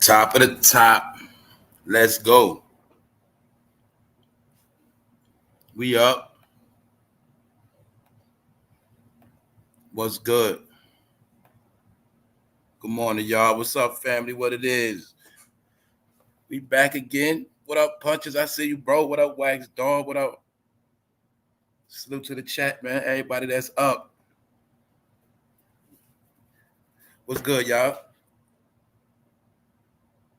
Top of the top. Let's go. We up. What's good? Good morning, y'all. What's up, family? What it is? We back again. What up, Punches? I see you, bro. What up, Wax Dog? What up? Salute to the chat, man. Everybody that's up. What's good, y'all?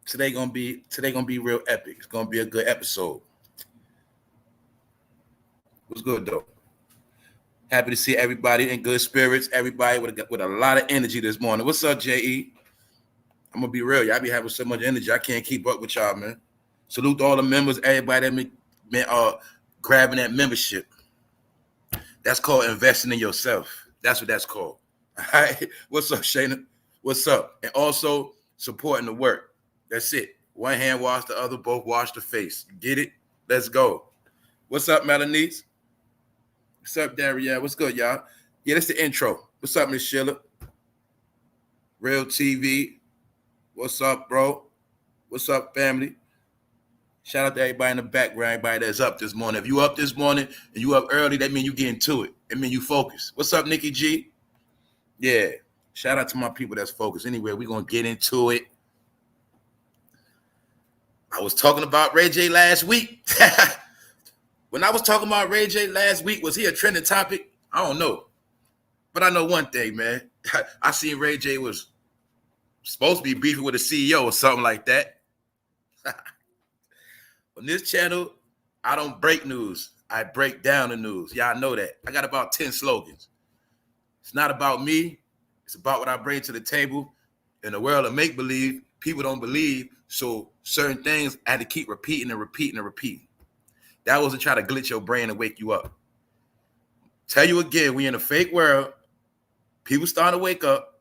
Today gonna be real epic. It's gonna be a good episode. What's good though? Happy to see everybody in good spirits. Everybody with a lot of energy this morning. What's up, JE? I'm gonna be real. Y'all be having so much energy. I can't keep up with y'all, man. Salute to all the members. Everybody that been grabbing that membership. That's called investing in yourself. That's what that's called. All right. What's up, Shayna? What's up? And also supporting the work. That's it. One hand wash the other, both wash the face. Get it? Let's go. What's up, Melanie? What's up, Daria? What's good, y'all? Yeah, that's the intro. What's up, Miss Sheila? Real TV. What's up, bro? What's up, family? Shout out to everybody in the background, everybody that's up this morning. If you up this morning and you up early, that means you getting to it. That means you focus. What's up, Nikki G? Yeah. Shout out to my people that's focused. Anyway, we're going to get into it. I was talking about Ray J last week. When I was talking about Ray J last week, was he a trending topic? I don't know. But I know one thing, man. I seen Ray J was supposed to be beefing with a CEO or something like that. On this channel, I don't break news. I break down the news. Y'all know that. I got about 10 slogans. It's not about me. It's about what I bring to the table. In the world of make-believe, people don't believe, so certain things I had to keep repeating and repeating and repeating. That wasn't trying to glitch your brain and wake you up. Tell you again, we in a fake world. People starting to wake up.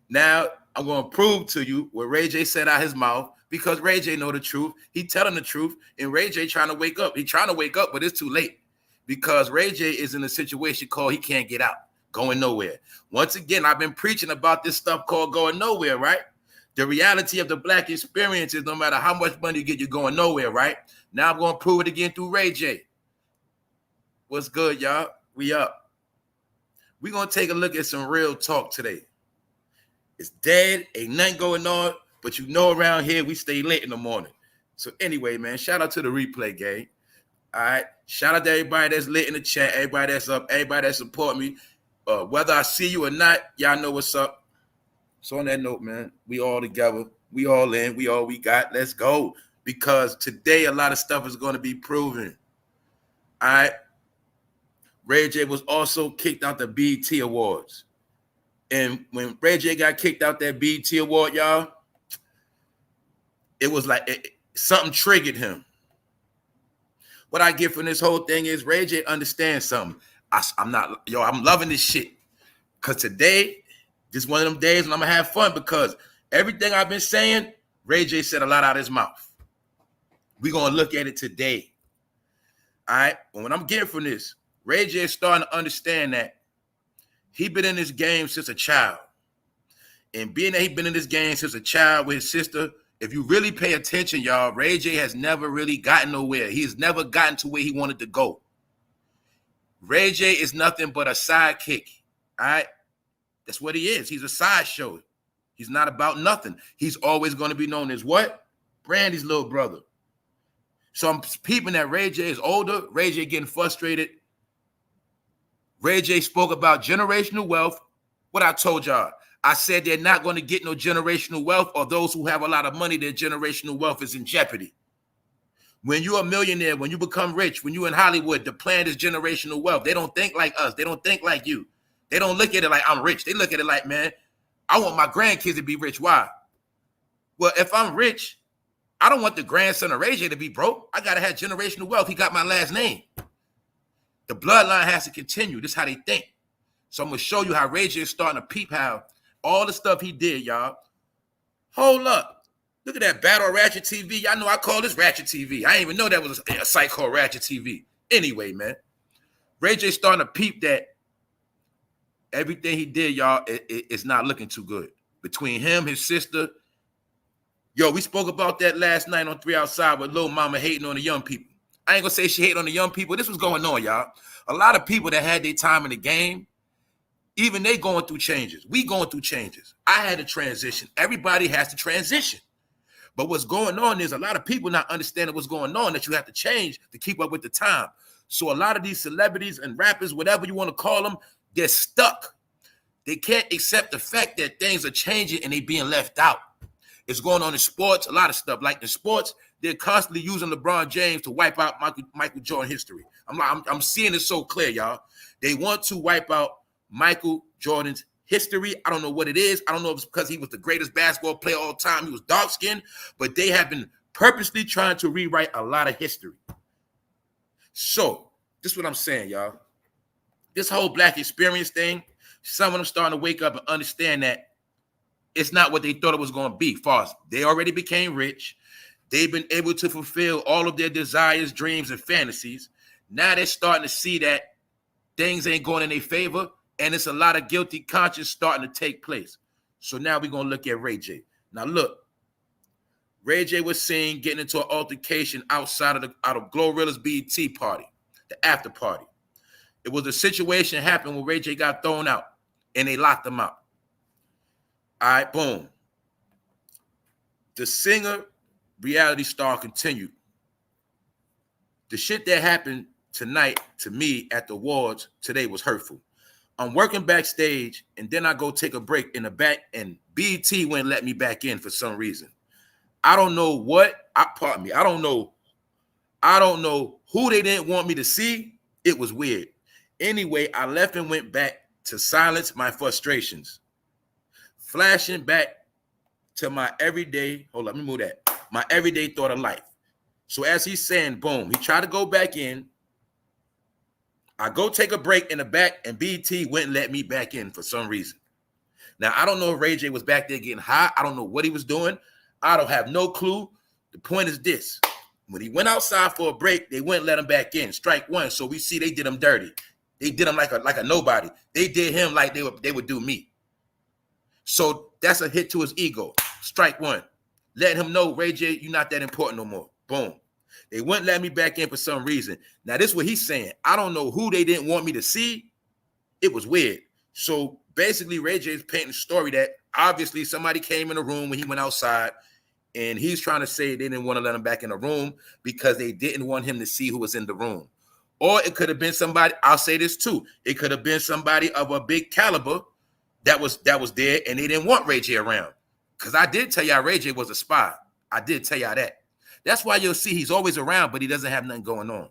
Now, I'm going to prove to you what Ray J said out his mouth, because Ray J know the truth. He telling the truth, and Ray J trying to wake up. He trying to wake up, but it's too late, because Ray J is in a situation called he can't get out, going nowhere. Once again, I've been preaching about this stuff called going nowhere, right? The reality of the black experience is no matter how much money you get, you're going nowhere, right? Now I'm going to prove it again through Ray J. What's good, y'all? We up. We're going to take a look at some real talk today. It's dead, ain't nothing going on, but you know around here we stay late in the morning. So anyway, man, shout out to the replay gang. All right? Shout out to everybody that's lit in the chat, everybody that's up, everybody that support me. Whether I see you or not, y'all know what's up. So on that note, man, we all together. We all in. We all we got. Let's go. Because today a lot of stuff is going to be proven. All right? Ray J was also kicked out the BET Awards. And when Ray J got kicked out that BET Award, y'all, it was like something triggered him. What I get from this whole thing is Ray J understands something. I'm loving this shit. Because today, this is one of them days when I'm going to have fun, because everything I've been saying, Ray J said a lot out of his mouth. We're going to look at it today. All right? And what I'm getting from this, Ray J is starting to understand that he been in this game since a child. And being that he been in this game since a child with his sister, if you really pay attention, y'all, Ray J has never really gotten nowhere. He has never gotten to where he wanted to go. Ray J is nothing but a sidekick. All right? That's what he is. He's a sideshow. He's not about nothing. He's always going to be known as what? Brandy's little brother. So I'm peeping that Ray J is older. Ray J getting frustrated. Ray J spoke about generational wealth. What I told y'all, I said they're not going to get no generational wealth, or those who have a lot of money, their generational wealth is in jeopardy. When you're a millionaire, when you become rich, when you're in Hollywood, the plan is generational wealth. They don't think like us. They don't think like you. They don't look at it like I'm rich. They look at it like, man, I want my grandkids to be rich. Why? Well, if I'm rich, I don't want the grandson of Ray J to be broke. I got to have generational wealth. He got my last name. The bloodline has to continue. This is how they think. So I'm going to show you how Ray J is starting to peep how all the stuff he did, y'all. Hold up. Look at that Battle Ratchet TV. Y'all know I call this Ratchet TV. I didn't even know that was a site called Ratchet TV. Anyway, man, Ray J starting to peep that everything he did, y'all, it's not looking too good. Between him, his sister, Yo, we spoke about that last night on 3 Outside with Lil Mama hating on the young people. I ain't gonna say she hating on the young people. This was going on, y'all. A lot of people that had their time in the game, even they going through changes. We going through changes. I had to transition. Everybody has to transition. But what's going on is a lot of people not understanding what's going on, that you have to change to keep up with the time. So a lot of these celebrities and rappers, whatever you want to call them, they're stuck. They can't accept the fact that things are changing and they being left out. It's going on in sports, a lot of stuff. Like in sports, they're constantly using LeBron James to wipe out Michael Jordan history. I'm seeing it so clear, y'all. They want to wipe out Michael Jordan's history. I don't know what it is. I don't know if it's because he was the greatest basketball player of all time. He was dark-skinned, but they have been purposely trying to rewrite a lot of history. So this is what I'm saying, y'all. This whole Black experience thing, some of them starting to wake up and understand that it's not what they thought it was going to be. Far they already became rich. They've been able to fulfill all of their desires, dreams, and fantasies. Now they're starting to see that things ain't going in their favor, and it's a lot of guilty conscience starting to take place. So now we're going to look at Ray J. Now look, Ray J was seen getting into an altercation outside of Glorilla's BET party, the after party. It was a situation happened where Ray J got thrown out, and they locked him out. All right, boom. The singer, reality star, continued. The shit that happened tonight to me at the awards today was hurtful. I'm working backstage, and then I go take a break in the back, and BET wouldn't let me back in for some reason. I don't know what. Pardon me. I don't know who they didn't want me to see. It was weird. Anyway, I left and went back to silence my frustrations. Flashing back to my everyday, hold on, let me move that. My everyday thought of life. So as he's saying, boom, he tried to go back in. I go take a break in the back, and BT wouldn't let me back in for some reason. Now, I don't know if Ray J was back there getting high. I don't know what he was doing. I don't have no clue. The point is this. When he went outside for a break, they wouldn't let him back in. Strike one. So we see they did him dirty. They did him like a nobody. They did him like they would do me. So that's a hit to his ego. Strike one. Letting him know, Ray J, you're not that important no more. Boom. They wouldn't let me back in for some reason. Now, this is what he's saying. I don't know who they didn't want me to see. It was weird. So basically, Ray J is painting a story that obviously somebody came in the room when he went outside, and he's trying to say they didn't want to let him back in the room because they didn't want him to see who was in the room. Or it could have been somebody, I'll say this too, it could have been somebody of a big caliber that was there, and they didn't want Ray J around. Because I did tell y'all Ray J was a spy. I did tell y'all that. That's why you'll see he's always around, but he doesn't have nothing going on.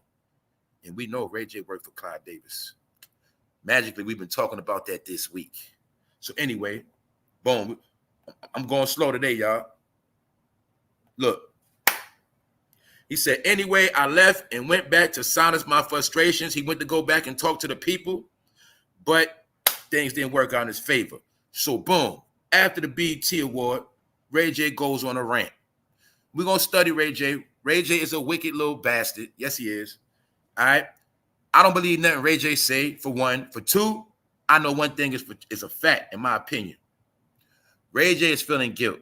And we know Ray J worked for Clive Davis. Magically, we've been talking about that this week. So anyway, boom. I'm going slow today, y'all. Look. He said, anyway, I left and went back to silence my frustrations. He went to go back and talk to the people, but things didn't work out in his favor. So boom. After the BET Award, Ray J goes on a rant. We're going to study Ray J. Ray J is a wicked little bastard. Yes, he is. All right. I don't believe nothing Ray J say, for one. For two, I know one thing is a fact, in my opinion. Ray J is feeling guilt.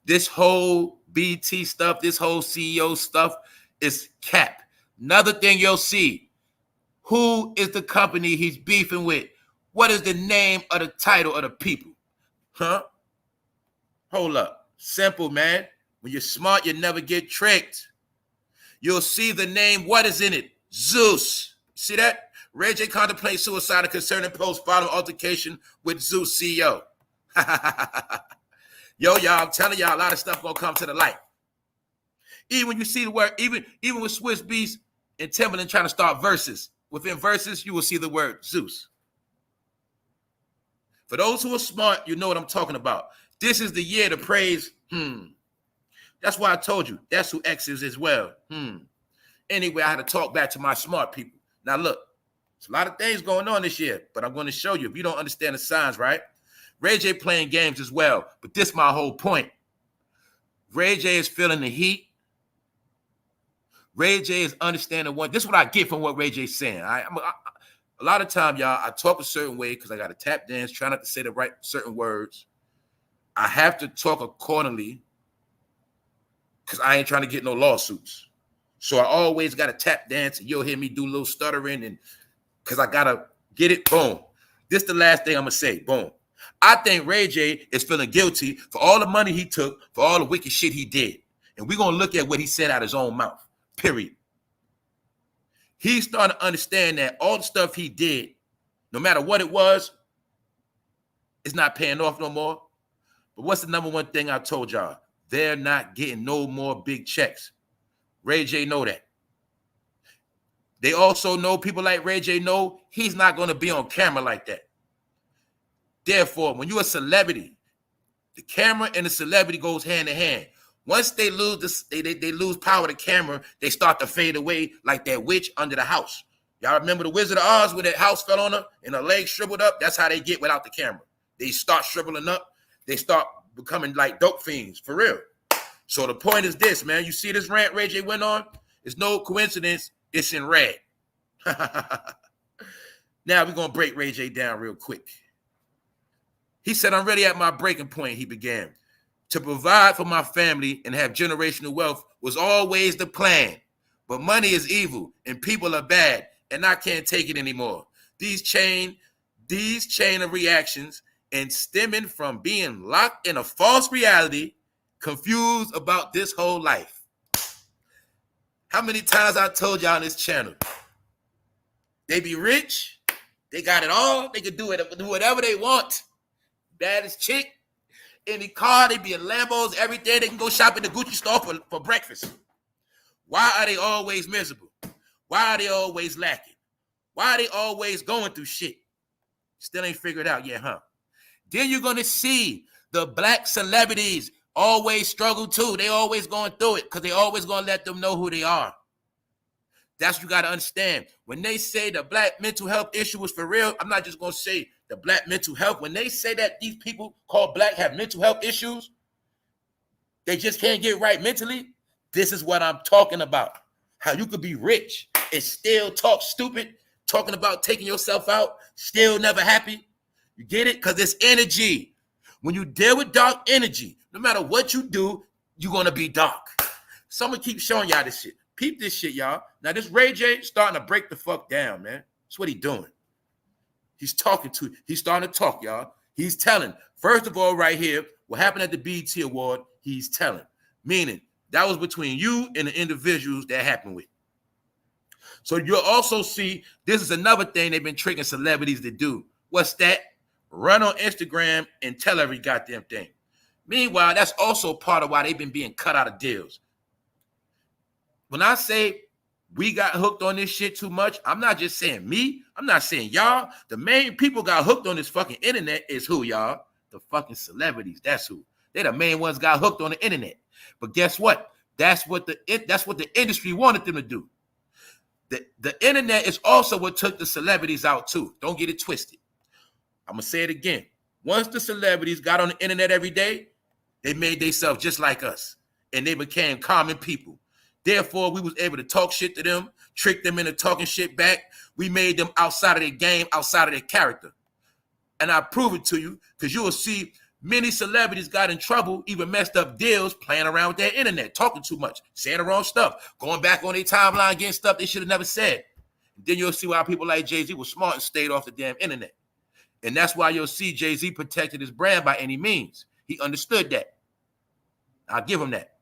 This whole BT stuff, this whole CEO stuff is cap. Another thing you'll see, who is the company he's beefing with? What is the name of the title of the people? Huh? Hold up. Simple, man. When you're smart, you never get tricked. You'll see the name. What is in it? Zeus. See that? Ray J contemplates suicide concerning post following altercation with Zeus CEO. Yo, y'all, I'm telling y'all, a lot of stuff gonna come to the light. Even when you see the word, even with Swiss Beats and Timbaland trying to start verses, within verses, you will see the word Zeus. For those who are smart, you know what I'm talking about. This is the year to praise. That's why I told you. That's who X is as well. Anyway, I had to talk back to my smart people. Now, look, there's a lot of things going on this year, but I'm going to show you if you don't understand the signs, right? Ray J playing games as well, but this is my whole point. Ray J is feeling the heat. Ray J is understanding one. This is what I get from what Ray J's saying. A lot of time, y'all, I talk a certain way because I got to tap dance, try not to say the right certain words. I have to talk accordingly because I ain't trying to get no lawsuits. So I always got to tap dance, and you'll hear me do a little stuttering, and because I got to get it, boom. This the last thing I'm going to say, boom. I think Ray J is feeling guilty for all the money he took, for all the wicked shit he did. And we're going to look at what he said out of his own mouth, period. He's starting to understand that all the stuff he did, no matter what it was, it's not paying off no more. But what's the number one thing I told y'all? They're not getting no more big checks. Ray J know that. They also know, people like Ray J know, he's not going to be on camera like that. Therefore, when you're a celebrity, the camera and the celebrity goes hand in hand. Once they lose this, they lose power of the camera, they start to fade away like that witch under the house. Y'all remember the Wizard of Oz when that house fell on her and her legs shriveled up? That's how they get without the camera. They start shriveling up. They start becoming like dope fiends, for real. So the point is this, man. You see this rant Ray J went on? It's no coincidence. It's in red. Now we're going to break Ray J down real quick. He said, I'm really at my breaking point, he began. To provide for my family and have generational wealth was always the plan. But money is evil and people are bad and I can't take it anymore. These chain of reactions and stemming from being locked in a false reality, confused about this whole life. How many times I told y'all on this channel? They be rich. They got it all. They can do whatever they want. Baddest chick, any car, they be in Lambos every day. They can go shop in the Gucci store for breakfast. Why are they always miserable? Why are they always lacking? Why are they always going through shit? Still ain't figured out yet, huh? Then you're going to see the black celebrities always struggle too. They always going through it because they always going to let them know who they are. That's what you got to understand. When they say the black mental health issue is for real, I'm not just going to say the black mental health. When they say that these people called black have mental health issues, they just can't get right mentally. This is what I'm talking about. How you could be rich and still talk stupid, talking about taking yourself out, still never happy. You get it? Because it's energy. When you deal with dark energy, no matter what you do, you're going to be dark. Someone keep showing y'all this shit. Peep this shit, y'all. Now, this Ray J starting to break the fuck down, man. That's what he doing. He's starting to talk, y'all. He's telling. First of all, right here, what happened at the BET Award, he's telling. Meaning, that was between you and the individuals that happened with. So you'll also see, this is another thing they've been tricking celebrities to do. What's that? Run on Instagram and tell every goddamn thing. Meanwhile, that's also part of why they've been being cut out of deals. When I say we got hooked on this shit too much, I'm not just saying me. I'm not saying y'all. The main people got hooked on this fucking internet is who, y'all? The fucking celebrities. That's who. They're the main ones got hooked on the internet. But guess what? That's what the industry wanted them to do. The internet is also what took the celebrities out too. Don't get it twisted. I'm going to say it again. Once the celebrities got on the internet every day, they made themselves just like us. And they became common people. Therefore, we was able to talk shit to them, trick them into talking shit back. We made them outside of their game, outside of their character. And I prove it to you because you will see many celebrities got in trouble, even messed up deals, playing around with their internet, talking too much, saying the wrong stuff, going back on their timeline, getting stuff they should have never said. And then you'll see why people like Jay-Z were smart and stayed off the damn internet. And that's why you'll see Jay-Z protected his brand by any means. He understood that. I'll give him that.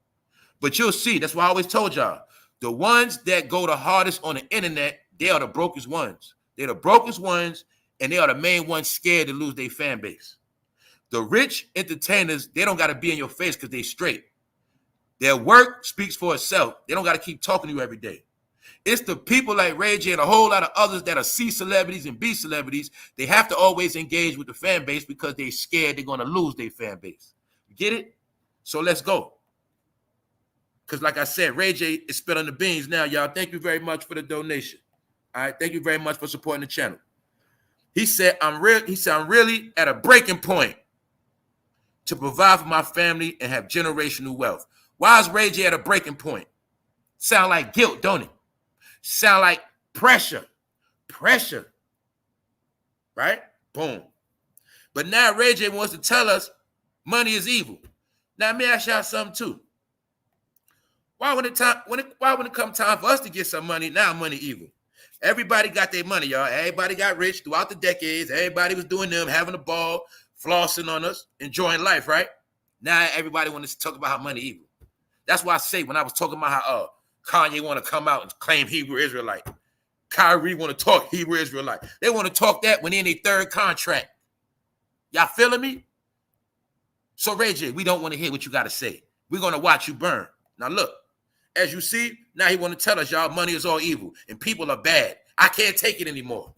But you'll see, that's why I always told y'all, the ones that go the hardest on the internet, they are the brokest ones. They're the brokest ones, and they are the main ones scared to lose their fan base. The rich entertainers, they don't got to be in your face because they straight. Their work speaks for itself. They don't got to keep talking to you every day. It's the people like Ray J and a whole lot of others that are C celebrities and B celebrities. They have to always engage with the fan base because they're scared they're going to lose their fan base. You get it? So let's go. Because like I said, Ray J is spilling the beans now, y'all. Thank you very much for the donation. All right. Thank you very much for supporting the channel. He said, I'm really at a breaking point to provide for my family and have generational wealth. Why is Ray J at a breaking point? Sound like guilt, don't it? Sound like pressure. Pressure. Right? Boom. But now Ray J wants to tell us money is evil. Now, let me ask y'all something too. Why when it come time for us to get some money, now money evil? Everybody got their money, y'all. Everybody got rich throughout the decades. Everybody was doing them, having a ball, flossing on us, enjoying life, right? Now everybody wants to talk about how money evil. That's why I say when I was talking about how Kanye want to come out and claim Hebrew Israelite, Kyrie want to talk Hebrew Israelite. They want to talk that when they're in their third contract. Y'all feeling me? So Ray J, we don't want to hear what you got to say. We're going to watch you burn. Now look, as you see, now he want to tell us, y'all, money is all evil and people are bad. I can't take it anymore.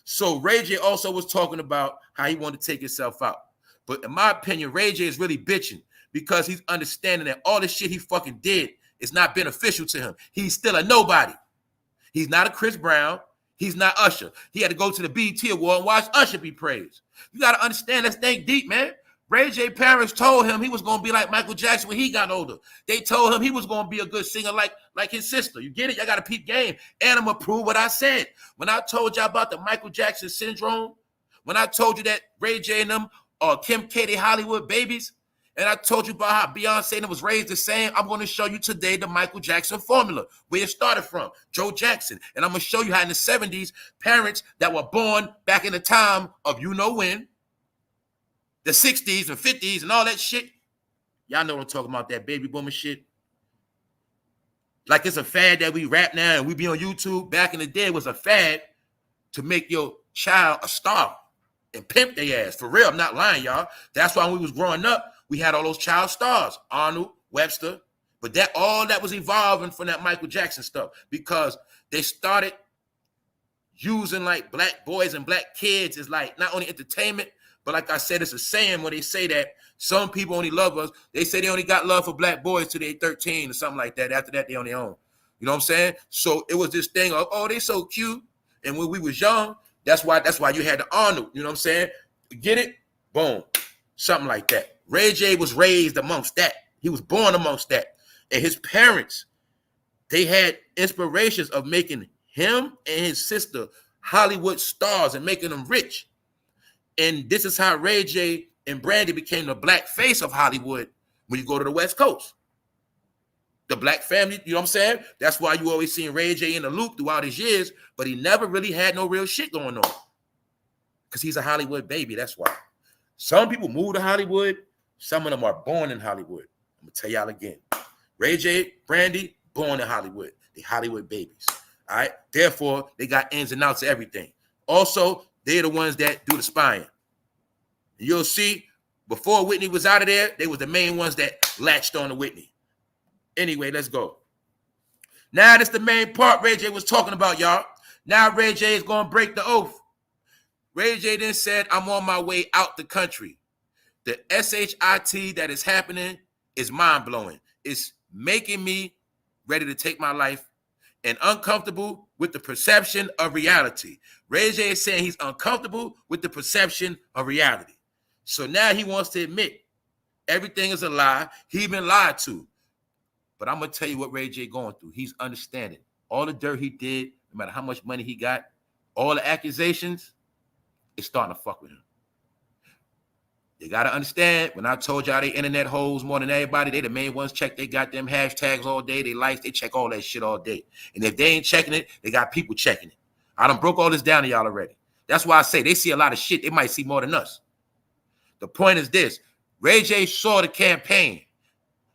So Ray J also was talking about how he wanted to take himself out. But in my opinion, Ray J is really bitching because he's understanding that all the shit he fucking did is not beneficial to him. He's still a nobody. He's not a Chris Brown. He's not Usher. He had to go to the BET Award and watch Usher be praised. You got to understand, let's think deep, man. Ray J parents told him he was going to be like Michael Jackson when he got older. They told him he was going to be a good singer like his sister. You get it? Y'all got to peep game. And I'm going to prove what I said. When I told y'all about the Michael Jackson syndrome, when I told you that Ray J and them are Kim K Hollywood babies, and I told you about how Beyonce and them was raised the same, I'm going to show you today the Michael Jackson formula, where it started from, Joe Jackson. And I'm going to show you how in the 70s, parents that were born back in the time of you know when, the 60s and 50s and all that shit. Y'all know what I'm talking about, that baby boomer shit. Like it's a fad that we rap now and we be on YouTube. Back in the day, it was a fad to make your child a star and pimp their ass. For real, I'm not lying, y'all. That's why when we was growing up, we had all those child stars, Arnold, Webster. But that all that was evolving from that Michael Jackson stuff because they started using like black boys and black kids as like not only entertainment, but like I said, it's a saying when they say that some people only love us. They say they only got love for black boys till they're 13 or something like that. After that, they on their own. You know what I'm saying? So it was this thing of, oh, they so cute. And when we was young, that's why you had the Arnold. You know what I'm saying? Get it? Boom. Something like that. Ray J was raised amongst that. He was born amongst that. And his parents, they had inspirations of making him and his sister Hollywood stars and making them rich. And this is how Ray J and Brandy became the black face of Hollywood when you go to the West Coast. The black family, you know what I'm saying? That's why you always seen Ray J in the loop throughout his years, but he never really had no real shit going on. Because he's a Hollywood baby, that's why. Some people move to Hollywood. Some of them are born in Hollywood. I'm going to tell y'all again. Ray J, Brandy, born in Hollywood. They Hollywood babies. All right? Therefore, they got ins and outs of everything. Also, they're the ones that do the spying. You'll see, before Whitney was out of there, they were the main ones that latched on to Whitney. Anyway, let's go. Now, that's the main part Ray J was talking about, y'all. Now, Ray J is going to break the oath. Ray J then said, I'm on my way out the country. The SHIT that is happening is mind-blowing. It's making me ready to take my life and uncomfortable with the perception of reality. Ray J is saying he's uncomfortable with the perception of reality. So now he wants to admit everything is a lie. He been lied to. But I'm going to tell you what Ray J going through. He's understanding all the dirt he did, no matter how much money he got, all the accusations, it's starting to fuck with him. You got to understand, when I told y'all they internet hoes more than everybody, they the main ones check they got them hashtags all day, they likes, they check all that shit all day. And if they ain't checking it, they got people checking it. I done broke all this down to y'all already. That's why I say they see a lot of shit. They might see more than us. The point is this. Ray J saw the campaign.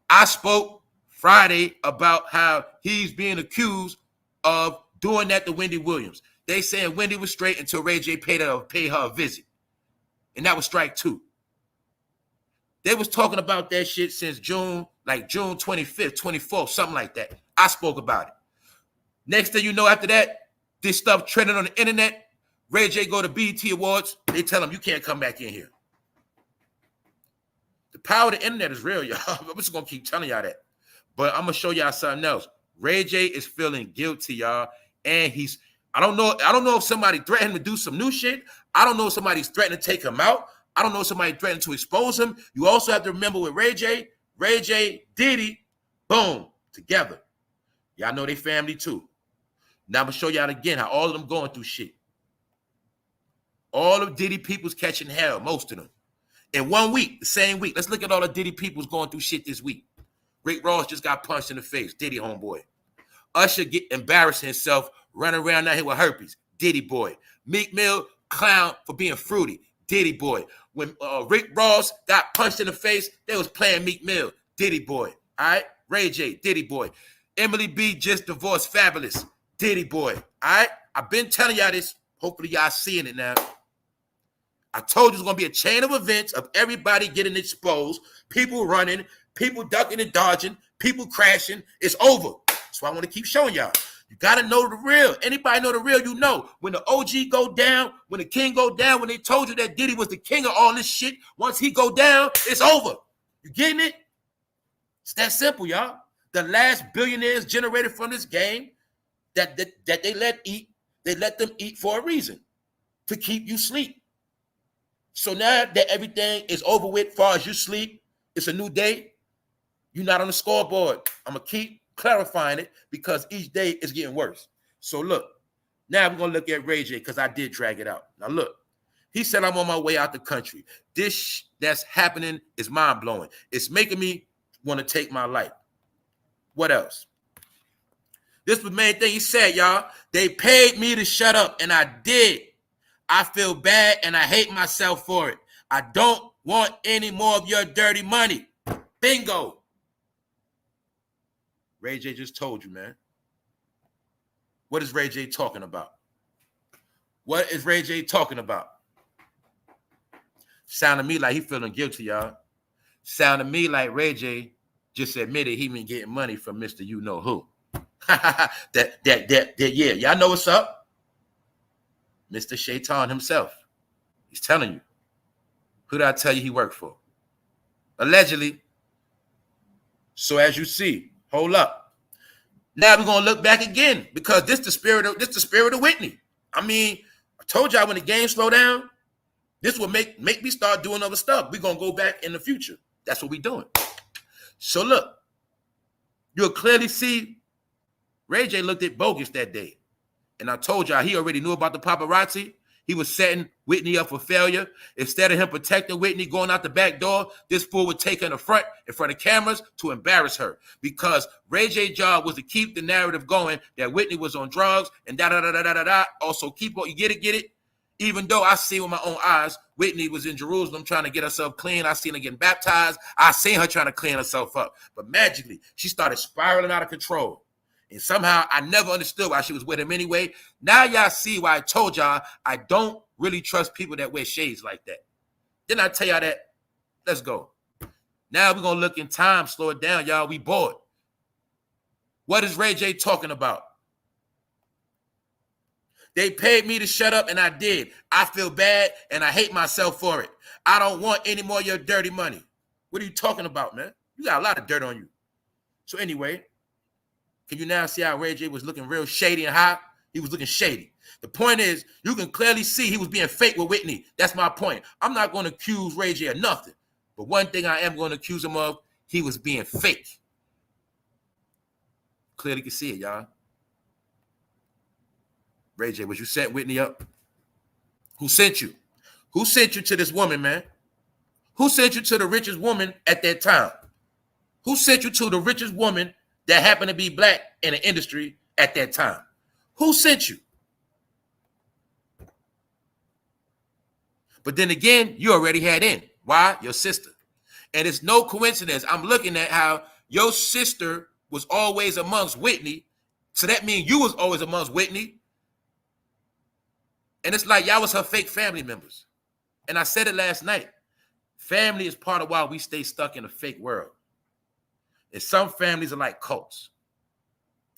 I spoke Friday about how he's being accused of doing that to Wendy Williams. They saying Wendy was straight until Ray J paid her a visit. And that was strike 2. They was talking about that shit since June 25th, 24th, something like that. I spoke about it. Next thing you know, after that, this stuff trending on the internet. Ray J go to BET Awards. They tell him, you can't come back in here. The power of the internet is real, y'all. I'm just going to keep telling y'all that. But I'm going to show y'all something else. Ray J is feeling guilty, y'all. And I don't know if somebody threatened to do some new shit. I don't know if somebody's threatening to take him out. I don't know if somebody threatened to expose him. You also have to remember with Ray J, Diddy, boom, together. Y'all know they family too. Now I'm going to show y'all again how all of them going through shit. All of Diddy people's catching hell, most of them. In 1 week, the same week. Let's look at all the Diddy people's going through shit this week. Rick Ross just got punched in the face. Diddy, homeboy. Usher get embarrassed himself, running around out here with herpes. Diddy boy. Meek Mill, clown for being fruity. Diddy boy. When Rick Ross got punched in the face, they was playing Meek Mill. Diddy boy. All right? Ray J, Diddy boy. Emily B just divorced Fabulous. Diddy boy. All right? I've been telling y'all this. Hopefully y'all seeing it now. I told you it's going to be a chain of events of everybody getting exposed, people running, people ducking and dodging, people crashing. It's over. That's why I want to keep showing y'all. You got to know the real. Anybody know the real, you know. When the OG go down, when the king go down, when they told you that Diddy was the king of all this shit, once he go down, it's over. You getting it? It's that simple, y'all. The last billionaires generated from this game that they let eat, they let them eat for a reason, to keep you sleep. So now that everything is over with, as far as you sleep, it's a new day. You're not on the scoreboard. I'm going to keep clarifying it because each day is getting worse. So look, now we're going to look at Ray J because I did drag it out. Now look, he said, I'm on my way out the country. This that's happening is mind-blowing. It's making me want to take my life. What else? This was the main thing he said, y'all. They paid me to shut up, and I did. I feel bad, and I hate myself for it. I don't want any more of your dirty money. Bingo. Ray J just told you, man. What is Ray J talking about? What is Ray J talking about? Sound to me like he feeling guilty, y'all. Sound to me like Ray J just admitted he been getting money from Mr. You Know Who. Yeah, y'all know what's up. Mr. Shaitan himself. He's telling you. Who did I tell you he worked for? Allegedly. So as you see, hold up. Now we're gonna look back again because this the spirit of Whitney. I mean, I told y'all when the game slow down, this will make me start doing other stuff. We're gonna go back in the future. That's what we're doing. So look, you'll clearly see Ray J looked at bogus that day. And I told y'all he already knew about the paparazzi. He was setting Whitney up for failure. Instead of him protecting Whitney, going out the back door, this fool would take her in front of cameras to embarrass her. Because Ray J's job was to keep the narrative going that Whitney was on drugs and da-da-da-da-da-da-da. Also, keep on, you get it? Even though I see with my own eyes, Whitney was in Jerusalem trying to get herself clean. I seen her getting baptized. I seen her trying to clean herself up. But magically, she started spiraling out of control. And somehow I never understood why she was with him anyway. Now y'all see why I told y'all I don't really trust people that wear shades like that. Didn't I tell y'all that? Let's go. Now we're going to look in time, slow it down, y'all. We bored. What is Ray J talking about? They paid me to shut up, and I did. I feel bad, and I hate myself for it. I don't want any more of your dirty money. What are you talking about, man? You got a lot of dirt on you. So anyway, can you now see how Ray J was looking real shady and hot? He was looking shady. The point is, you can clearly see he was being fake with Whitney. That's my point. I'm not going to accuse Ray J of nothing. But one thing I am going to accuse him of, he was being fake. Clearly can see it, y'all. Ray J, was you set Whitney up? Who sent you? Who sent you to this woman, man? Who sent you to the richest woman at that time? Who sent you to the richest woman that happened to be black in the industry at that time? Who sent you? But then again, you already had in. Why? Your sister. And it's no coincidence. I'm looking at how your sister was always amongst Whitney. So that means you was always amongst Whitney. And it's like y'all was her fake family members. And I said it last night. Family is part of why we stay stuck in a fake world. And some families are like cults.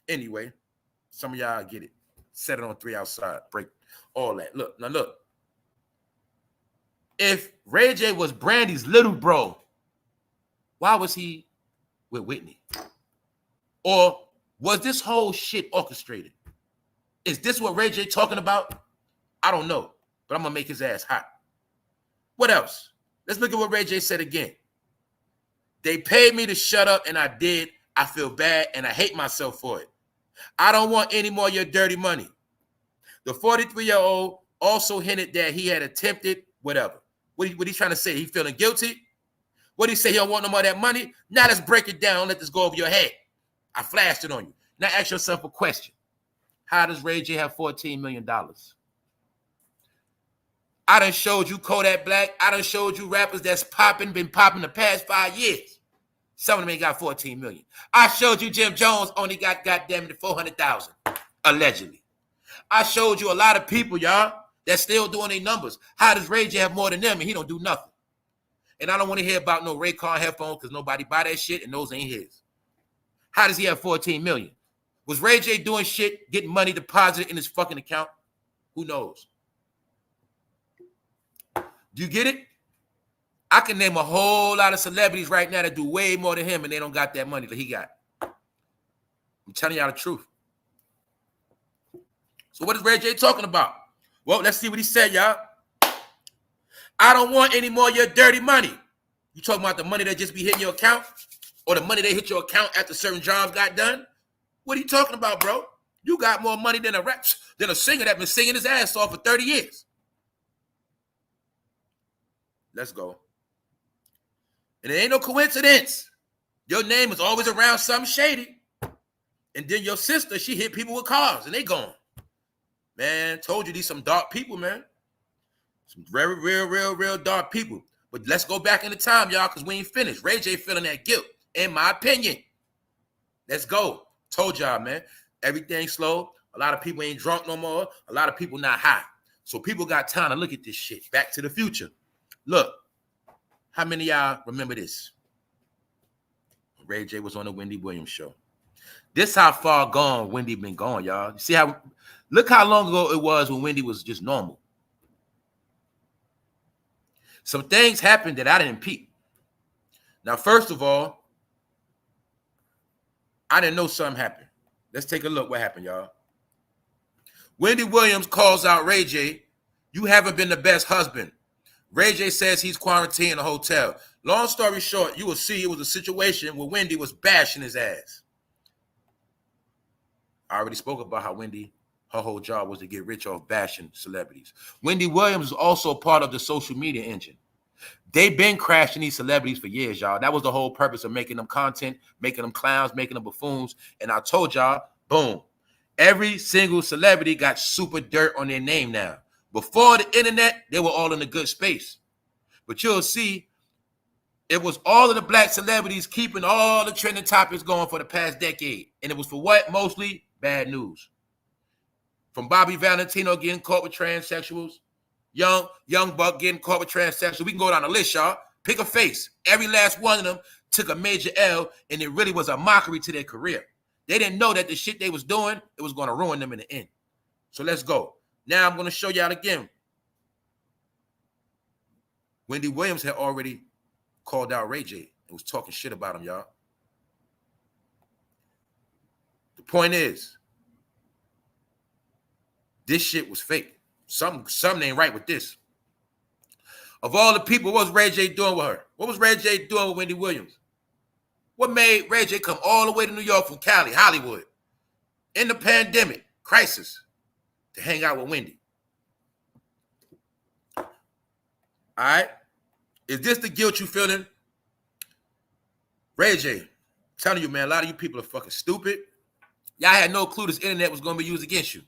Anyway, some of y'all get it. Set it on 3 outside. Break all that. Look, now look. If Ray J was Brandy's little bro, why was he with Whitney? Or was this whole shit orchestrated? Is this what Ray J talking about? I don't know, but I'm going to make his ass hot. What else? Let's look at what Ray J said again. They paid me to shut up, and I did. I feel bad, and I hate myself for it. I don't want any more of your dirty money. The 43-year-old also hinted that he had attempted whatever. What he trying to say? He feeling guilty? What did he say? He don't want no more of that money? Now let's break it down. Let this go over your head. I flashed it on you. Now ask yourself a question. How does Ray J have $14 million? I done showed you Kodak Black. I done showed you rappers that's been popping the past 5 years. Some of them ain't got 14 million. I showed you Jim Jones only got goddamn it 400,000, allegedly. I showed you a lot of people, y'all, that's still doing their numbers. How does Ray J have more than them and he don't do nothing? And I don't want to hear about no Raycon headphones because nobody buy that shit and those ain't his. How does he have 14 million? Was Ray J doing shit, getting money deposited in his fucking account? Who knows? Do you get it? I can name a whole lot of celebrities right now that do way more than him and they don't got that money that he got. I'm telling y'all the truth. So what is Ray J talking about? Well, let's see what he said, y'all. I don't want any more of your dirty money. You talking about the money that just be hitting your account? Or the money that hit your account after certain jobs got done? What are you talking about, bro? You got more money than a singer that been singing his ass off for 30 years. Let's go. And it ain't no coincidence. Your name is always around something shady. And then your sister, she hit people with cars and they gone. Man, told you these some dark people, man. Some very real dark people. But let's go back in the time, y'all, because we ain't finished. Ray J feeling that guilt, in my opinion. Let's go. Told y'all, man. Everything's slow. A lot of people ain't drunk no more. A lot of people not high. So people got time to look at this shit. Back to the future. Look, how many of y'all remember this? Ray J was on the Wendy Williams show. This how far gone Wendy been gone, y'all. See how, look how long ago it was when Wendy was just normal. Some things happened that I didn't peep. Now, first of all, I didn't know something happened. Let's take a look what happened, y'all. Wendy Williams calls out Ray J, you haven't been the best husband. Ray J says he's quarantined in a hotel. Long story short, you will see it was a situation where Wendy was bashing his ass. I already spoke about how Wendy, her whole job was to get rich off bashing celebrities. Wendy Williams is also part of the social media engine. They've been crashing these celebrities for years, y'all. That was the whole purpose of making them content, making them clowns, making them buffoons. And I told y'all, boom, every single celebrity got super dirt on their name now. Before the internet, they were all in a good space. But you'll see, it was all of the black celebrities keeping all the trending topics going for the past decade. And it was for what? Mostly bad news. From Bobby Valentino getting caught with transsexuals, Young Buck getting caught with transsexuals. We can go down the list, y'all. Pick a face. Every last one of them took a major L, and it really was a mockery to their career. They didn't know that the shit they was doing, it was going to ruin them in the end. So let's go. Now I'm going to show y'all again. Wendy Williams had already called out Ray J and was talking shit about him, y'all. The point is, this shit was fake. Something ain't right with this. Of all the people, what was Ray J doing with her? What was Ray J doing with Wendy Williams? What made Ray J come all the way to New York from Cali, Hollywood, in the pandemic crisis, to hang out with Wendy? All right? Is this the guilt you feeling? Ray J, I'm telling you, man, a lot of you people are fucking stupid. Y'all had no clue this internet was going to be used against you.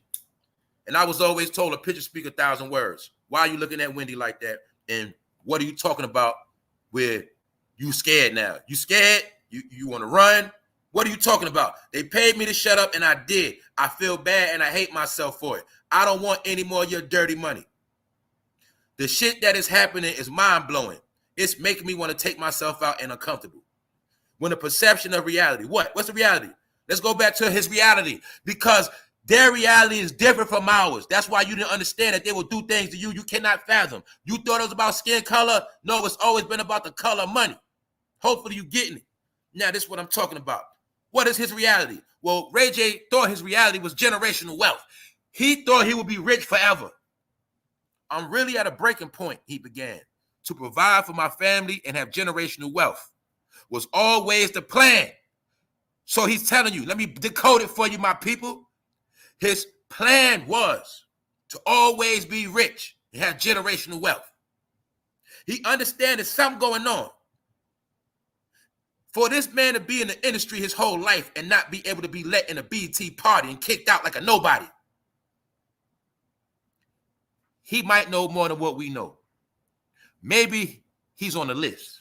And I was always told a picture speak 1,000 words. Why are you looking at Wendy like that? And what are you talking about where you scared now? You scared? You want to run? What are you talking about? They paid me to shut up, and I did. I feel bad, and I hate myself for it. I don't want any more of your dirty money. The shit that is happening is mind-blowing. It's making me want to take myself out and uncomfortable. When the perception of reality, what's the reality? Let's go back to his reality, because their reality is different from ours. That's why you didn't understand that they will do things to you you cannot fathom. You thought it was about skin color? No, it's always been about the color of money. Hopefully you getting it. Now, this is what I'm talking about. What is his reality? Well, Ray J thought his reality was generational wealth. He thought he would be rich forever. I'm really at a breaking point, he began. To provide for my family and have generational wealth was always the plan. So he's telling you, let me decode it for you, my people. His plan was to always be rich and have generational wealth. He understands there's something going on. For this man to be in the industry his whole life and not be able to be let in a BT party and kicked out like a nobody. He might know more than what we know. Maybe he's on the list.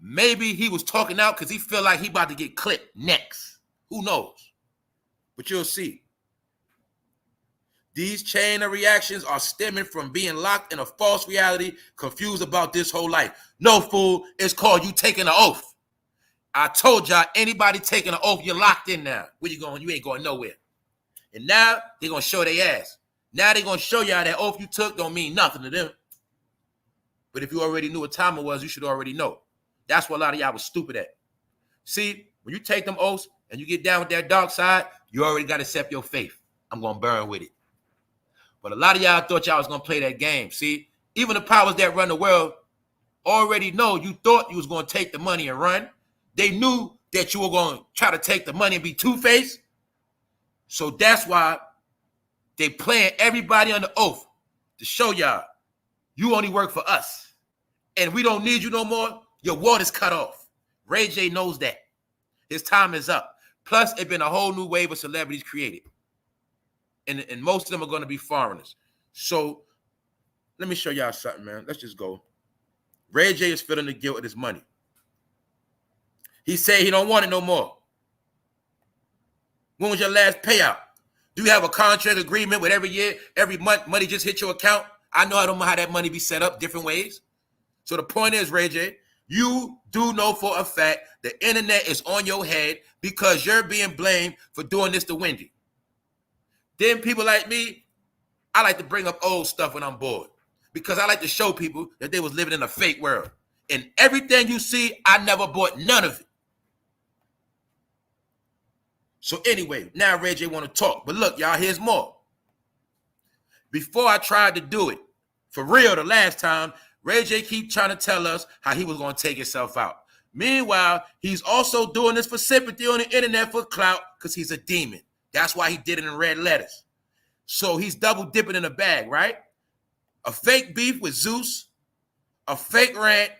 Maybe he was talking out because he feel like he about to get clipped next. Who knows? But you'll see. These chain of reactions are stemming from being locked in a false reality, confused about this whole life. No, fool, it's called you taking an oath. I told y'all, anybody taking an oath, you're locked in now. Where you going? You ain't going nowhere. And now they're going to show their ass. Now they're going to show y'all that oath you took don't mean nothing to them. But if you already knew what time it was, you should already know. That's what a lot of y'all was stupid at. See, when you take them oaths and you get down with that dark side, you already got to accept your faith. I'm going to burn with it. But a lot of y'all thought y'all was going to play that game. See, even the powers that run the world already know you thought you was going to take the money and run. They knew that you were going to try to take the money and be two-faced. So that's why they playing everybody on the oath to show y'all you only work for us. And we don't need you no more. Your water's cut off. Ray J knows that. His time is up. Plus, it's been a whole new wave of celebrities created. And most of them are going to be foreigners. So let me show y'all something, man. Let's just go. Ray J is feeling the guilt of this money. He said he don't want it no more. When was your last payout? Do you have a contract agreement with every year, every month, money just hit your account? I don't know how that money be set up different ways. So the point is, Ray J, you do know for a fact the internet is on your head because you're being blamed for doing this to Wendy. Then people like me, I like to bring up old stuff when I'm bored because I like to show people that they was living in a fake world. And everything you see, I never bought none of it. So anyway, now Ray J want to talk. But look, y'all, here's more. Before I tried to do it, for real the last time, Ray J keep trying to tell us how he was going to take himself out. Meanwhile, he's also doing this for sympathy on the internet for clout because he's a demon. That's why he did it in red letters. So he's double dipping in a bag, right? A fake beef with Zeus, a fake rant.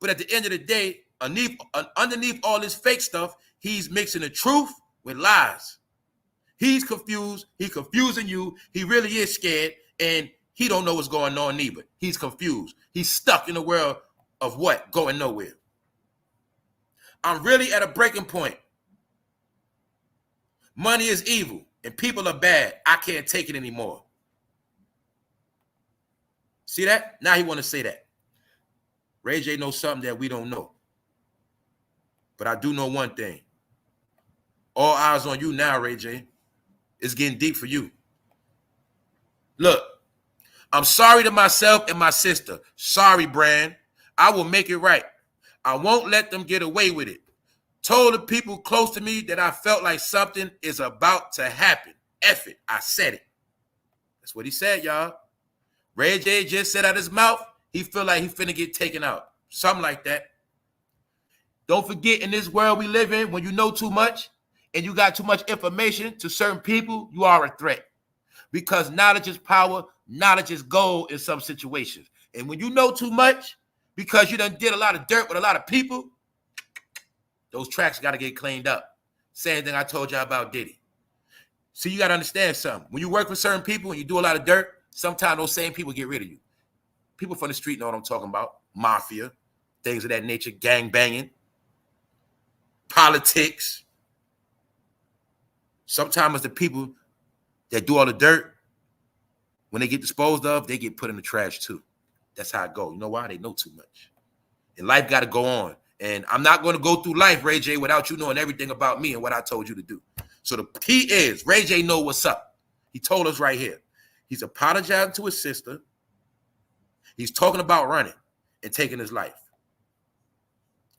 But at the end of the day, underneath all this fake stuff, he's mixing the truth with lies. He's confused. He's confusing you. He really is scared. And he don't know what's going on neither. He's confused. He's stuck in a world of what? Going nowhere. I'm really at a breaking point. Money is evil and people are bad. I can't take it anymore. See that? Now he want to say that. Ray J knows something that we don't know. But I do know one thing. All eyes on you now, Ray J. It's getting deep for you. Look, I'm sorry to myself and my sister. Sorry, Brand. I will make it right. I won't let them get away with it. Told the people close to me that I felt like something is about to happen. F it. I said it. That's what he said, y'all. Ray J just said out his mouth, he feel like he finna get taken out. Something like that. Don't forget, in this world we live in, when you know too much and you got too much information to certain people, you are a threat. Because knowledge is power, knowledge is gold in some situations. And when you know too much, because you done did a lot of dirt with a lot of people, those tracks got to get cleaned up. Same thing I told y'all about Diddy. See, you got to understand something. When you work for certain people and you do a lot of dirt, sometimes those same people get rid of you. People from the street know what I'm talking about. Mafia, things of that nature, gang banging, politics. Sometimes the people that do all the dirt, when they get disposed of, they get put in the trash too. That's how it goes. You know why? They know too much. And life got to go on. And I'm not going to go through life, Ray J, without you knowing everything about me and what I told you to do. So the key is, Ray J know what's up. He told us right here. He's apologizing to his sister. He's talking about running and taking his life.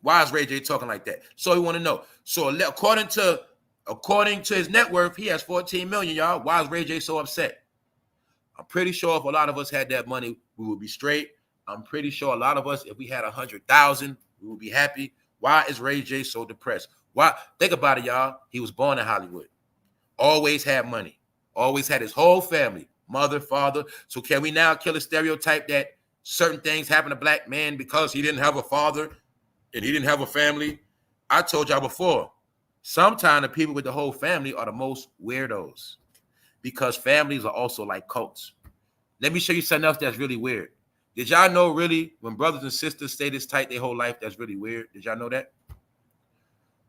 Why is Ray J talking like that? So he want to know. So according to his net worth, he has 14 million, y'all. Why is Ray J so upset? I'm pretty sure if a lot of us had that money, we would be straight. I'm pretty sure a lot of us, if we had 100,000, we would be happy. Why is Ray J so depressed? Why? Think about it, y'all. He was born in Hollywood. Always had money. Always had his whole family, mother, father. So can we now kill a stereotype that certain things happen to black men because he didn't have a father? and he didn't have a family. I told y'all before, sometimes the people with the whole family are the most weirdos because families are also like cults. Let me show you something else that's really weird. Did y'all know really when brothers and sisters stay this tight their whole life, that's really weird? Did y'all know that?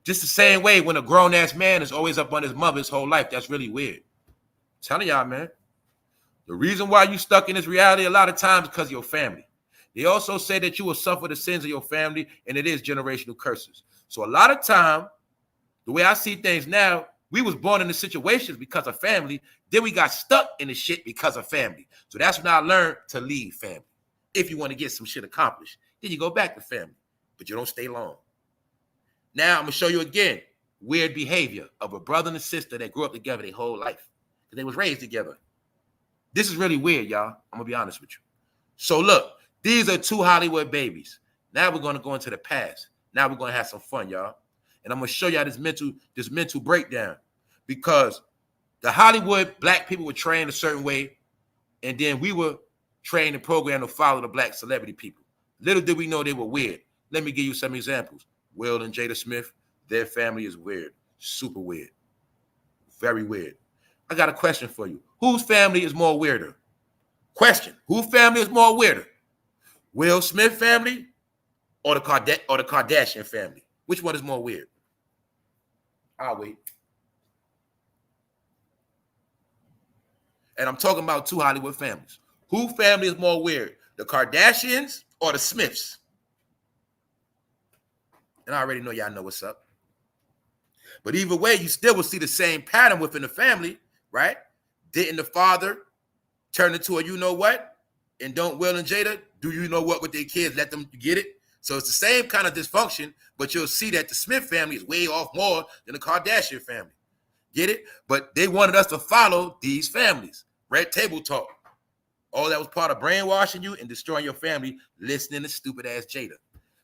Just the same way when a grown-ass man is always up on his mother his whole life, that's really weird. I'm telling y'all, man. The reason why you stuck in this reality a lot of times is because of your family. They also say that you will suffer the sins of your family, and it is generational curses. So a lot of time, the way I see things now, we was born into situations because of family. Then we got stuck in the shit because of family. So that's when I learned to leave family. If you want to get some shit accomplished, then you go back to family, but you don't stay long. Now I'm going to show you again weird behavior of a brother and a sister that grew up together their whole life. They was raised together. This is really weird, y'all. I'm going to be honest with you. So look, these are two Hollywood babies. Now we're going to go into the past. Now we're going to have some fun, y'all. And I'm going to show y'all this mental breakdown because the Hollywood black people were trained a certain way, and then we were trained and programmed to follow the black celebrity people. Little did we know they were weird. Let me give you some examples. Will and Jada Smith, their family is weird. Super weird. Very weird. I got a question for you. Whose family is more weirder? Question. Whose family is more weirder? Will Smith family or the Kardashian family? Which one is more weird? I'll wait. And I'm talking about two Hollywood families. Whose family is more weird? The Kardashians or the Smiths? And I already know y'all know what's up. But either way, you still will see the same pattern within the family, right? Didn't the father turn into a you know what? And don't Will and Jada do you know what with their kids? Let them get it. So it's the same kind of dysfunction, but you'll see that the Smith family is way off more than the Kardashian family. Get it? But they wanted us to follow these families. Red table talk. All that was part of brainwashing you and destroying your family, listening to stupid ass Jada.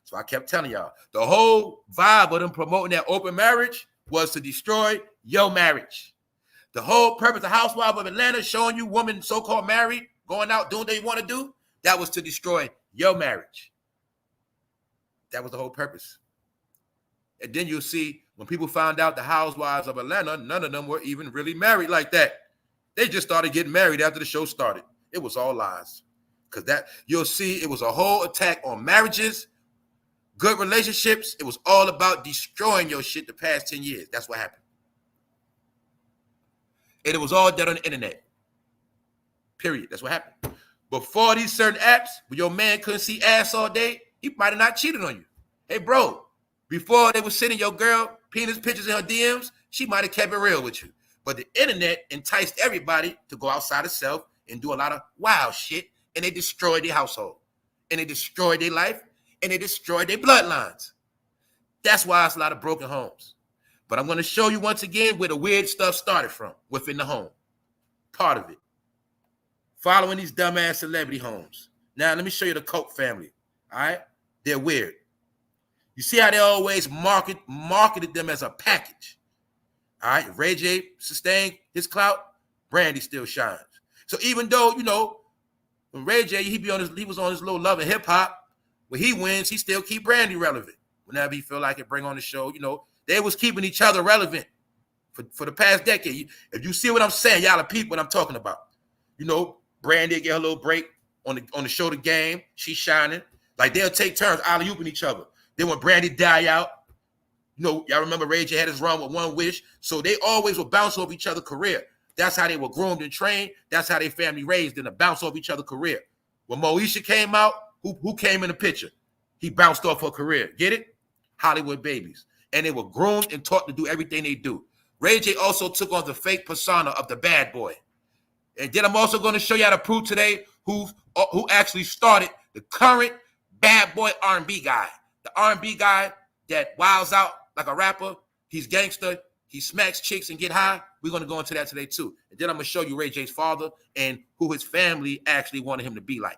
So I kept telling y'all, the whole vibe of them promoting that open marriage was to destroy your marriage. The whole purpose of Housewives of Atlanta showing you women so-called married, going out doing what they want to do, that was to destroy your marriage. That was the whole purpose. And then you'll see when people found out the Housewives of Atlanta, none of them were even really married like that. They just started getting married after the show started. It was all lies. Because that you'll see it was a whole attack on marriages, good relationships. It was all about destroying your shit the past 10 years. That's what happened. And it was all done on the internet. Period. That's what happened. Before these certain apps, when your man couldn't see ass all day, he might have not cheated on you. Hey, bro, before they were sending your girl penis pictures in her DMs, she might have kept it real with you. But the internet enticed everybody to go outside of self and do a lot of wild shit, and they destroyed their household, and they destroyed their life, and they destroyed their bloodlines. That's why it's a lot of broken homes. But I'm going to show you once again where the weird stuff started from within the home. Part of it. Following these dumbass celebrity homes. Now, let me show you the Koch family. All right? They're weird. You see how they always marketed them as a package. All right? If Ray J sustained his clout, Brandy still shines. So even though, you know, when Ray J, he was on his little love and hip hop, when he wins, he still keep Brandy relevant. Whenever he feel like it, bring on the show, you know, they was keeping each other relevant for the past decade. If you see what I'm saying, y'all are peep what I'm talking about. You know, Brandy get her little break on the show The Game. She's shining. Like they'll take turns alley-ooping each other. Then when Brandy die out, you know, y'all remember Ray J had his run with One Wish. So they always would bounce off each other's career. That's how they were groomed and trained. That's how their family raised them to bounce off each other's career. When Moesha came out, who came in the picture? He bounced off her career. Get it? Hollywood babies. And they were groomed and taught to do everything they do. Ray J also took on the fake persona of the bad boy. And then I'm also going to show you how to prove today who actually started the current bad boy R&B guy. The R&B guy that wilds out like a rapper. He's gangster. He smacks chicks and get high. We're going to go into that today too. And then I'm going to show you Ray J's father and who his family actually wanted him to be like.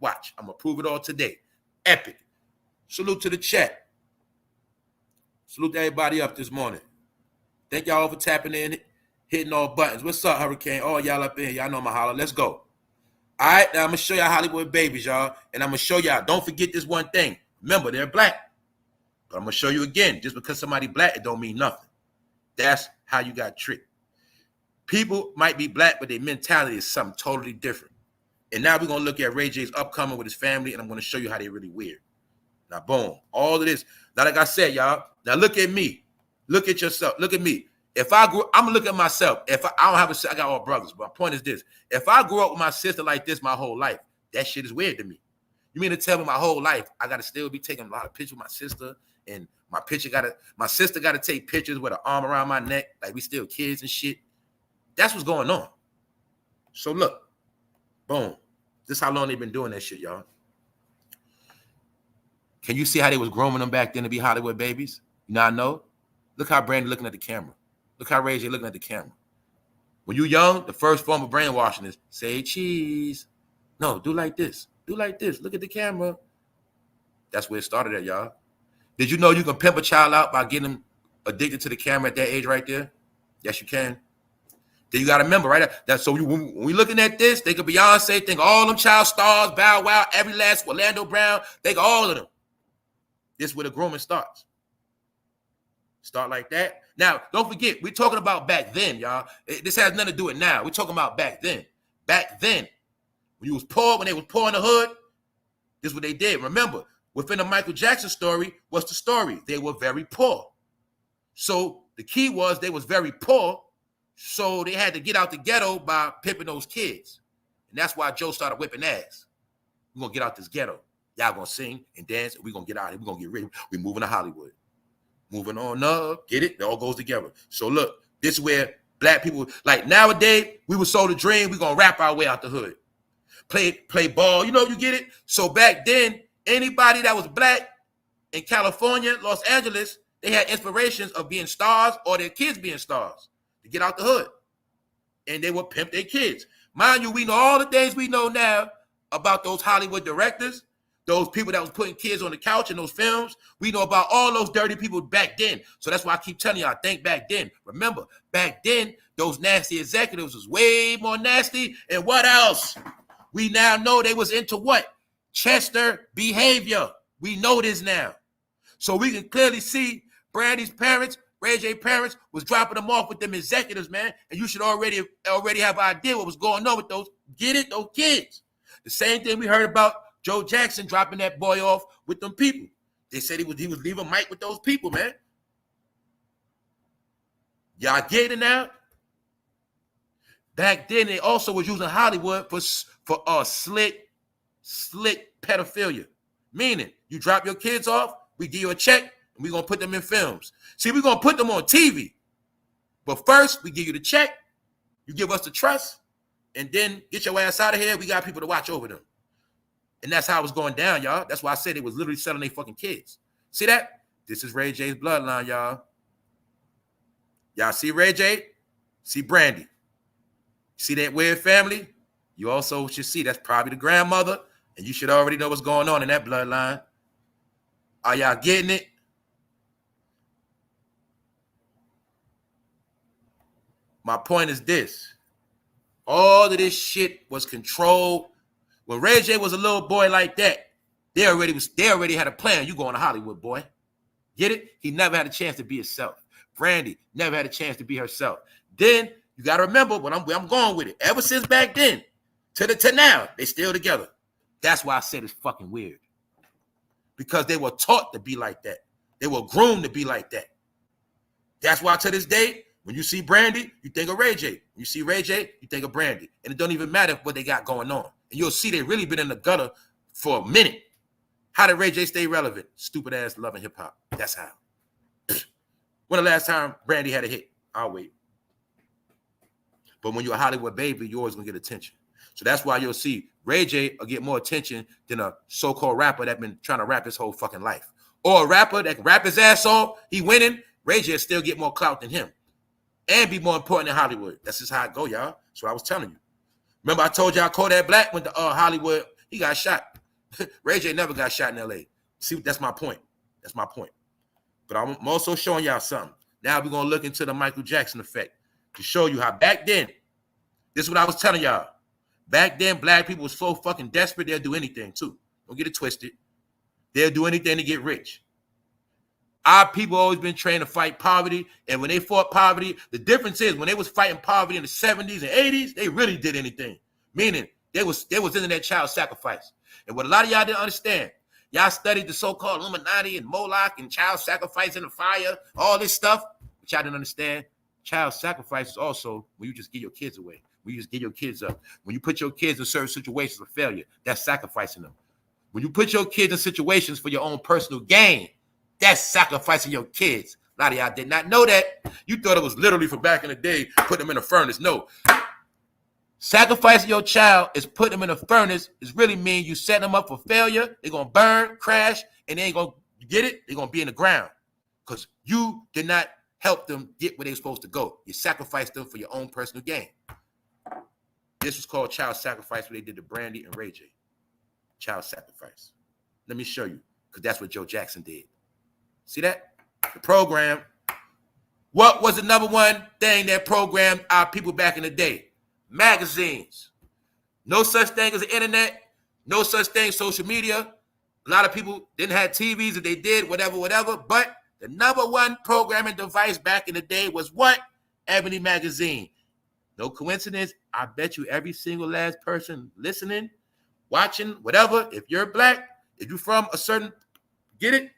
Watch. I'm going to prove it all today. Epic. Salute to the chat. Salute to everybody up this morning. Thank y'all for tapping in, hitting all buttons. What's up, Hurricane? All y'all up in here. Y'all know my holler. Let's go. All right, now I'm going to show y'all Hollywood babies, y'all. And I'm going to show y'all, don't forget this one thing. Remember, they're black. But I'm going to show you again, just because somebody black, it don't mean nothing. That's how you got tricked. People might be black, but their mentality is something totally different. And now we're going to look at Ray J's upcoming with his family, and I'm going to show you how they're really weird. Now, boom, all of this. Now, like I said, y'all, now look at me. Look at yourself. Look at me. If I grew, I'm going to look at myself. If I don't have I got all brothers, but my point is this. If I grew up with my sister like this my whole life, that shit is weird to me. You mean to tell me my whole life I got to still be taking a lot of pictures with my sister, and my sister got to take pictures with her arm around my neck like we still kids and shit? That's what's going on. So look, boom. This is how long they've been doing that shit, y'all. Can you see how they was grooming them back then to be Hollywood babies? You know, I know. Look how Brandy looking at the camera. Look how Ray J looking at the camera. When you young, the first form of brainwashing is say cheese. No, do like this. Do like this. Look at the camera. That's where it started at, y'all. Did you know you can pimp a child out by getting them addicted to the camera at that age right there? Yes, you can. Then you got to remember, right? That so when we looking at this, think of Beyonce, think of all them child stars, Bow Wow, every last Orlando Brown, think of all of them. This is where the grooming starts. Start like that. Now, don't forget, we're talking about back then, y'all. This has nothing to do with now. We're talking about back then. Back then, when you was poor, when they was poor in the hood, this is what they did. Remember, within the Michael Jackson story, what's the story? They were very poor. So the key was they was very poor. So they had to get out the ghetto by pimping those kids. And that's why Joe started whipping ass. We're going to get out this ghetto. Y'all going to sing and dance, and we're going to get out of here. We're going to get rid of it. We're moving to Hollywood. Moving on up. Get it? It all goes together. So look, this is where black people, like nowadays, we were sold a dream. We're going to rap our way out the hood. Play ball. You know, you get it? So back then, anybody that was black in California, Los Angeles, they had inspirations of being stars or their kids being stars. To get out the hood. And they would pimp their kids. Mind you, we know all the things we know now about those Hollywood directors, those people that was putting kids on the couch in those films. We know about all those dirty people back then. So that's why I keep telling y'all, think back then. Remember, back then, those nasty executives was way more nasty. And what else? We now know they was into what? Chester behavior. We know this now. So we can clearly see Brandy's parents, Ray J parents was dropping them off with them executives, man. And you should already have an idea what was going on with those kids. The same thing we heard about Joe Jackson dropping that boy off with them people. They said he was leaving Mike with those people, man. Y'all get it now? Back then, they also was using Hollywood for slick pedophilia. Meaning, you drop your kids off, we give you a check, and we're going to put them in films. See, we're going to put them on TV. But first, we give you the check, you give us the trust, and then get your ass out of here. We got people to watch over them. And that's how it was going down, y'all. That's why I said they was literally selling their fucking kids. See that? This is Ray J's bloodline, y'all. Y'all see Ray J? See Brandy. See that weird family? You also should see that's probably the grandmother, and you should already know what's going on in that bloodline. Are y'all getting it? My point is this. All of this shit was controlled. When Ray J was a little boy like that, they already had a plan. You going to Hollywood, boy. Get it? He never had a chance to be himself. Brandy never had a chance to be herself. Then you got to remember where I'm going with it. Ever since back then to now, they still together. That's why I said it's fucking weird. Because they were taught to be like that. They were groomed to be like that. That's why to this day, when you see Brandy, you think of Ray J. When you see Ray J, you think of Brandy. And it don't even matter what they got going on. And you'll see they really been in the gutter for a minute. How did Ray J stay relevant? Stupid ass loving hip hop. That's how. When the last time Brandy had a hit? I'll wait. But when you're a Hollywood baby, you're always gonna get attention. So that's why you'll see Ray J will get more attention than a so-called rapper that been trying to rap his whole fucking life. Or a rapper that can rap his ass off, he winning, Ray J still get more clout than him. And be more important than Hollywood. That's just how it go, y'all. That's what I was telling you. Remember I told y'all Kodak Black went to Hollywood, he got shot. Ray J never got shot in L.A. See, that's my point. That's my point. But I'm also showing y'all something. Now we're going to look into the Michael Jackson effect to show you how back then, this is what I was telling y'all. Back then, black people was so fucking desperate, they'll do anything too. Don't get it twisted. They'll do anything to get rich. Our people always been trained to fight poverty, and when they fought poverty, the difference is when they was fighting poverty in the 70s and 80s, they really did anything. Meaning they was into that child sacrifice. And what a lot of y'all didn't understand, y'all studied the so-called Illuminati and Moloch and child sacrifice in the fire, all this stuff, but y'all didn't understand. Child sacrifice is also when you just give your kids away, when you just give your kids up, when you put your kids in certain situations of failure, that's sacrificing them. When you put your kids in situations for your own personal gain, that's sacrificing your kids. A lot of y'all did not know that. You thought it was literally for back in the day, put them in a furnace. No. Sacrificing your child is putting them in a furnace. Is really mean you set them up for failure. They're going to burn, crash, and they ain't going to get it. They're going to be in the ground because you did not help them get where they were supposed to go. You sacrificed them for your own personal gain. This was called child sacrifice, what they did to Brandy and Ray J. Child sacrifice. Let me show you, because that's what Joe Jackson did. See that? The program. What was the number one thing that programmed our people back in the day? Magazines. No such thing as the internet. No such thing as social media. A lot of people didn't have TVs. If they did, whatever. But the number one programming device back in the day was what? Ebony Magazine. No coincidence. I bet you every single last person listening, watching, whatever, if you're black, if you're from a certain, get it?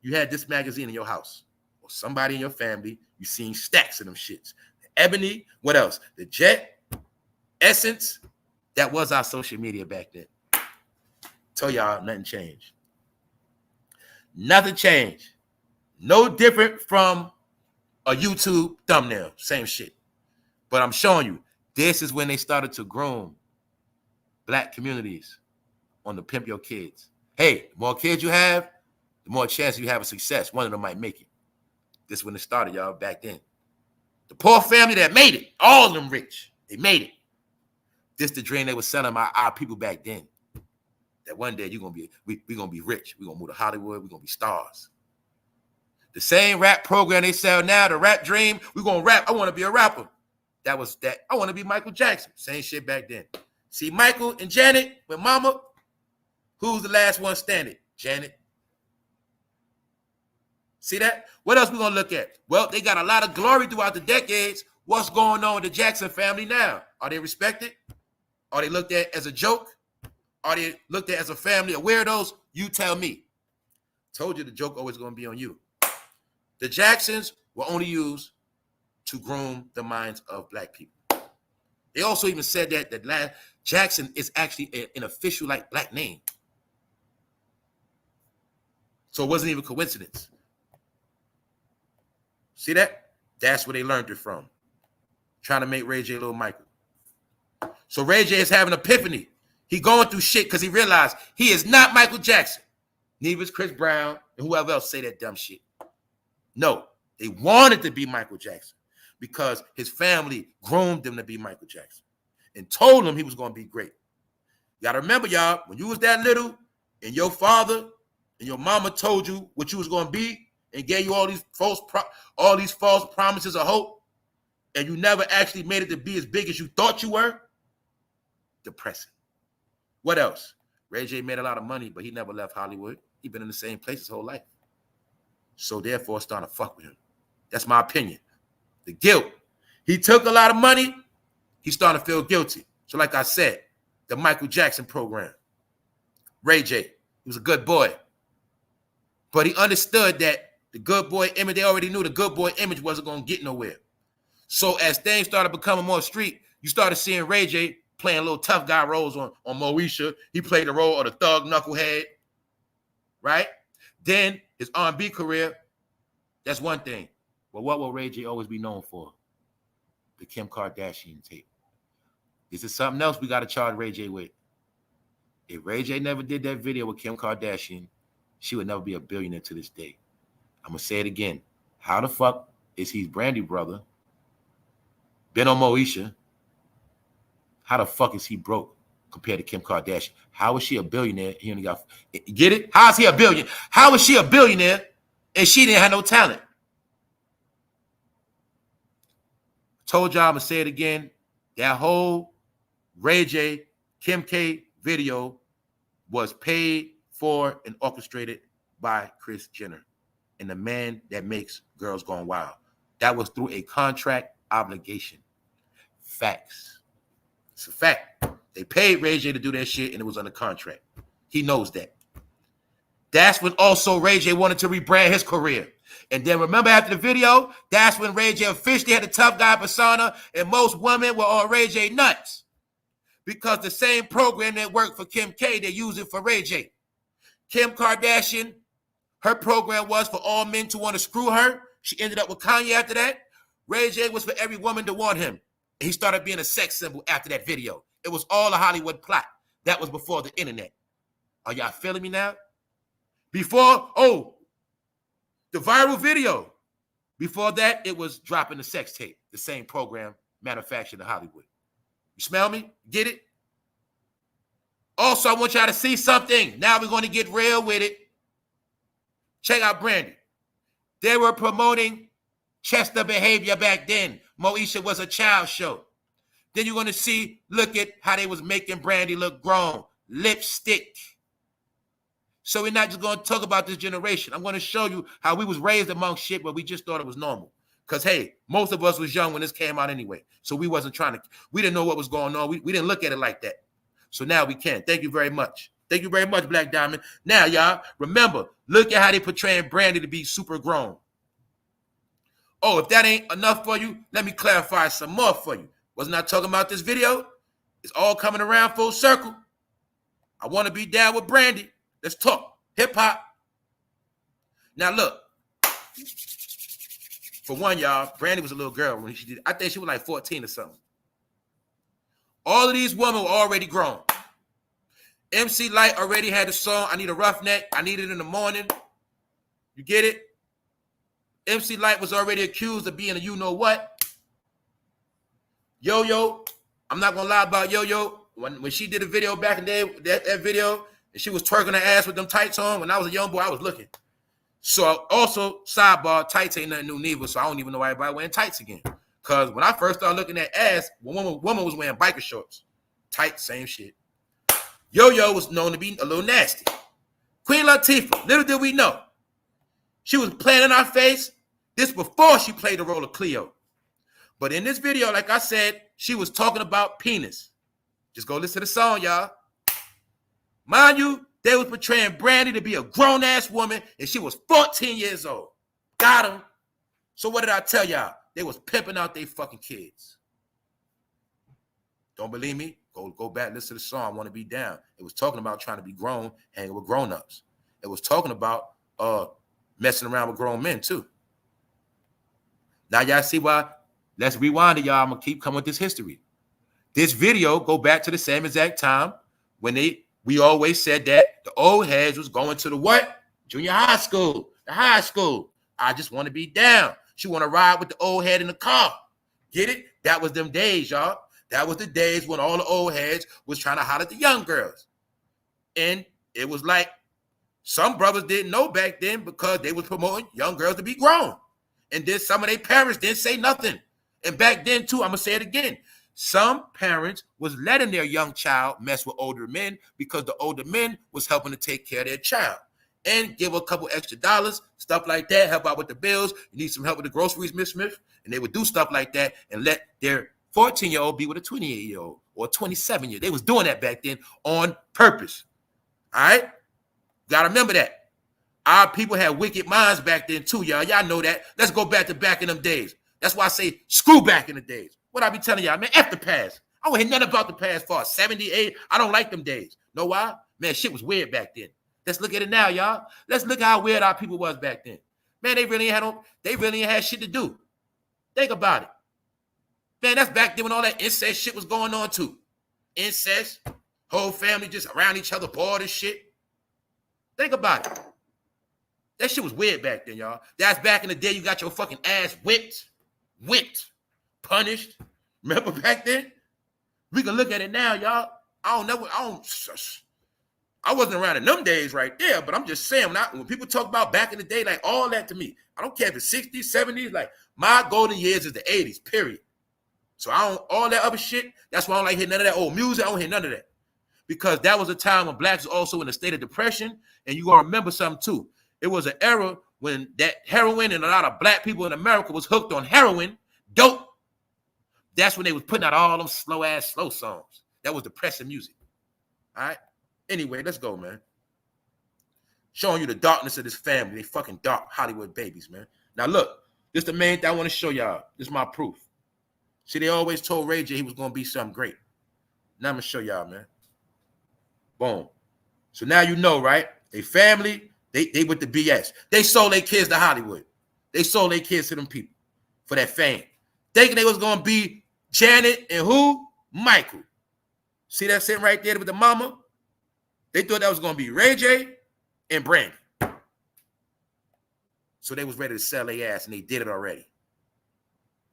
You had this magazine in your house or somebody in your family. You seen stacks of them shits. The Ebony, what else? The Jet, Essence. That was our social media back then. Tell y'all nothing changed. Nothing changed. No different from a YouTube thumbnail. Same shit. But I'm showing you, this is when they started to groom black communities on the pimp your kids. Hey, the more kids you have, the more chance you have of success. One of them might make it. This is when it started, y'all, back then. The poor family that made it, all of them rich, they made it. This the dream they were selling our people back then. That one day we're gonna be rich. We're gonna move to Hollywood, we're gonna be stars. The same rap program they sell now, the rap dream, we're gonna rap. I want to be a rapper. That was that. I want to be Michael Jackson. Same shit back then. See, Michael and Janet with Mama, who's the last one standing? Janet. See that? What else we gonna look at? Well, they got a lot of glory throughout the decades. What's going on with the Jackson family now? Are they respected? Are they looked at as a joke? Are they looked at as a family of weirdos? You tell me. Told you the joke always gonna be on you. The Jacksons were only used to groom the minds of black people. They also even said that Jackson is actually an official like black name. So it wasn't even a coincidence. See that? That's where they learned it from. Trying to make Ray J little Michael. So Ray J is having an epiphany. He going through shit because he realized he is not Michael Jackson. Neither is Chris Brown and whoever else say that dumb shit. No, they wanted to be Michael Jackson because his family groomed him to be Michael Jackson and told him he was going to be great. You got to remember, y'all, when you was that little and your father and your mama told you what you was going to be and gave you all these false promises of hope, and you never actually made it to be as big as you thought you were, depressing. What else? Ray J made a lot of money, but he never left Hollywood. He been in the same place his whole life. So therefore, it's starting to fuck with him. That's my opinion. The guilt. He took a lot of money. He's starting to feel guilty. So like I said, the Michael Jackson program. Ray J, he was a good boy. But he understood that the good boy image, they already knew the good boy image wasn't going to get nowhere. So as things started becoming more street, you started seeing Ray J playing little tough guy roles on Moesha. He played the role of the thug knucklehead, right? Then his R&B career, that's one thing. But what will Ray J always be known for? The Kim Kardashian tape. This is something else we got to charge Ray J with. If Ray J never did that video with Kim Kardashian, she would never be a billionaire to this day. I'm going to say it again. How the fuck is he Brandy brother? Been on Moesha. How the fuck is he broke compared to Kim Kardashian? How is she a billionaire? He only got, get it? How is he a billionaire? How is she a billionaire and she didn't have no talent? Told y'all, I'm going to say it again. That whole Ray J, Kim K video was paid for and orchestrated by Kris Jenner. and the man that makes girls gone wild. That was through a contract obligation. Facts. It's a fact. They paid Ray J to do that shit, and it was under contract. He knows that. That's when also Ray J wanted to rebrand his career. And then remember after the video, that's when Ray J officially had the tough guy persona, and most women were on Ray J nuts. Because the same program that worked for Kim K, they use it for Ray J. Kim Kardashian, her program was for all men to want to screw her. She ended up with Kanye after that. Ray J was for every woman to want him. And he started being a sex symbol after that video. It was all a Hollywood plot. That was before the internet. Are y'all feeling me now? Before, the viral video. Before that, it was dropping the sex tape. The same program manufactured in Hollywood. You smell me? Get it? Also, I want y'all to see something. Now we're going to get real with it. Check out Brandy. They were promoting Chester behavior back then. Moesha was a child show. Then you're going to see, look at how they was making Brandy look grown. Lipstick. So we're not just going to talk about this generation. I'm going to show you how we was raised among shit where we just thought it was normal. Because, hey, most of us was young when this came out anyway. So we didn't know what was going on. We didn't look at it like that. So now we can. Thank you very much. Thank you very much, Black Diamond. Now, y'all, remember, look at how they portraying Brandy to be super grown. Oh, if that ain't enough for you, let me clarify some more for you. Wasn't I talking about this video? It's all coming around full circle. I want to be down with Brandy. Let's talk. Hip-hop. Now, look. For one, y'all, Brandy was a little girl when she did. I think she was like 14 or something. All of these women were already grown. MC Lyte already had the song, I Need a Roughneck. I Need It in the Morning. You get it? MC Lyte was already accused of being a you-know-what. Yo-Yo, I'm not going to lie about Yo-Yo. When she did a video back in the day, that video, and she was twerking her ass with them tights on, when I was a young boy, I was looking. So also, sidebar, tights ain't nothing new neither, so I don't even know why everybody wearing tights again. Because when I first started looking at ass, woman was wearing biker shorts. Tight, same shit. Yo-Yo was known to be a little nasty. Queen Latifah, little did we know. She was playing in our face. This before she played the role of Cleo. But in this video, like I said, she was talking about penis. Just go listen to the song, y'all. Mind you, they was portraying Brandy to be a grown-ass woman, and she was 14 years old. Got him. So what did I tell y'all? They was pimping out their fucking kids. Don't believe me? Go back, listen to the song, I Want to Be Down. It was talking about trying to be grown, hanging with grown-ups. It was talking about messing around with grown men, too. Now, y'all see why? Let's rewind it, y'all. I'm going to keep coming with this history. This video go back to the same exact time when we always said that the old heads was going to the what? Junior high school, the high school. I just want to be down. She want to ride with the old head in the car. Get it? That was them days, y'all. That was the days when all the old heads was trying to holler at the young girls. And it was like some brothers didn't know back then because they was promoting young girls to be grown. And then some of their parents didn't say nothing. And back then, too, I'm going to say it again. Some parents was letting their young child mess with older men because the older men was helping to take care of their child and give a couple extra dollars, stuff like that, help out with the bills. You need some help with the groceries, Miss Smith. And they would do stuff like that and let their 14-year-old be with a 28-year-old or a 27-year-old. They was doing that back then on purpose. All right? Got to remember that. Our people had wicked minds back then too, y'all. Y'all know that. Let's go back to back in them days. That's why I say screw back in the days. What I be telling y'all, man, F the past. I don't hear nothing about the past for 78. I don't like them days. Know why? Man, shit was weird back then. Let's look at it now, y'all. Let's look how weird our people was back then. Man, they really ain't had shit to do. Think about it. Man, that's back then when all that incest shit was going on too. Incest, whole family just around each other, bored and shit. Think about it. That shit was weird back then, y'all. That's back in the day you got your fucking ass whipped, punished. Remember back then? We can look at it now, y'all. I wasn't around in them days right there, but I'm just saying, when people talk about back in the day, like all that to me, I don't care if it's 60s, 70s, like my golden years is the 80s, period. So all that other shit, that's why I don't like hearing none of that old music. I don't hear none of that. Because that was a time when blacks was also in a state of depression, and you gonna remember something too. It was an era when that heroin and a lot of black people in America was hooked on heroin, dope, that's when they was putting out all them slow songs. That was depressing music. All right? Anyway, let's go, man. Showing you the darkness of this family. They fucking dark Hollywood babies, man. Now, look. This is the main thing I want to show y'all. This is my proof. See, they always told Ray J he was going to be something great. Now I'm going to show y'all, man. Boom. So now you know, right? They family, they with the BS. They sold their kids to Hollywood. They sold their kids to them people for that fame. Thinking they was going to be Janet and who? Michael. See that sitting right there with the mama? They thought that was going to be Ray J and Brandy. So they was ready to sell their ass, and they did it already.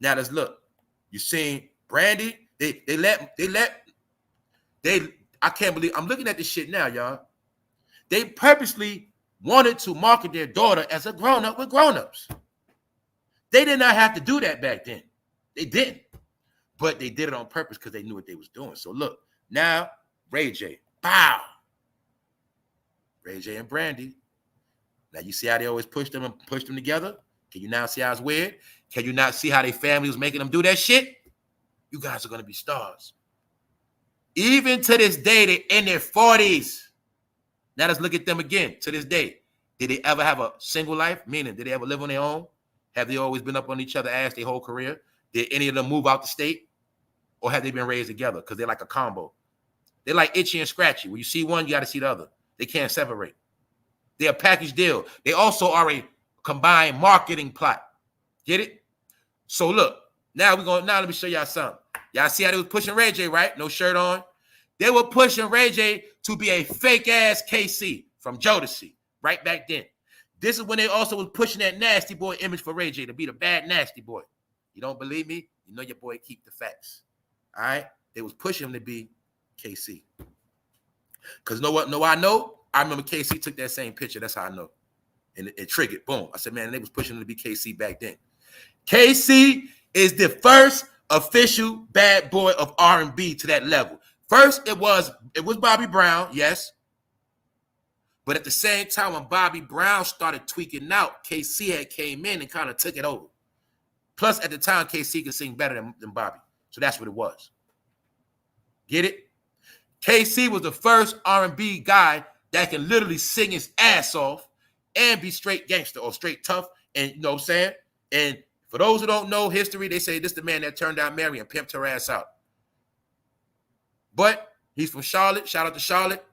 Now let's look. You seen Brandy? I can't believe I'm looking at this shit now, y'all. They purposely wanted to market their daughter as a grown-up with grown-ups. They did not have to do that back then. They didn't. But they did it on purpose because they knew what they was doing. So look, now Ray J. Bow. Ray J and Brandy. Now, you see how they always push them together? Can you now see how it's weird? Can you not see how their family was making them do that shit? You guys are going to be stars. Even to this day, they're in their 40s. Now, let's look at them again. To this day, did they ever have a single life? Meaning, did they ever live on their own? Have they always been up on each other's ass their whole career? Did any of them move out the state? Or have they been raised together? Because they're like a combo. They're like Itchy and Scratchy. When you see one, you got to see the other. They can't separate. They're a package deal. They also are a combined marketing plot. Get it? So look, now let me show y'all something. Y'all see how they was pushing Ray J, right? No shirt on. They were pushing Ray J to be a fake ass KC from Jodeci right back then. This is when they also was pushing that nasty boy image for Ray J to be the bad nasty boy. You don't believe me? You know your boy keep the facts. All right? They was pushing him to be KC. Because know what? I know. I remember KC took that same picture. That's how I know. And it triggered. Boom. I said, man, they was pushing him to be KC back then. KC is the first official bad boy of R&B to that level. First, it was Bobby Brown, yes. But at the same time, when Bobby Brown started tweaking out, KC had came in and kind of took it over. Plus, at the time, KC could sing better than Bobby. So that's what it was. Get it? KC was the first R&B guy that can literally sing his ass off and be straight gangster or straight tough. And you know what I'm saying? And for those who don't know history, they say this is the man that turned out Mary and pimped her ass out. But he's from Charlotte. Shout out to Charlotte.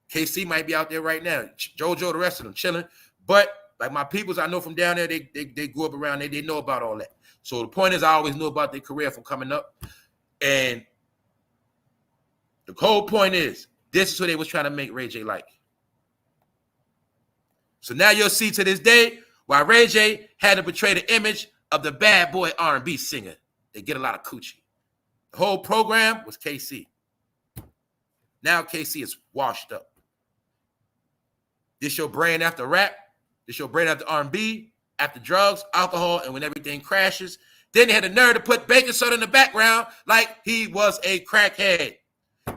KC might be out there right now. JoJo, the rest of them chilling. But like my peoples I know from down there, they grew up around there. They know about all that. So the point is I always knew about their career from coming up. And the whole point is this is what they was trying to make Ray J like. So now you'll see to this day why Ray J had to portray the image of the bad boy R&B singer. They get a lot of coochie. The whole program was KC. Now KC is washed up. This your brain after rap. This your brain after R&B, after drugs, alcohol, and when everything crashes. Then they had the nerve to put baking soda in the background like he was a crackhead.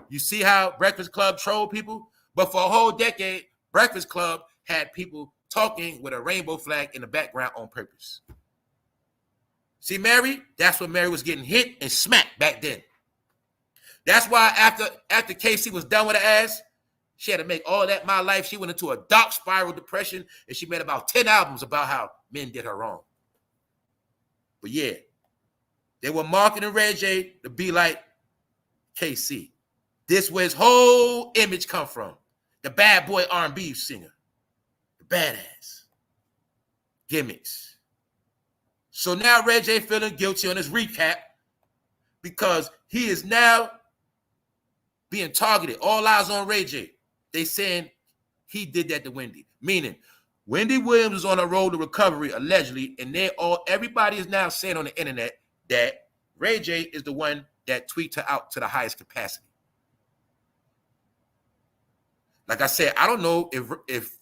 You see how Breakfast Club trolled people? But for a whole decade, Breakfast Club had people talking with a rainbow flag in the background on purpose. See Mary? That's when Mary was getting hit and smacked back then. That's why after KC was done with her ass, she had to make all that My Life. She went into a dark spiral depression, and she made about 10 albums about how men did her wrong. But yeah, they were marketing Ray J to be like KC. This where his whole image come from. The bad boy R&B singer. The badass. Gimmicks. So now Ray J feeling guilty on his recap because he is now being targeted. All eyes on Ray J. They saying he did that to Wendy. Meaning, Wendy Williams is on a road to recovery, allegedly, and everybody is now saying on the internet that Ray J is the one that tweaked her out to the highest capacity. Like I said, I don't know if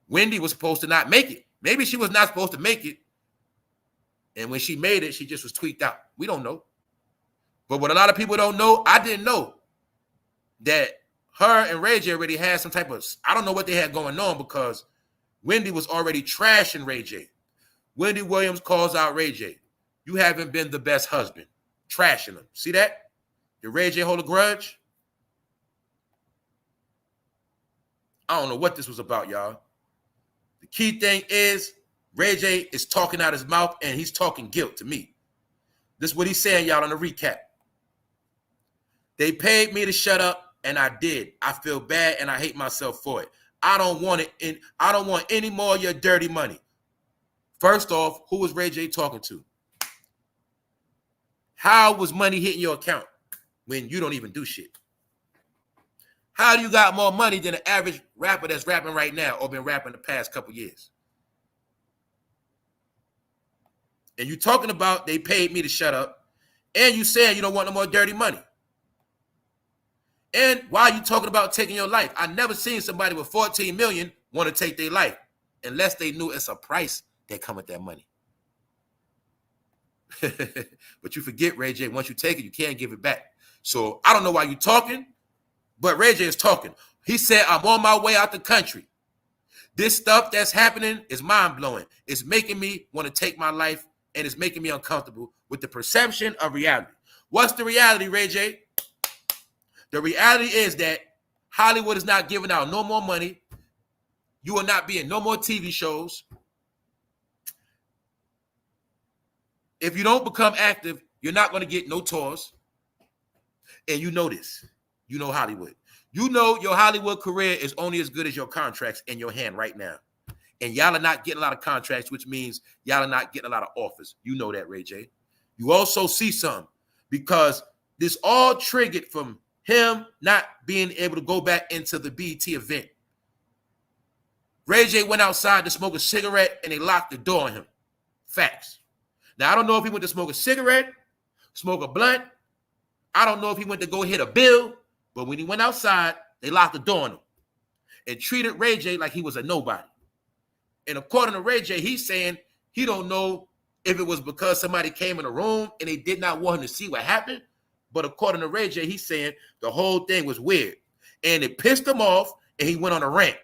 Wendy was supposed to not make it. Maybe she was not supposed to make it. And when she made it, she just was tweaked out. We don't know. But what a lot of people don't know, I didn't know that her and Ray J already had some type of, I don't know what they had going on because Wendy was already trashing Ray J. Wendy Williams calls out Ray J. You haven't been the best husband. Trashing him. See that? Did Ray J hold a grudge? I don't know what this was about, y'all. The key thing is Ray J is talking out his mouth and he's talking guilt to me. This is what he's saying, y'all, on the recap. They paid me to shut up, and I did. I feel bad, and I hate myself for it. I don't want it. I don't want any more of your dirty money. First off, who was Ray J talking to? How was money hitting your account when you don't even do shit? How do you got more money than an average rapper that's rapping right now or been rapping the past couple years? And you talking about they paid me to shut up, and you saying you don't want no more dirty money. And why are you talking about taking your life? I never seen somebody with 14 million want to take their life unless they knew it's a price that come with that money. But you forget, Ray J, once you take it, you can't give it back. So I don't know why you're talking, but Ray J is talking. He said, I'm on my way out the country. This stuff that's happening is mind-blowing. It's making me want to take my life, and it's making me uncomfortable with the perception of reality. What's the reality, Ray J? The reality is that Hollywood is not giving out no more money. You will not be in no more TV shows. If you don't become active, you're not going to get no tours. And you know this. You know Hollywood. You know your Hollywood career is only as good as your contracts in your hand right now. And y'all are not getting a lot of contracts, which means y'all are not getting a lot of offers. You know that, Ray J. You also see some because this all triggered from him not being able to go back into the BET event. Ray J went outside to smoke a cigarette and they locked the door on him. Facts. Now, I don't know if he went to smoke a cigarette, smoke a blunt. I don't know if he went to go hit a bill, but when he went outside, they locked the door on him and treated Ray J like he was a nobody. And according to Ray J, he's saying he don't know if it was because somebody came in the room and they did not want him to see what happened. But according to Ray J, he's saying the whole thing was weird. And it pissed him off, and he went on a rant.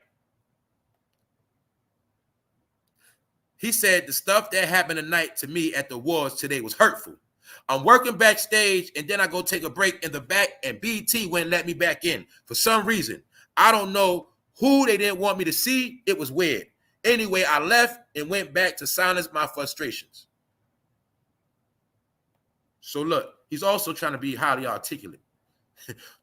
He said, the stuff that happened tonight to me at the awards today was hurtful. I'm working backstage, and then I go take a break in the back, and BT wouldn't let me back in. For some reason, I don't know who they didn't want me to see. It was weird. Anyway, I left and went back to silence my frustrations. So look, he's also trying to be highly articulate.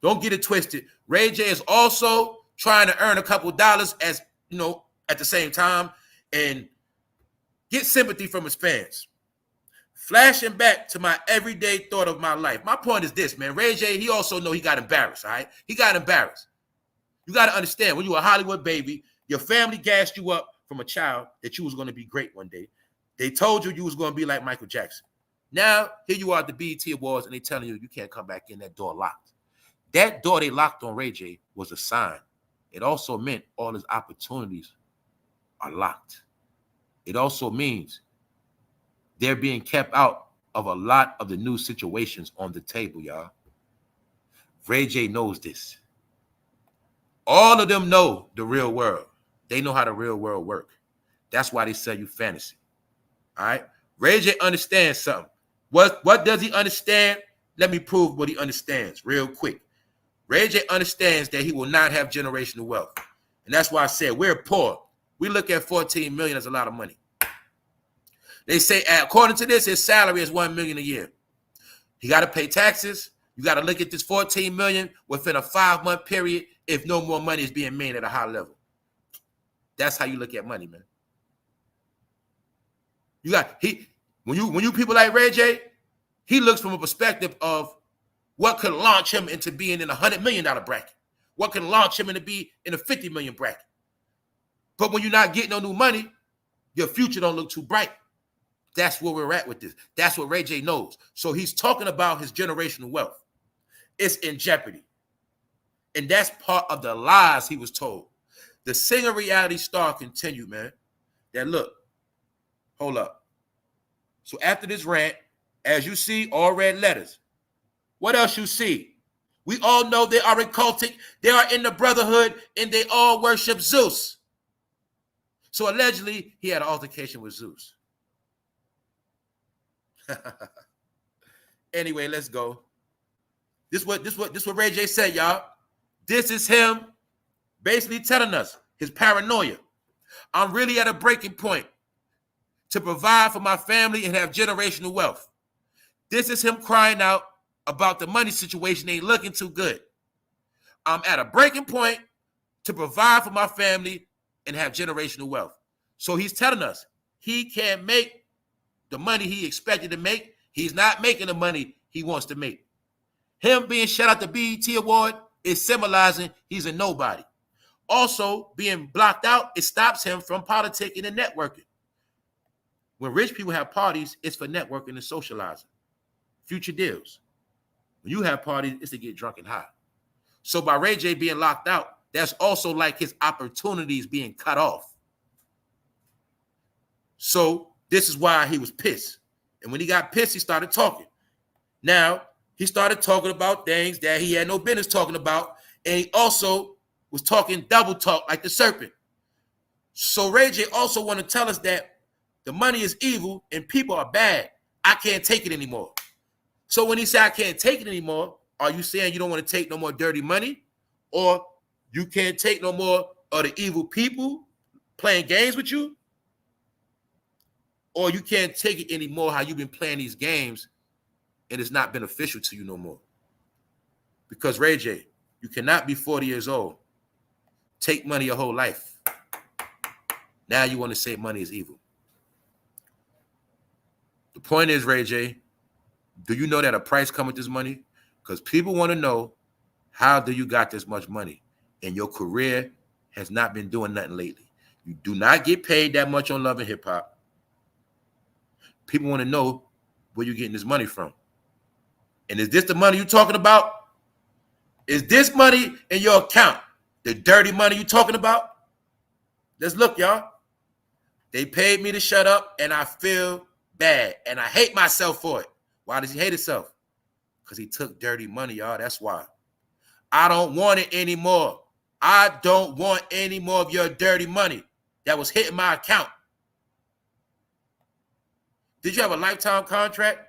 Don't get it twisted. Ray J is also trying to earn a couple dollars as, you know, at the same time and get sympathy from his fans. Flashing back to my everyday thought of my life. My point is this, man. Ray J, he also know he got embarrassed, all right? He got embarrassed. You got to understand, when you were a Hollywood baby, your family gassed you up from a child that you was going to be great one day. They told you you was going to be like Michael Jackson. Now, here you are at the BET Awards, and they telling you can't come back in, that door locked. That door they locked on Ray J was a sign. It also meant all his opportunities are locked. It also means they're being kept out of a lot of the new situations on the table, y'all. Ray J knows this. All of them know the real world. They know how the real world works. That's why they sell you fantasy. All right? Ray J understands something. What does he understand? Let me prove what he understands real quick. Ray J understands that he will not have generational wealth. And that's why I said we're poor. We look at 14 million as a lot of money. They say, according to this, his salary is $1 million a year. He got to pay taxes. You got to look at this 14 million within a 5-month period if no more money is being made at a high level. That's how you look at money, man. You got when you people like Ray J, he looks from a perspective of what could launch him into being in a $100 million bracket. What can launch him into be in a 50 million bracket. But when you're not getting no new money, your future don't look too bright. That's where we're at with this. That's what Ray J knows. So he's talking about his generational wealth. It's in jeopardy. And that's part of the lies he was told. The singer reality star continued, man. That look, hold up. So after this rant, as you see, all red letters. What else you see? We all know they are occultic. They are in the brotherhood and they all worship Zeus. So allegedly, he had an altercation with Zeus. Anyway, let's go. This what Ray J said, y'all. This is him basically telling us his paranoia. I'm really at a breaking point to provide for my family and have generational wealth. This is him crying out about the money situation ain't looking too good. I'm at a breaking point to provide for my family and have generational wealth. So he's telling us he can't make the money he expected to make. He's not making the money he wants to make. Him being shut out the BET Award is symbolizing he's a nobody. Also, being blocked out, it stops him from politicking and networking. When rich people have parties, it's for networking and socializing. Future deals. When you have parties, it's to get drunk and high. So by Ray J being locked out, that's also like his opportunities being cut off. So this is why he was pissed. And when he got pissed, he started talking. Now, he started talking about things that he had no business talking about. And he also was talking double talk like the serpent. So Ray J also want to tell us that the money is evil and people are bad. I can't take it anymore. So when he said, I can't take it anymore, are you saying you don't want to take no more dirty money? Or you can't take no more of the evil people playing games with you? Or you can't take it anymore how you've been playing these games and it's not beneficial to you no more? Because Ray J, you cannot be 40 years old, take money your whole life. Now you want to say money is evil. The point is, Ray J, do you know that a price comes with this money? Because people want to know, how do you got this much money? And your career has not been doing nothing lately. You do not get paid that much on Love and Hip Hop. People want to know where you're getting this money from. And is this the money you're talking about? Is this money in your account the dirty money you're talking about? Let's look, y'all. They paid me to shut up, and I feel bad, and I hate myself for it. Why does he hate himself? Because he took dirty money, y'all. That's why. I don't want it anymore. I don't want any more of your dirty money that was hitting my account. Did you have a lifetime contract?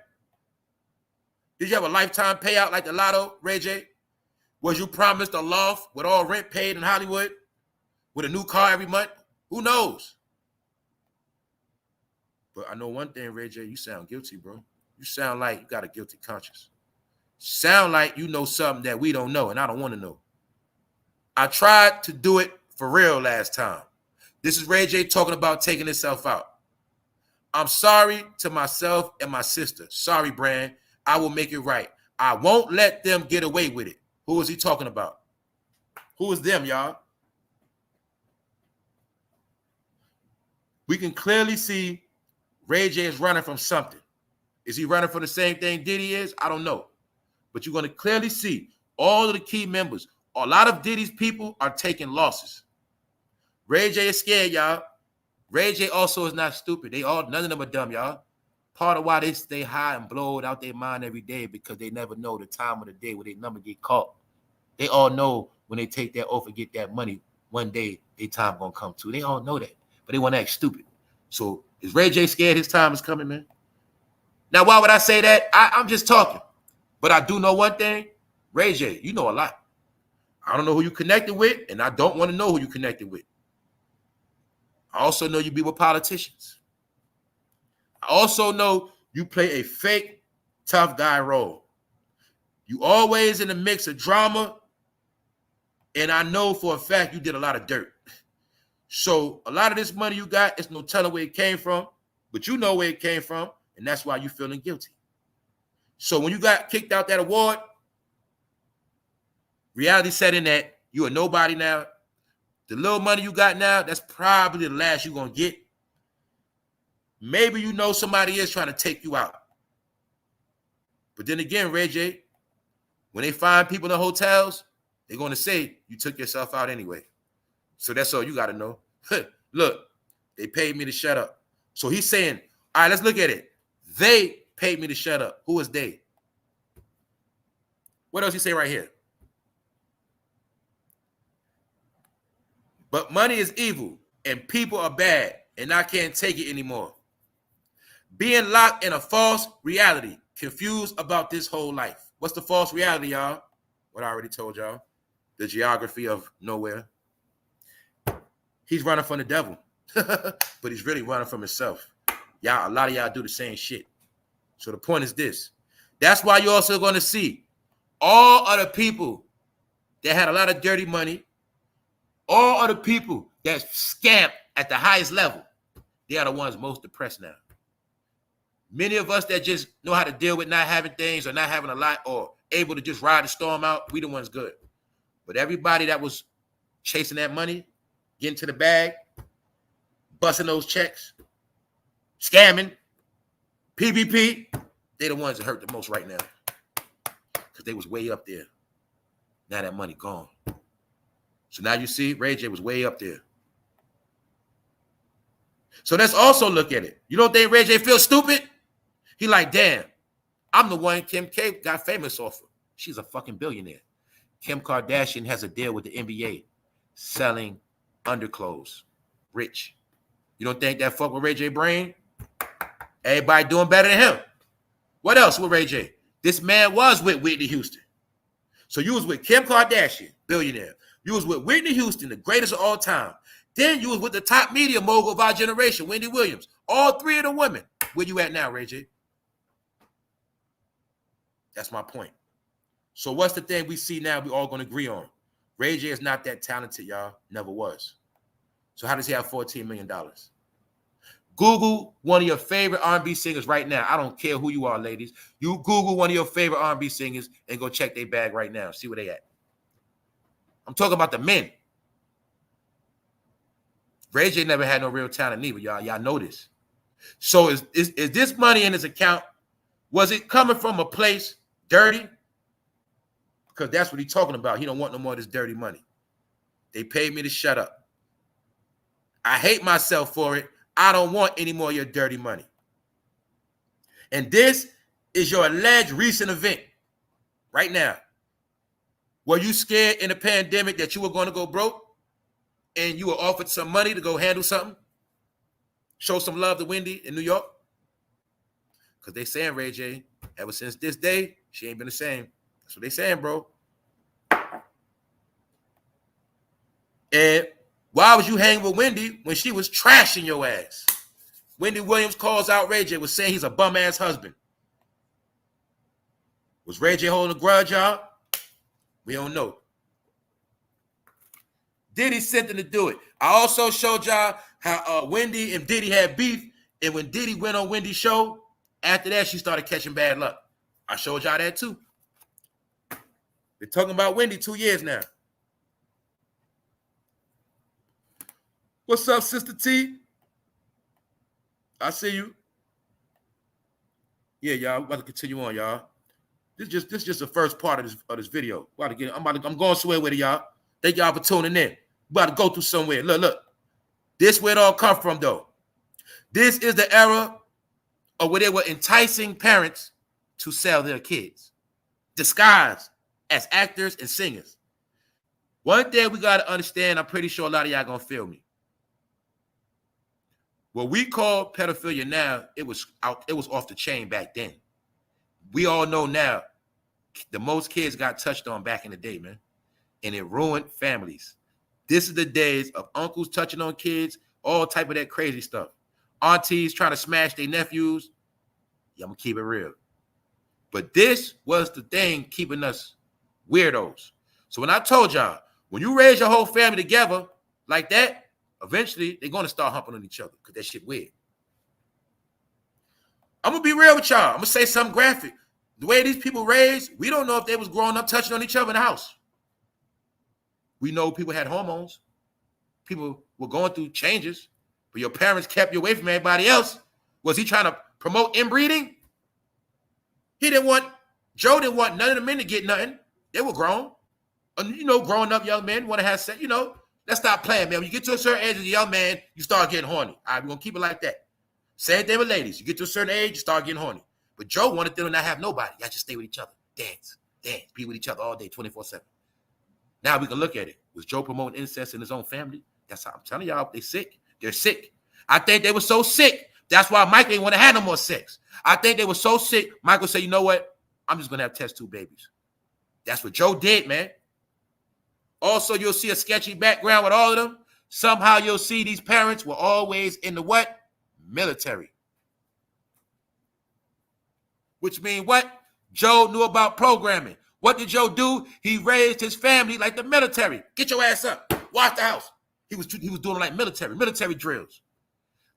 Did you have a lifetime payout like the lotto, Ray J? Was you promised a loft with all rent paid in Hollywood? With a new car every month? Who knows? But I know one thing, Ray J, you sound guilty, bro. You sound like you got a guilty conscience. Sound like you know something that we don't know, and I don't want to know. I tried to do it for real last time. This is Ray J talking about taking himself out. I'm sorry to myself and my sister. Sorry, Brand. I will make it right. I won't let them get away with it. Who is he talking about? Who is them, y'all? We can clearly see Ray J is running from something. Is he running from the same thing Diddy is? I don't know. But you're going to clearly see all of the key members. A lot of Diddy's people are taking losses. Ray J is scared, y'all. Ray J also is not stupid. None of them are dumb, y'all. Part of why they stay high and blow it out their mind every day because they never know the time of the day where their number get caught. They all know when they take that oath and get that money, one day their time gonna come too. They all know that, but they want to act stupid. So is Ray J scared his time is coming, man? Now, why would I say that? I'm just talking. But I do know one thing. Ray J, you know a lot. I don't know who you connected with, and I don't want to know who you connected with. I also know you be with politicians. I also know you play a fake tough guy role. You always in the mix of drama, and I know for a fact you did a lot of dirt. So a lot of this money you got, it's no telling where it came from, but you know where it came from, and that's why you're feeling guilty. So when you got kicked out that award, reality set in that you're a nobody now. The little money you got now, that's probably the last you're going to get. Maybe you know somebody is trying to take you out. But then again, Ray J, when they find people in hotels, they're going to say you took yourself out anyway. So that's all you got to know. Look, they paid me to shut up. So he's saying, all right, let's look at it. They paid me to shut up. Who is they? What else he say right here? But money is evil, and people are bad, and I can't take it anymore. Being locked in a false reality, confused about this whole life. What's the false reality, y'all? What I already told y'all. The geography of nowhere. He's running from the devil, but he's really running from himself. Y'all, a lot of y'all do the same shit. So the point is this. That's why you're also going to see all other people that had a lot of dirty money, all other people that scammed at the highest level, they are the ones most depressed now. Many of us that just know how to deal with not having things or not having a lot or able to just ride the storm out, we the ones good. But everybody that was chasing that money, getting to the bag, busting those checks, scamming, PPP, they the ones that hurt the most right now. Because they was way up there. Now that money gone. So now you see, Ray J was way up there. So let's also look at it. You don't think Ray J feels stupid? He like, damn, I'm the one Kim K got famous off of. She's a fucking billionaire. Kim Kardashian has a deal with the NBA selling underclothes. Rich. You don't think that fuck with Ray J brain? Everybody doing better than him. What else with Ray J? This man was with Whitney Houston. So you was with Kim Kardashian, billionaire. You was with Whitney Houston, the greatest of all time. Then you was with the top media mogul of our generation, Wendy Williams. All three of the women. Where you at now, Ray J? That's my point. So what's the thing we see now we all going to agree on? Ray J is not that talented, y'all. Never was. So how does he have $14 million? Google one of your favorite R&B singers right now. I don't care who you are, ladies. You Google one of your favorite R&B singers and go check their bag right now. See where they at. I'm talking about the men. Ray J never had no real talent either, y'all. Y'all know this. So is this money in his account, was it coming from a place dirty? Because that's what he's talking about. He don't want no more of this dirty money. They paid me to shut up. I hate myself for it. I don't want any more of your dirty money. And this is your alleged recent event right now. Were you scared in the pandemic that you were going to go broke and you were offered some money to go handle something? Show some love to Wendy in New York? Because they saying, Ray J, ever since this day, she ain't been the same. That's what they saying, bro. And why was you hanging with Wendy when she was trashing your ass? Wendy Williams calls out Ray J, was saying he's a bum-ass husband. Was Ray J holding a grudge, y'all? We don't know. Diddy sent them to do it. I also showed y'all how Wendy and Diddy had beef, and when Diddy went on Wendy's show, after that, she started catching bad luck. I showed y'all that too. They're talking about Wendy 2 years now. What's up, Sister T? I see you. Yeah, y'all. We're about to continue on, y'all. This is just the first part of this video. I'm going somewhere with it, y'all. Thank y'all for tuning in. We're about to go through somewhere. Look. This where it all come from, though. This is the era of where they were enticing parents to sell their kids, disguised as actors and singers. One thing we got to understand, I'm pretty sure a lot of y'all going to feel me. What we call pedophilia now, it was off the chain back then. We all know now the most kids got touched on back in the day, man. And it ruined families. This is the days of uncles touching on kids, all type of that crazy stuff. Aunties trying to smash their nephews. Yeah, I'm going to keep it real. But this was the thing keeping us weirdos. So when I told y'all, when you raise your whole family together like that, eventually they're going to start humping on each other because that shit weird. I'm going to be real with y'all. I'm going to say something graphic. The way these people raised, we don't know if they was growing up touching on each other in the house. We know people had hormones. People were going through changes, but your parents kept you away from everybody else. Was he trying to promote inbreeding? Joe didn't want none of the men to get nothing. They were grown. And, growing up young men want to have sex, let's stop playing, man. When you get to a certain age as a young man, you start getting horny. All right, we're going to keep it like that. Same thing with ladies. You get to a certain age, you start getting horny. But Joe wanted them to not have nobody. Y'all just stay with each other. Dance, be with each other all day, 24/7. Now we can look at it. Was Joe promoting incest in his own family? That's how I'm telling y'all, they sick. They're sick. I think they were so sick. That's why Mike didn't want to have no more sex. I think they were so sick. Michael said, you know what? I'm just going to have test tube babies. That's what Joe did, man. Also, you'll see a sketchy background with all of them. Somehow you'll see these parents were always in the what? Military. Which means what? Joe knew about programming. What did Joe do? He raised his family like the military. Get your ass up. Watch the house. He was doing like military drills.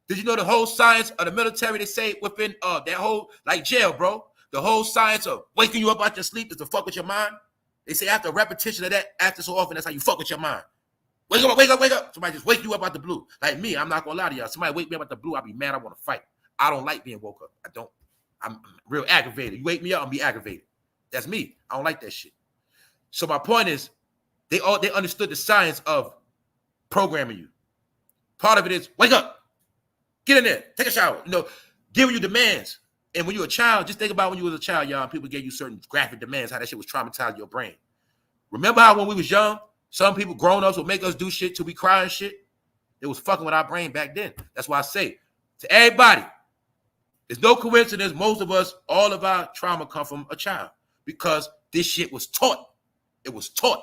Did you know the whole science of the military, they say within that whole, like jail, bro, the whole science of waking you up out your sleep is to fuck with your mind? They say after a repetition of that, after so often, that's how you fuck with your mind. Wake up, wake up, wake up. Somebody just wake you up out the blue. Like me, I'm not going to lie to y'all. Somebody wake me up out the blue, I'll be mad, I want to fight. I don't like being woke up. I don't. I'm real aggravated. You wake me up, I'll be aggravated. That's me. I don't like that shit. So my point is, they understood the science of programming you. Part of it is, wake up. Get in there. Take a shower. You know, giving you demands. And when you're a child, just think about when you was a child, y'all, and people gave you certain graphic demands, how that shit was traumatizing your brain. Remember how when we was young, some people, grown-ups, would make us do shit till we cry and shit? It was fucking with our brain back then. That's why I say, to everybody, it's no coincidence most of us, all of our trauma come from a child. Because this shit was taught. It was taught.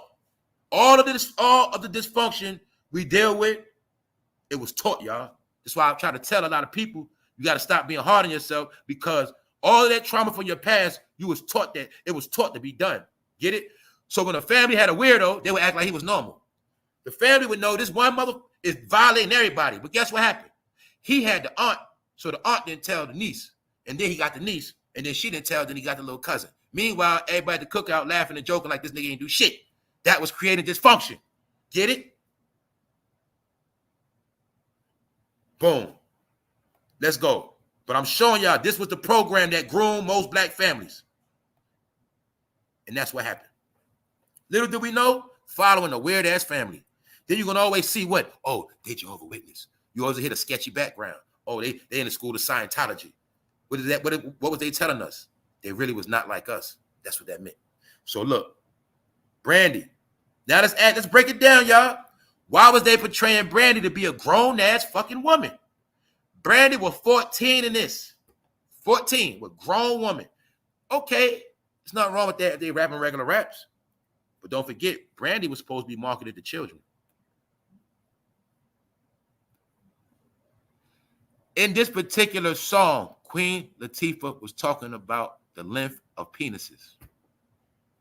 All of the dysfunction we deal with, it was taught, y'all. That's why I'm trying to tell a lot of people, you got to stop being hard on yourself, because all of that trauma from your past, you was taught that it was taught to be done. Get it? So when a family had a weirdo, they would act like he was normal. The family would know this one mother is violating everybody. But guess what happened? He had the aunt, so the aunt didn't tell the niece. And then he got the niece, and then she didn't tell, then he got the little cousin. Meanwhile, everybody at the cookout laughing and joking like this nigga ain't do shit. That was creating dysfunction. Get it? Boom. Let's go. But I'm showing y'all this was the program that groomed most black families. And that's what happened. Little did we know, following a weird-ass family. Then you're going to always see what? Oh, they Jehovah's Witness. You always hit a sketchy background. Oh, they in the school of Scientology. What is that? What was they telling us? They really was not like us. That's what that meant. So look, Brandy. Now let's break it down, y'all. Why was they portraying Brandy to be a grown-ass fucking woman? Brandy was 14 in this. 14 with grown woman. Okay, there's nothing wrong with that if they rapping regular raps. But don't forget, Brandy was supposed to be marketed to children. In this particular song, Queen Latifah was talking about the length of penises.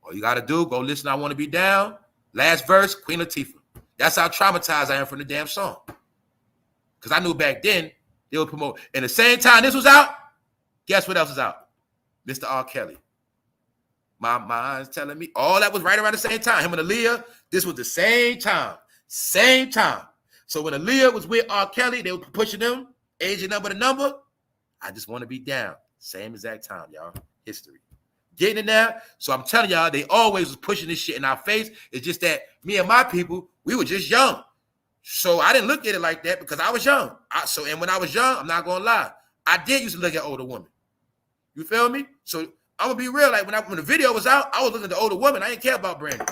All you got to do, go listen, I Want to Be Down. Last verse, Queen Latifah. That's how traumatized I am from the damn song. Because I knew back then, they would promote. And the same time this was out, guess what else is out? Mr. R. Kelly. My mind's telling me. All that was right around the same time. Him and Aaliyah, this was the same time. Same time. So when Aaliyah was with R. Kelly, they were pushing them, age number to number. I Just Want to Be Down. Same exact time, y'all. History. Getting it now? So I'm telling y'all, they always was pushing this shit in our face. It's just that me and my people, we were just young. So I didn't look at it like that because I was young. And when I was young, I'm not going to lie, I did used to look at older women. You feel me? So I'm going to be real. Like when the video was out, I was looking at the older women. I didn't care about Brandy.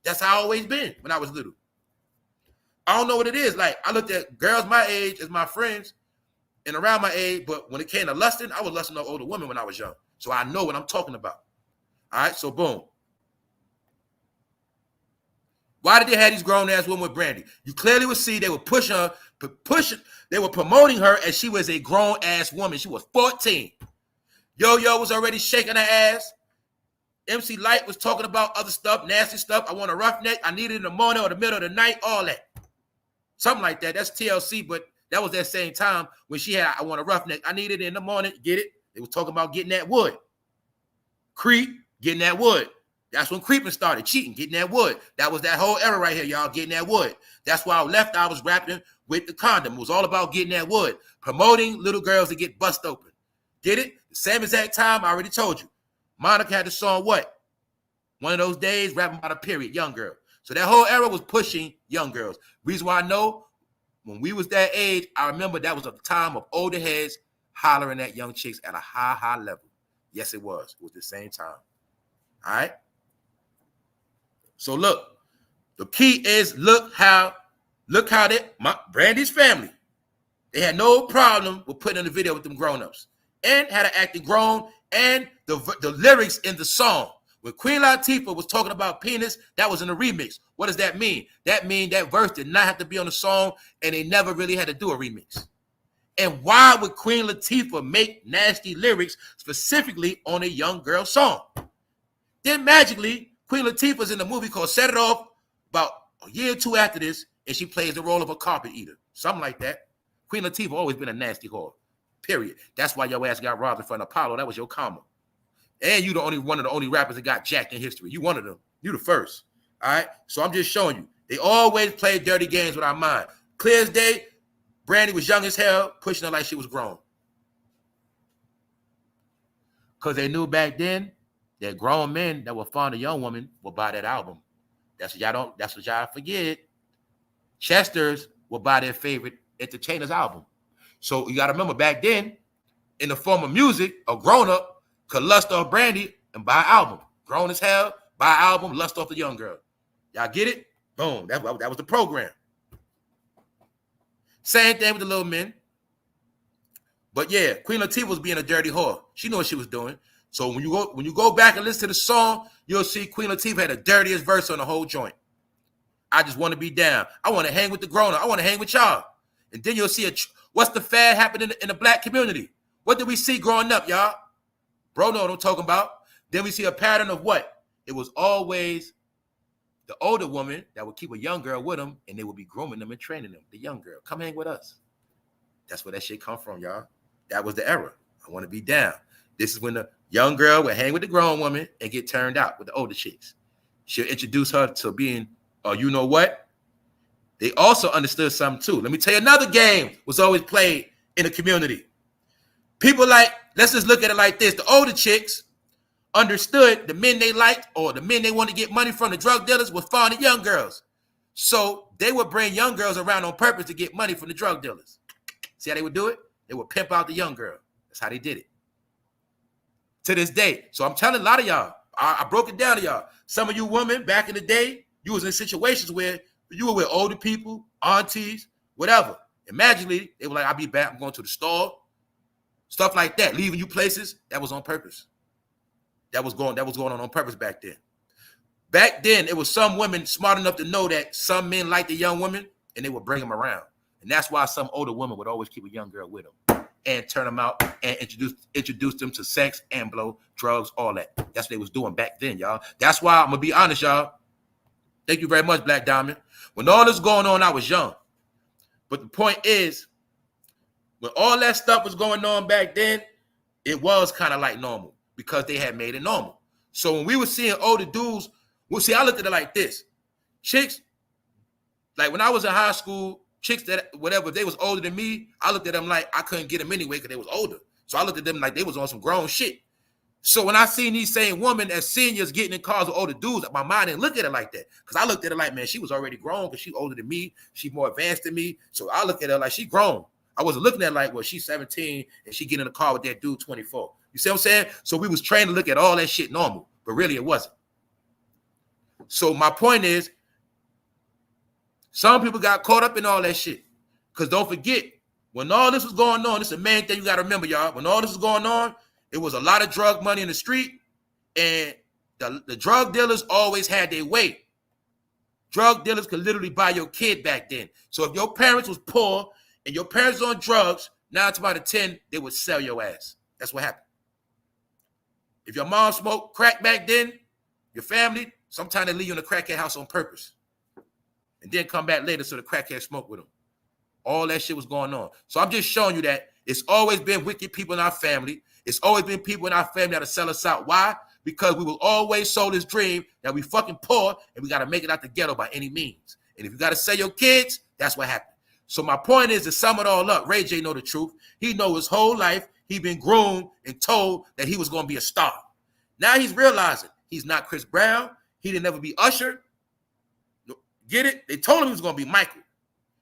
That's how I always been when I was little. I don't know what it is. Like I looked at girls my age as my friends and around my age, but when it came to lusting, I was lusting on older women when I was young. So I know what I'm talking about. All right, so boom. Why did they have these grown-ass women with Brandy? You clearly would see they were pushing her, they were promoting her as she was a grown-ass woman. She was 14. Yo-Yo was already shaking her ass. MC Light was talking about other stuff, nasty stuff. I want a roughneck. I need it in the morning or the middle of the night, all that. Something like that. That's TLC, but that was that same time when she had, I want a roughneck. I need it in the morning. Get it? They was talking about getting that wood. Creep, getting that wood. That's when creeping started, cheating, getting that wood. That was that whole era right here, y'all, getting that wood. That's why I was rapping with the condom. It was all about getting that wood, promoting little girls to get bust open. Get it? The same exact time, I already told you. Monica had the song, what? One of those days, rapping about a period, young girl. So that whole era was pushing young girls. Reason why I know, when we was that age, I remember that was a time of older heads hollering at young chicks at a high level. Yes, it was. It was the same time. All right? So look, the key is look how Look how Brandy's family, they had no problem with putting in the video with them grown-ups and had an acting grown and the lyrics in the song. When Queen Latifah was talking about penis, that was in the remix. What does that mean? That means that verse did not have to be on the song and they never really had to do a remix. And why would Queen Latifah make nasty lyrics specifically on a young girl song? Then magically, Queen Latifah's in the movie called Set It Off about a year or two after this, and she plays the role of a carpet eater. Something like that. Queen Latifah always been a nasty whore. Period. That's why your ass got robbed in front of Apollo. That was your karma. And you one of the only rappers that got jacked in history. You one of them. You the first. All right? So I'm just showing you. They always play dirty games with our mind. Clear as day, Brandy was young as hell, pushing her like she was grown. Because they knew back then that grown men that were fond of young women would buy that album. That's what y'all forget. Chesters will buy their favorite entertainer's album. So you got to remember back then, in the form of music, a grown-up could lust off Brandy and buy an album. Grown as hell, buy an album, lust off the young girl. Y'all get it? Boom. That was the program. Same thing with the little men. But yeah, Queen Latifah was being a dirty whore. She knew what she was doing. So when you go back and listen to the song, you'll see Queen Latifah had the dirtiest verse on the whole joint. I just want to be down. I want to hang with the grown-up. I want to hang with y'all. And then you'll see what's the fad happening in the black community. What did we see growing up, y'all? Bro, know what I'm talking about. Then we see a pattern of what? It was always the older woman that would keep a young girl with them, and they would be grooming them and training them. The young girl, come hang with us. That's where that shit come from, y'all. That was the era. I want to be down. This is when the young girl would hang with the grown woman and get turned out with the older chicks. She'll introduce her to being, you know what? They also understood something too. Let me tell you, another game was always played in the community. People let's just look at it like this. The older chicks understood the men they liked or the men they wanted to get money from, the drug dealers, were fond of young girls. So they would bring young girls around on purpose to get money from the drug dealers. See how they would do it? They would pimp out the young girl. That's how they did it. To this day. So I'm telling a lot of y'all, I broke it down to y'all. Some of you women back in the day, you was in situations where you were with older people, aunties, whatever. And magically, they were like, I'll be back. I'm going to the store. Stuff like that. Leaving you places. That was on purpose. That was going on purpose back then. Back then, it was some women smart enough to know that some men liked the young women, and they would bring them around. And that's why some older women would always keep a young girl with them and turn them out and introduce them to sex and blow, drugs, all that. That's what they was doing back then, y'all. That's why I'm going to be honest, y'all. Thank you very much, Black Diamond. When all this going on, I was young. But the point is, when all that stuff was going on back then, it was kind of like normal because they had made it normal. So when we were seeing older dudes, I looked at it like this. Chicks, like when I was in high school, chicks that whatever, if they was older than me, I looked at them like I couldn't get them anyway because they was older. So I looked at them like they was on some grown shit. So when I seen these same women as seniors getting in cars with older dudes, my mind didn't look at it like that. Because I looked at it like, man, she was already grown because she older than me. She more advanced than me. So I looked at her like she grown. I wasn't looking at it like, well, she's 17 and she get in the car with that dude 24. You see what I'm saying? So we was trained to look at all that shit normal, but really it wasn't. So my point is, some people got caught up in all that shit. Because don't forget, when all this was going on, this is the main thing you got to remember, y'all. When all this was going on, it was a lot of drug money in the street, and the drug dealers always had their way. Drug dealers could literally buy your kid back then. So if your parents was poor and your parents on drugs, 9 times out of 10, they would sell your ass. That's what happened. If your mom smoked crack back then, your family, sometimes they leave you in a crackhead house on purpose. And then come back later so the crackhead smoke with them. All that shit was going on. So I'm just showing you that it's always been wicked people in our family. It's always been people in our family that'll sell us out. Why? Because we will always sold this dream that we fucking poor and we got to make it out the ghetto by any means. And if you got to sell your kids, that's what happened. So my point is to sum it all up. Ray J know the truth. He know his whole life he been groomed and told that he was going to be a star. Now he's realizing he's not Chris Brown. He didn't ever be Usher. Get it? They told him he was going to be Michael.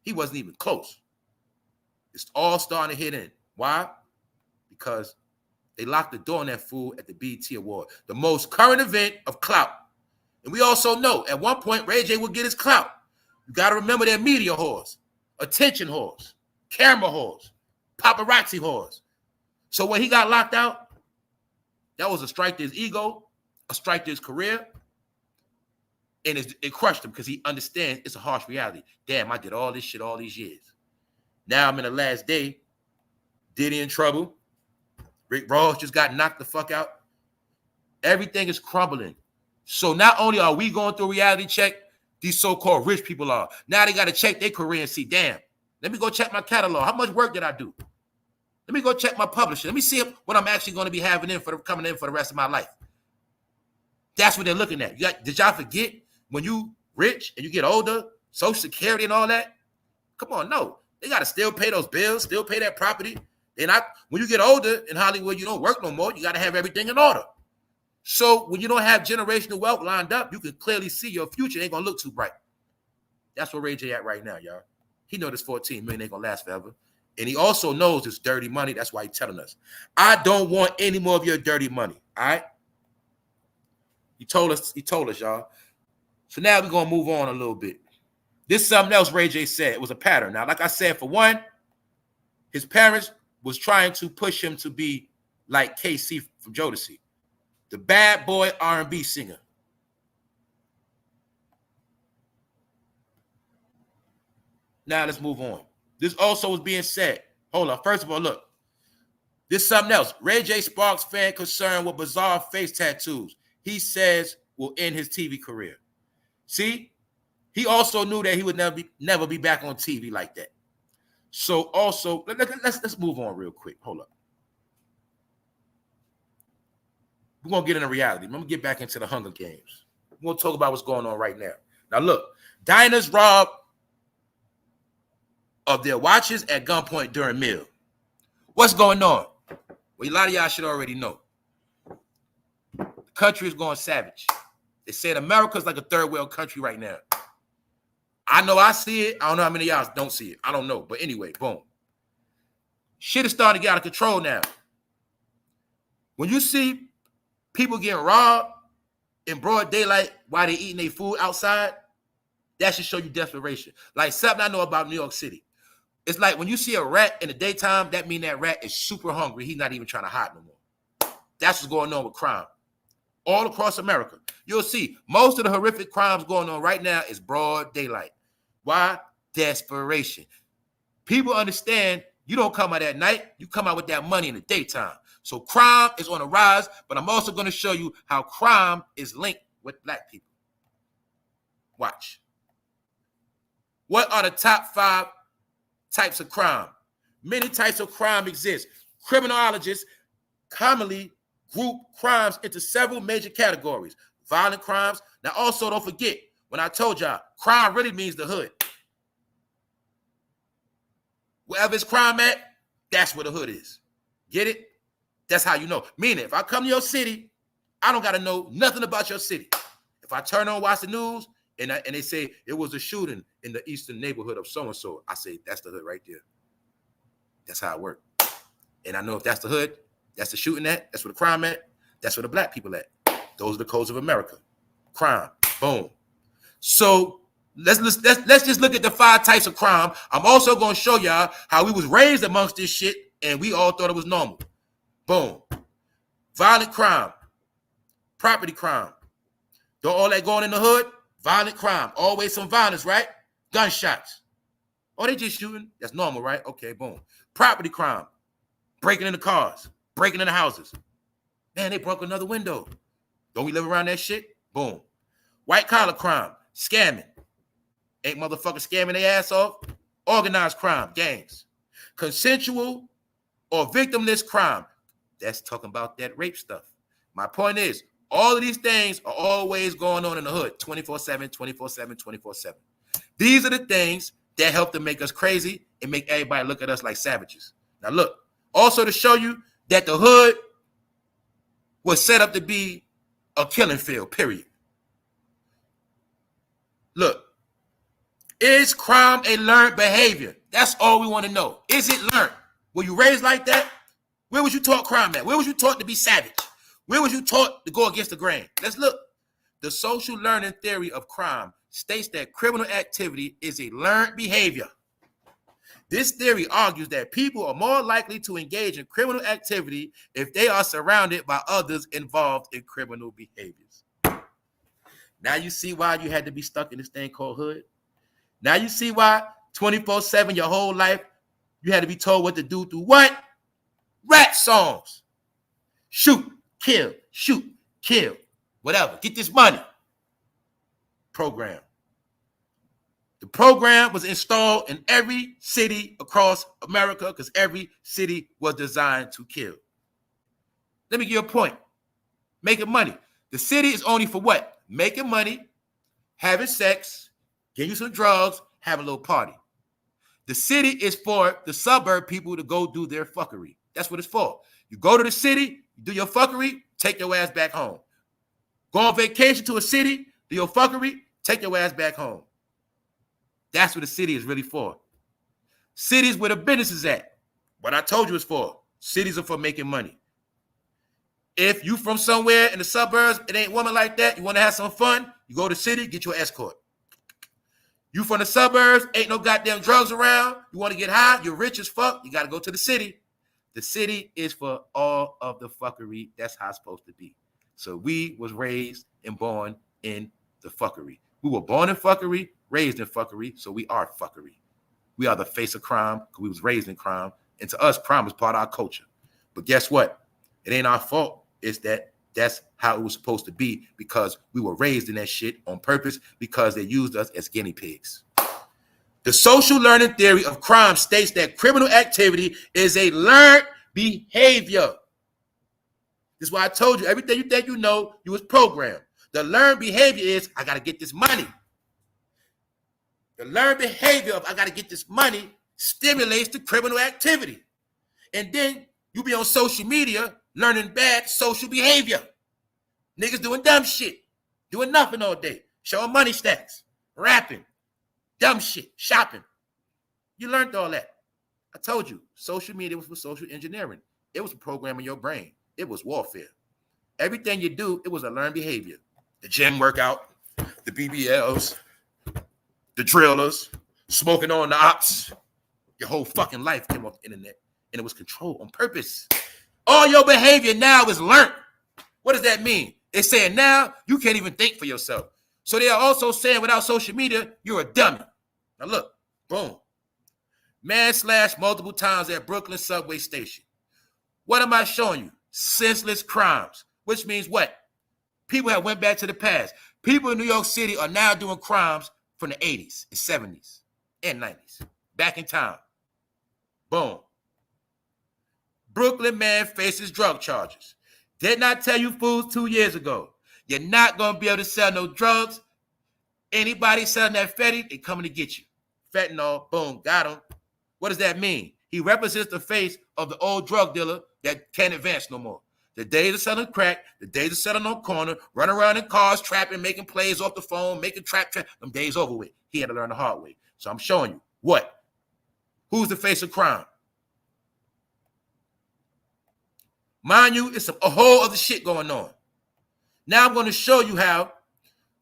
He wasn't even close. It's all starting to hit in. Why? Because they locked the door on that fool at the BET Award, the most current event of clout. And we also know at one point Ray J would get his clout. You got to remember they're media whores, attention whores, camera whores, paparazzi whores. So when he got locked out, that was a strike to his ego, a strike to his career, and it crushed him because he understands it's a harsh reality. Damn, I did all this shit all these years. Now I'm in the last day. Diddy in trouble. Rick Ross just got knocked the fuck out. Everything is crumbling. So not only are we going through a reality check, these so-called rich people are. Now they got to check their career and see, damn, let me go check my catalog. How much work did I do? Let me go check my publishing. Let me see what I'm actually going to be having coming in for the rest of my life. That's what they're looking at. Did y'all forget when you rich and you get older, Social Security and all that? Come on, no. They got to still pay those bills, still pay that property. When you get older in Hollywood, you don't work no more. You got to have everything in order. So when you don't have generational wealth lined up, you can clearly see your future ain't going to look too bright. That's where Ray J at right now, y'all. He know this 14 million ain't going to last forever. And he also knows it's dirty money. That's why he's telling us, I don't want any more of your dirty money, all right? He told us, y'all. So now we're going to move on a little bit. This is something else Ray J said. It was a pattern. Now, like I said, for one, his parents was trying to push him to be like KC from Jodeci, the bad boy R&B singer. Now let's move on. This also was being said. Hold on. First of all, look. This is something else. Ray J sparks fan concern with bizarre face tattoos. He says will end his TV career. See? He also knew that he would never be back on TV like that. So also, let's move on real quick. Hold up. We're going to get into reality. I'm going to get back into the Hunger Games. We're going to talk about what's going on right now. Now, look. Diners robbed of their watches at gunpoint during meal. What's going on? Well, a lot of y'all should already know. The country is going savage. They said America's like a third world country right now. I know I see it. I don't know how many of y'all don't see it. I don't know. But anyway, boom. Shit is starting to get out of control now. When you see people getting robbed in broad daylight while they're eating their food outside, that should show you desperation. Like something I know about New York City. It's like when you see a rat in the daytime, that means that rat is super hungry. He's not even trying to hide no more. That's what's going on with crime. All across America. You'll see most of the horrific crimes going on right now is broad daylight. Why? Desperation. People understand you don't come out at night. You come out with that money in the daytime. So crime is on the rise, but I'm also going to show you how crime is linked with black people. Watch. What are the top 5 types of crime? Many types of crime exist. Criminologists commonly group crimes into several major categories. Violent crimes. Now, also, don't forget, when I told y'all, crime really means the hood. Wherever it's crime at, that's where the hood is. Get it? That's how you know. Meaning, if I come to your city, I don't got to know nothing about your city. If I turn on, watch the news, and they say it was a shooting in the eastern neighborhood of so-and-so, I say, that's the hood right there. That's how it works. And I know if that's the hood, that's the shooting at, that's where the crime at, that's where the black people at. Those are the codes of America. Crime. Boom. So let's just look at the 5 types of crime. I'm also going to show y'all how we was raised amongst this shit, and we all thought it was normal. Boom. Violent crime. Property crime. Don't all that going in the hood? Violent crime. Always some violence, right? Gunshots. Oh, they just shooting? That's normal, right? Okay, boom. Property crime. Breaking into cars. Breaking into houses. Man, they broke another window. Don't we live around that shit? Boom. White collar crime. Scamming. Ain't motherfuckers scamming their ass off? Organized crime. Gangs. Consensual or victimless crime. That's talking about that rape stuff. My point is, all of these things are always going on in the hood, 24/7, 24/7, 24/7. These are the things that help to make us crazy and make everybody look at us like savages. Now look, also to show you that the hood was set up to be a killing field, period. Look, is crime a learned behavior? That's all we want to know. Is it learned? Were you raised like that? Where was you taught crime at? Where was you taught to be savage? Where was you taught to go against the grain? Let's look. The social learning theory of crime states that criminal activity is a learned behavior. This theory argues that people are more likely to engage in criminal activity if they are surrounded by others involved in criminal behaviors. Now you see why you had to be stuck in this thing called hood? Now you see why 24/7 your whole life you had to be told what to do through what? Rap songs. Shoot, kill, whatever. Get this money. Program. The program was installed in every city across America because every city was designed to kill. Let me give you a point. Making money. The city is only for what? Making money, having sex, getting you some drugs, have a little party. The city is for the suburb people to go do their fuckery. That's what it's for. You go to the city, you do your fuckery, take your ass back home. Go on vacation to a city, do your fuckery, take your ass back home. That's what the city is really for. Cities where the business is at. What I told you it's for. Cities are for making money. If you from somewhere in the suburbs, it ain't woman like that, you want to have some fun, you go to the city, get your escort. You from the suburbs, ain't no goddamn drugs around, you want to get high, you're rich as fuck, you got to go to the city. The city is for all of the fuckery. That's how it's supposed to be. So we was raised and born in the fuckery. We were born in fuckery, raised in fuckery, so we are fuckery. We are the face of crime because we was raised in crime. And to us, crime is part of our culture. But guess what? It ain't our fault. It's that's how it was supposed to be because we were raised in that shit on purpose because they used us as guinea pigs. The social learning theory of crime states that criminal activity is a learned behavior. This is why I told you, everything you think you know, you was programmed. The learned behavior is, I got to get this money. The learned behavior of, I got to get this money stimulates the criminal activity. And then you be on social media learning bad social behavior. Niggas doing dumb shit, doing nothing all day, showing money stacks, rapping, dumb shit, shopping. You learned all that. I told you, social media was for social engineering. It was programming your brain. It was warfare. Everything you do, it was a learned behavior. The gym workout, the BBLs, the drillers, smoking on the ops. Your whole fucking life came off the internet, and it was controlled on purpose. All your behavior now is learned. What does that mean? It's saying now you can't even think for yourself. So they are also saying without social media, you're a dummy. Now look, boom. Man slashed multiple times at Brooklyn subway station. What am I showing you? Senseless crimes, which means what? People have went back to the past. People in New York City are now doing crimes from the 80s and 70s and 90s. Back in time. Boom. Brooklyn man faces drug charges. Did not tell you fools 2 years ago. You're not going to be able to sell no drugs. Anybody selling that Fetty, they coming to get you. Fentanyl, boom, got him. What does that mean? He represents the face of the old drug dealer that can't advance no more. The days of selling crack, the days of selling on corner, running around in cars, trapping, making plays off the phone, making trap, them days over with. He had to learn the hard way. So I'm showing you what? Who's the face of crime? Mind you, it's a whole other shit going on. Now I'm going to show you how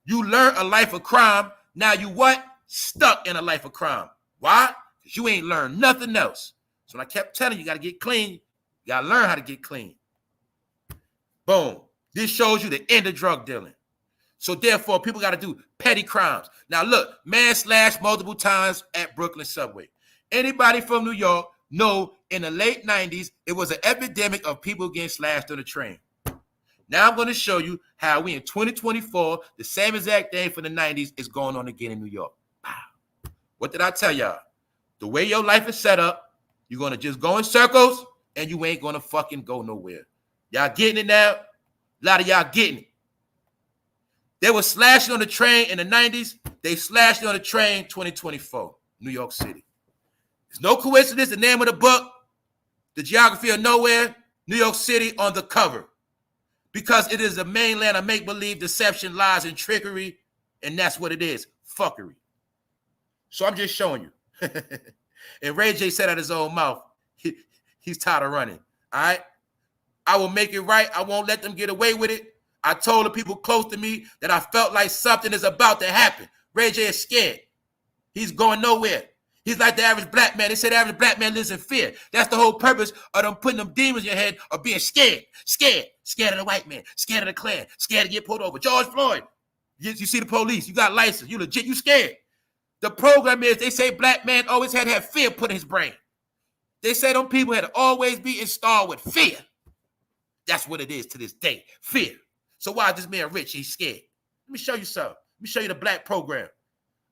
you learn a life of crime. Now you what? Stuck in a life of crime. Why? Because you ain't learned nothing else. So when I kept telling you, you got to get clean. You got to learn how to get clean. Boom. This shows you the end of drug dealing. So therefore, people got to do petty crimes. Now look, man slashed multiple times at Brooklyn subway. Anybody from New York know in the late 90s, it was an epidemic of people getting slashed on the train. Now I'm going to show you how we in 2024, the same exact thing from the 90s is going on again in New York. Wow. What did I tell y'all? The way your life is set up, you're going to just go in circles and you ain't going to fucking go nowhere. Y'all getting it now? A lot of y'all getting it. They were slashing on the train in the 90s. They slashed on the train 2024, New York City. It's no coincidence, the name of the book, The Geography of Nowhere, New York City on the cover. Because it is a mainland of make-believe, deception, lies, and trickery, and that's what it is, fuckery. So I'm just showing you. And Ray J said out his own mouth, he's tired of running, all right? I will make it right. I won't let them get away with it. I told the people close to me that I felt like something is about to happen. Ray J is scared. He's going nowhere. He's like the average black man. They say the average black man lives in fear. That's the whole purpose of them putting them demons in your head of being scared. Scared of the white man, scared of the Klan, scared to get pulled over. George Floyd, you see the police, you got license, you legit, you scared. The program is, they say black man always had to have fear put in his brain. They say them people had to always be installed with fear. That's what it is to this day, fear. So why is this man rich? He's scared. Let me show you something. Let me show you the black program.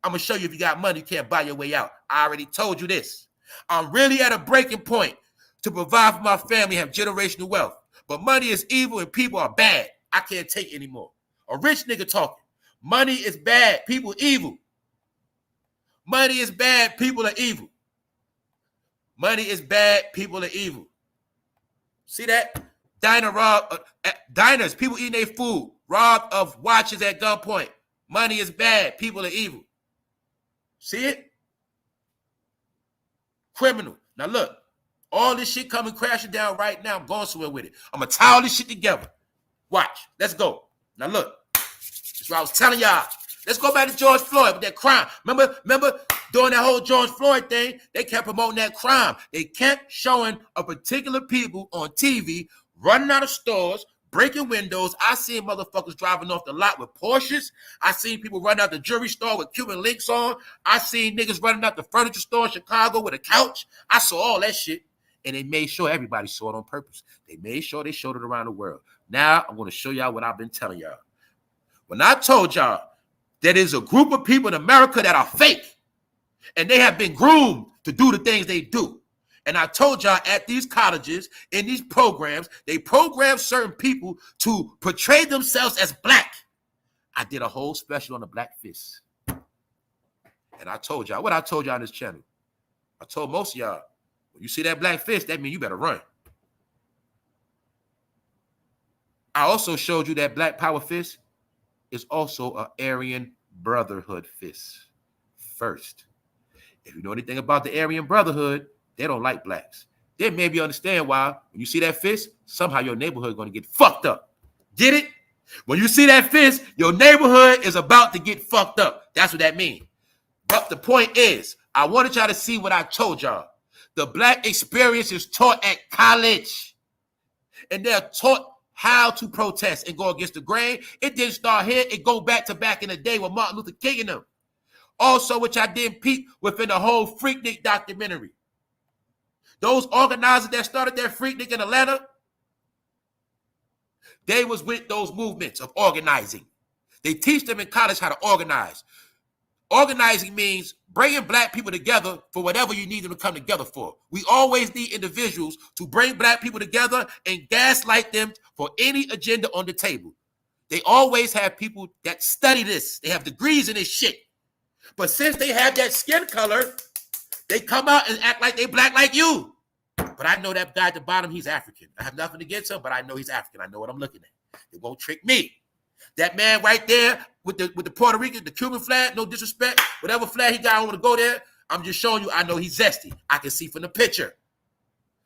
I'm going to show you if you got money, you can't buy your way out. I already told you this. I'm really at a breaking point to provide for my family, have generational wealth. But money is evil and people are bad. I can't take it anymore. A rich nigga talking. Money is bad. People evil. Money is bad. People are evil. Money is bad. People are evil. See that? Diners, people eating their food, robbed of watches at gunpoint. Money is bad. People are evil. See it? Criminal. Now look, all this shit coming crashing down right now. I'm going somewhere with it. I'm going to tie all this shit together. Watch. Let's go. Now look. That's what I was telling y'all. Let's go back to George Floyd with that crime. Remember during that whole George Floyd thing, they kept promoting that crime. They kept showing a particular people on TV running out of stores, breaking windows. I seen motherfuckers driving off the lot with Porsches. I seen people running out the jewelry store with Cuban links on. I seen niggas running out the furniture store in Chicago with a couch. I saw all that shit. And they made sure everybody saw it on purpose. They made sure they showed it around the world. Now I'm going to show y'all what I've been telling y'all. When I told y'all that there's a group of people in America that are fake, and they have been groomed to do the things they do. And I told y'all at these colleges, in these programs, they program certain people to portray themselves as black. I did a whole special on the black fist. And I told y'all, what I told y'all on this channel. I told most of y'all, when you see that black fist, that means you better run. I also showed you that black power fist is also an Aryan Brotherhood fist. First, if you know anything about the Aryan Brotherhood, they don't like blacks. Then maybe you understand why when you see that fist, somehow your neighborhood is going to get fucked up. Get it? When you see that fist, your neighborhood is about to get fucked up. That's what that means. But the point is, I wanted y'all to see what I told y'all. The black experience is taught at college. And they're taught how to protest and go against the grain. It didn't start here. It go back in the day with Martin Luther King and them. Also, which I didn't peep within the whole Freaknik documentary. Those organizers that started that Freaknik in Atlanta, they was with those movements of organizing. They teach them in college how to organize. Organizing means bringing black people together for whatever you need them to come together for. We always need individuals to bring black people together and gaslight them for any agenda on the table. They always have people that study this. They have degrees in this shit. But since they have that skin color, they come out and act like they black like you. But I know that guy at the bottom, he's African. I have nothing against him, but I know he's African. I know what I'm looking at. It won't trick me. That man right there with the Puerto Rican, the Cuban flag, no disrespect, whatever flag he got, I don't want to go there. I'm just showing you, I know he's zesty. I can see from the picture.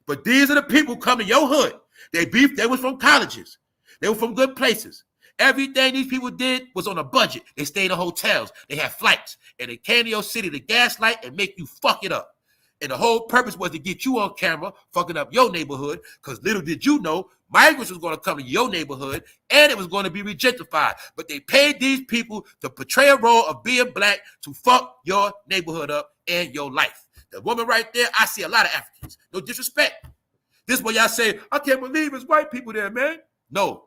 But these are the people come to your hood. They was from colleges. They were from good places. Everything these people did was on a budget. They stayed in hotels. They had flights. And they came to your city to gaslight and make you fuck it up. And the whole purpose was to get you on camera, fucking up your neighborhood, because little did you know, migrants was going to come to your neighborhood, and it was going to be rejectified. But they paid these people to portray a role of being black to fuck your neighborhood up and your life. The woman right there, I see a lot of Africans. No disrespect. This is what y'all say, I can't believe it's white people there, man. No.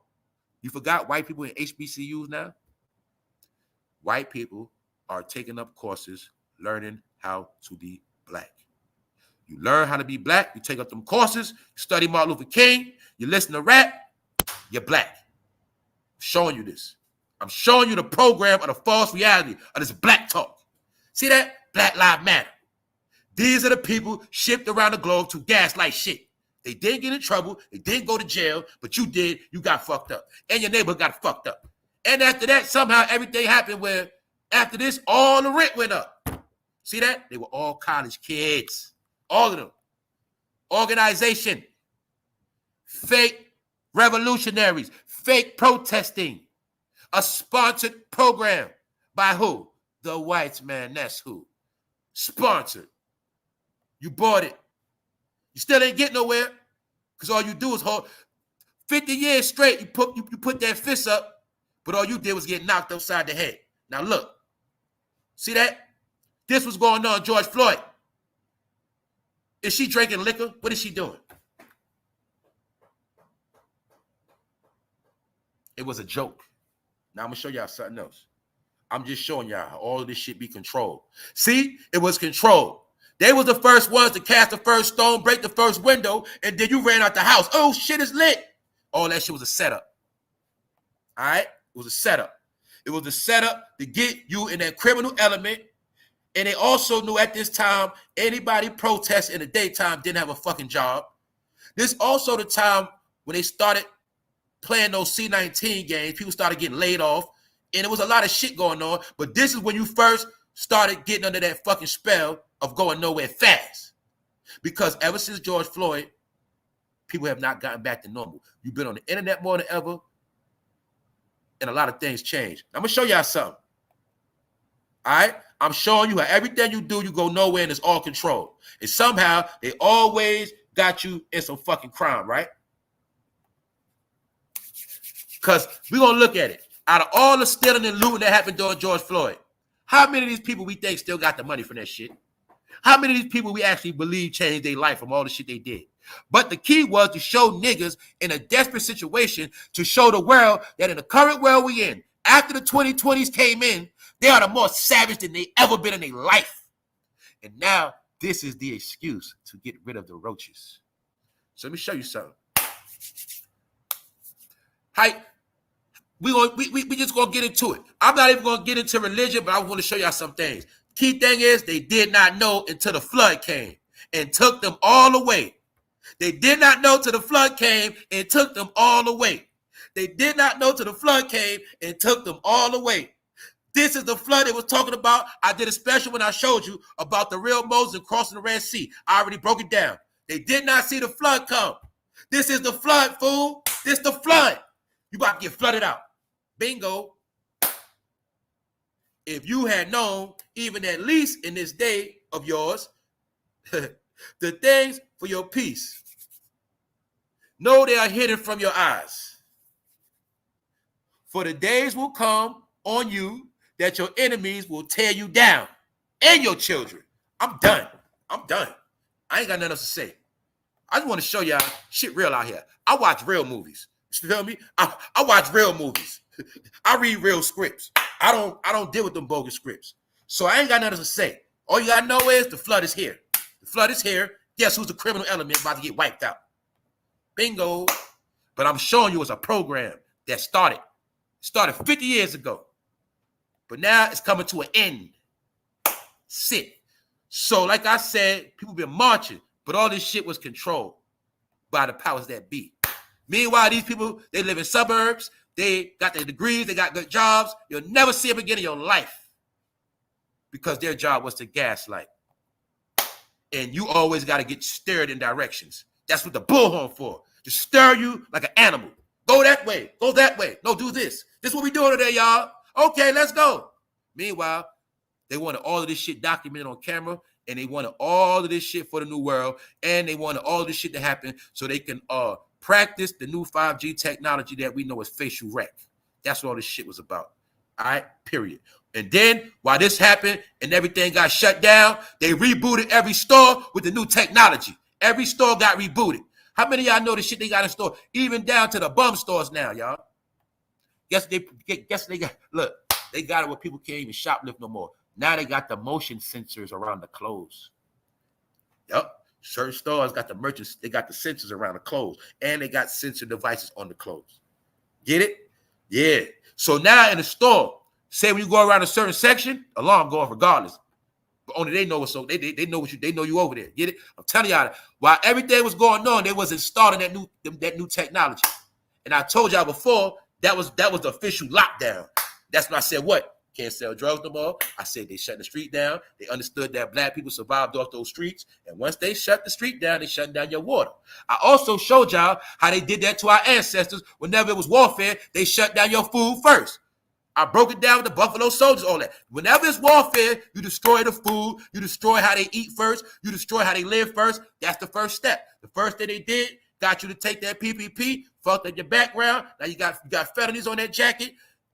You forgot white people in HBCUs now? White people are taking up courses, learning how to be black. You learn how to be black, you take up them courses, you study Martin Luther King, you listen to rap, you're black. I'm showing you this. I'm showing you the program of the false reality of this black talk. See that? Black Lives Matter. These are the people shipped around the globe to gaslight shit. They didn't get in trouble, they didn't go to jail, but you did, you got fucked up. And your neighbor got fucked up. And after that, somehow everything happened where after this, all the rent went up. See that? They were all college kids. All of them. Organization. Fake revolutionaries. Fake protesting. A sponsored program. By who? The white man, that's who. Sponsored. You bought it. You still ain't getting nowhere because all you do is hold 50 years straight. You put that fist up, but all you did was get knocked upside the head. Now look, see that? This was going on, George Floyd. Is she drinking liquor? What is she doing? It was a joke. Now I'm gonna show y'all something else. I'm just showing y'all how all of this shit be controlled. See, it was controlled. They was the first ones to cast the first stone, break the first window, and then you ran out the house. Oh, shit is lit. All that shit was a setup. All right? It was a setup. It was a setup to get you in that criminal element. And they also knew at this time, anybody protest in the daytime didn't have a fucking job. This also the time when they started playing those C-19 games. People started getting laid off. And there was a lot of shit going on. But this is when you first started getting under that fucking spell of going nowhere fast. Because ever since George Floyd, people have not gotten back to normal. You've been on the internet more than ever, and a lot of things change. I'm going to show y'all something. All right? I'm showing you how everything you do, you go nowhere, and it's all controlled. And somehow, they always got you in some fucking crime, right? Because we're going to look at it. Out of all the stealing and looting that happened during George Floyd, how many of these people we think still got the money for that shit? How many of these people we actually believe changed their life from all the shit they did? But the key was to show niggas in a desperate situation to show the world that in the current world we in, after the 2020s came in, they are the more savage than they ever been in their life. And now this is the excuse to get rid of the roaches. So let me show you something. We just gonna get into it. I'm not even gonna get into religion, but I want to show y'all some things. Key thing is they did not know until the flood came and took them all away. They did not know till the flood came and took them all away. They did not know till the flood came and took them all away. This is the flood they was talking about. I did a special when I showed you about the real Moses crossing the Red Sea. I already broke it down. They did not see the flood come. This is the flood, fool. This is the flood. You about to get flooded out. Bingo. If you had known, even at least in this day of yours, the things for your peace, know they are hidden from your eyes. For the days will come on you that your enemies will tear you down and your children. I'm done. I'm done. I ain't got nothing else to say. I just want to show y'all shit real out here. I watch real movies. You feel me? I watch real movies. I read real scripts. I don't deal with them bogus scripts. So I ain't got nothing to say. All you gotta know is the flood is here. The flood is here. Guess who's the criminal element about to get wiped out? Bingo. But I'm showing you it's a program that started 50 years ago. But now it's coming to an end. Sit. So like I said, people been marching, but all this shit was controlled by the powers that be. Meanwhile, these people, they live in suburbs. They got their degrees. They got good jobs. You'll never see them again in your life because their job was to gaslight. And you always got to get stirred in directions. That's what the bullhorn for. To stir you like an animal. Go that way. Go that way. No, do this. This is what we doing today, y'all. Okay, let's go. Meanwhile, they wanted all of this shit documented on camera, and they wanted all of this shit for the new world, and they wanted all of this shit to happen so they can practice the new 5G technology that we know is facial rec. That's what all this shit was about. All right, period. And then while this happened and everything got shut down, they rebooted every store with the new technology. Every store got rebooted. How many of y'all know the shit they got in store? Even down to the bum stores now, y'all. Guess they got, look, they got it where people can't even shoplift no more. Now they got the motion sensors around the clothes. Yep. Certain stores got the merchants, they got the sensors around the clothes, and they got sensor devices on the clothes. Get it? Yeah. So now in the store, say when you go around a certain section, alarm go off regardless. But only they know what's so they know what they know you over there. Get it? I'm telling y'all, while everything was going on, they was installing that new technology. And I told y'all before that was the official lockdown. That's when I said what? Can't sell drugs no more. I said they shut the street down. They understood that black people survived off those streets. And once they shut the street down, they shut down your water. I also showed y'all how they did that to our ancestors. Whenever it was warfare, they shut down your food first. I broke it down with the Buffalo Soldiers, all that. Whenever it's warfare, you destroy the food, you destroy how they eat first, you destroy how they live first. That's the first step. The first thing they did, got you to take that PPP, fucked up your background. Now you got felonies on that jacket.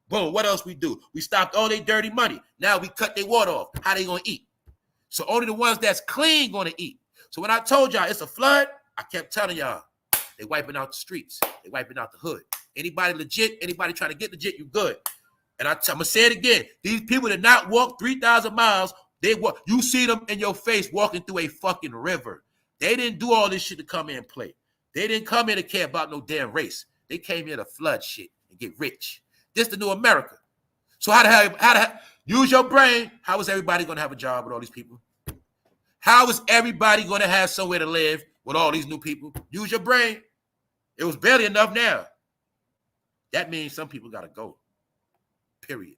Boom, what else we do? We stopped all their dirty money. Now we cut their water off. How they gonna eat? So only the ones that's clean gonna eat. So when I told y'all it's a flood, I kept telling y'all, they wiping out the streets. They wiping out the hood. Anybody legit, anybody trying to get legit, you good. And I'm going to say it again. These people did not walk 3,000 miles. They walk. You see them in your face walking through a fucking river. They didn't do all this shit to come in and play. They didn't come in to care about no damn race. They came here to flood shit and get rich. This the new America. So how the hell, use your brain. How is everybody going to have a job with all these people? How is everybody going to have somewhere to live with all these new people? Use your brain. It was barely enough now. That means some people got to go. Period.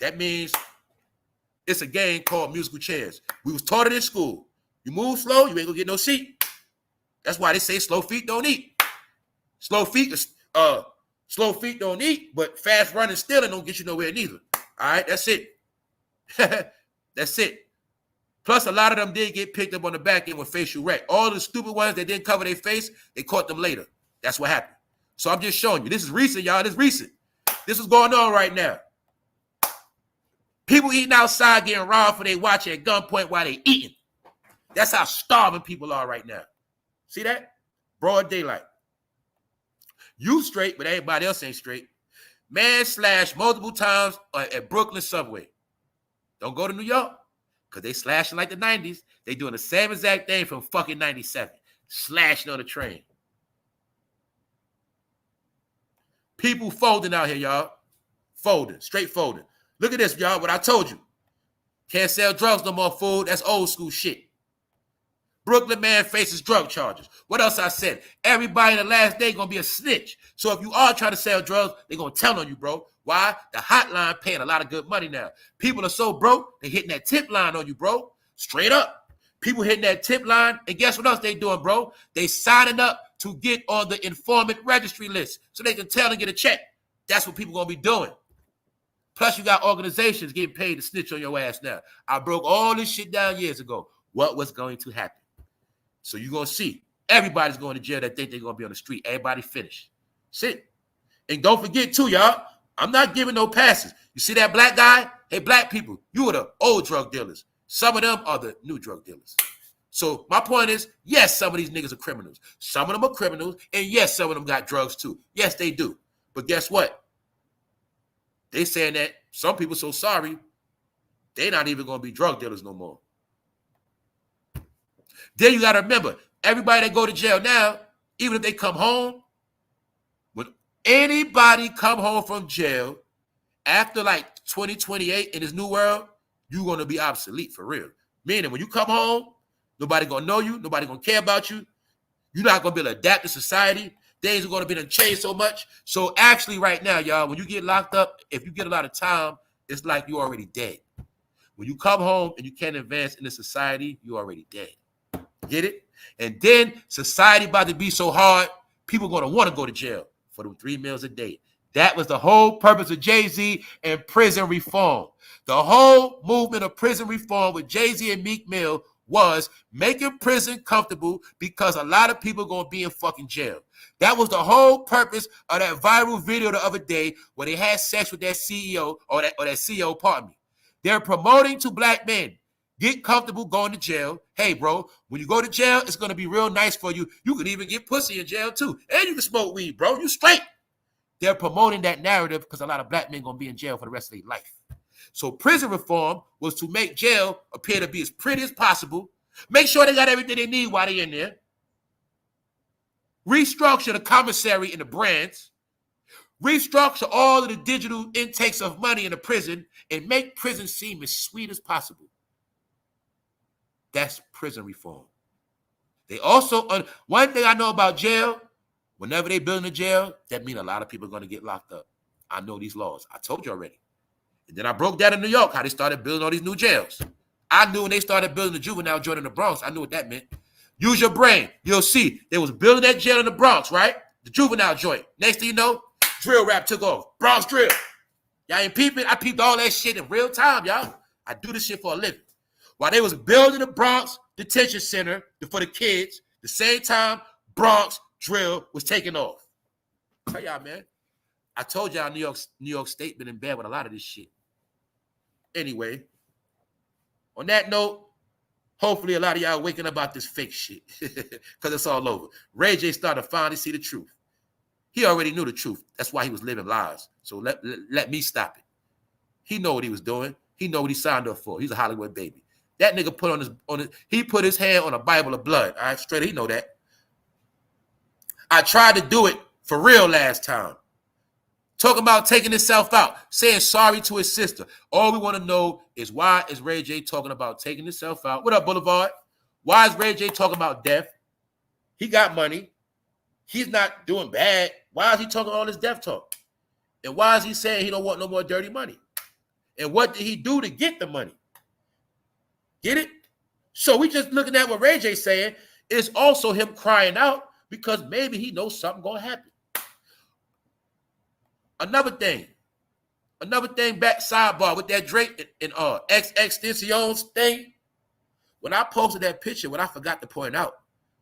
That means it's a game called musical chairs. We was taught it in school. You move slow, you ain't gonna get no seat. That's why they say slow feet don't eat. Slow feet don't eat, but fast running still and don't get you nowhere neither. All right, that's it. That's it. Plus, a lot of them did get picked up on the back end with facial wreck. All the stupid ones that didn't cover their face, they caught them later. That's what happened. So I'm just showing you. This is recent, y'all. This is recent. This is going on right now. People eating outside getting robbed for they watching at gunpoint while they eating. That's how starving people are right now. See that? Broad daylight. You straight, but everybody else ain't straight. Man slashed multiple times at Brooklyn subway. Don't go to New York, because they slashing like the 90s. They doing the same exact thing from fucking 97. Slashing on the train. People folding out here, y'all. Folding, straight folding. Look at this, y'all, what I told you. Can't sell drugs no more, fool. That's old school shit. Brooklyn man faces drug charges. What else I said? Everybody in the last day gonna be a snitch. So if you are trying to sell drugs, they're gonna tell on you, bro. Why? The hotline paying a lot of good money now. People are so broke, they hitting that tip line on you, bro. Straight up. People hitting that tip line, and guess what else they doing, bro? They signing up to get on the informant registry list so they can tell and get a check. That's what people gonna be doing. Plus, you got organizations getting paid to snitch on your ass now. I broke all this shit down years ago. What was going to happen? So you're gonna see. Everybody's going to jail that think they're gonna be on the street. Everybody finished. Sit. And don't forget too, y'all, I'm not giving no passes. You see that black guy? Hey, black people, you are the old drug dealers. Some of them are the new drug dealers. So my point is, yes, some of these niggas are criminals. Some of them are criminals, and yes, some of them got drugs too. Yes, they do. But guess what? They saying that some people so sorry, they not even going to be drug dealers no more. Then you got to remember, everybody that go to jail now, even if they come home, when anybody come home from jail after like 2028 in this new world, you're going to be obsolete for real. Meaning when you come home, nobody going to know you. Nobody going to care about you. You're not going to be able to adapt to society. Things are going to be changed so much. So actually right now, y'all, when you get locked up, if you get a lot of time, it's like you're already dead. When you come home and you can't advance in the society, you're already dead. Get it? And then society about to be so hard, people are going to want to go to jail for them 3 meals a day. That was the whole purpose of Jay-Z and prison reform. The whole movement of prison reform with Jay-Z and Meek Mill was making prison comfortable because a lot of people are going to be in fucking jail. That was the whole purpose of that viral video the other day where they had sex with that CEO or that CEO, pardon me. They're promoting to black men, get comfortable going to jail. Hey, bro, when you go to jail, it's going to be real nice for you. You can even get pussy in jail too. And you can smoke weed, bro. You straight. They're promoting that narrative because a lot of black men going to be in jail for the rest of their life. So prison reform was to make jail appear to be as pretty as possible. Make sure they got everything they need while they're in there. Restructure the commissary and the brands. Restructure all of the digital intakes of money in the prison and make prison seem as sweet as possible. That's prison reform. They also, one thing I know about jail, whenever they build a jail, that means a lot of people are going to get locked up. I know these laws. I told you already. And then I broke down in New York how they started building all these new jails. I knew when they started building the juvenile joint in the Bronx, I knew what that meant. Use your brain. You'll see. They was building that jail in the Bronx, right? The juvenile joint. Next thing you know, drill rap took off. Bronx drill. Y'all ain't peeping? I peeped all that shit in real time, y'all. I do this shit for a living. While they was building the Bronx detention center for the kids, the same time Bronx drill was taking off. Tell y'all, man. I told y'all New York State been in bed with a lot of this shit. Anyway, on that note, hopefully a lot of y'all waking up about this fake shit because it's all over. Ray J started to finally see the truth. He already knew the truth. That's why he was living lies. So let me stop it. He know what he was doing. He know what he signed up for. He's a Hollywood baby. That nigga put his hand on a Bible of blood. All right, straight. He know that. I tried to do it for real last time. Talking about taking himself out, saying sorry to his sister. All we want to know is why is Ray J talking about taking himself out? What up, Boulevard? Why is Ray J talking about death? He got money. He's not doing bad. Why is he talking all this death talk? And why is he saying he don't want no more dirty money? And what did he do to get the money? Get it? So we just looking at what Ray J saying is also him crying out because maybe he knows something gonna happen. Another thing back sidebar with that Drake and XXXTentacion's thing. When I posted that picture, what I forgot to point out,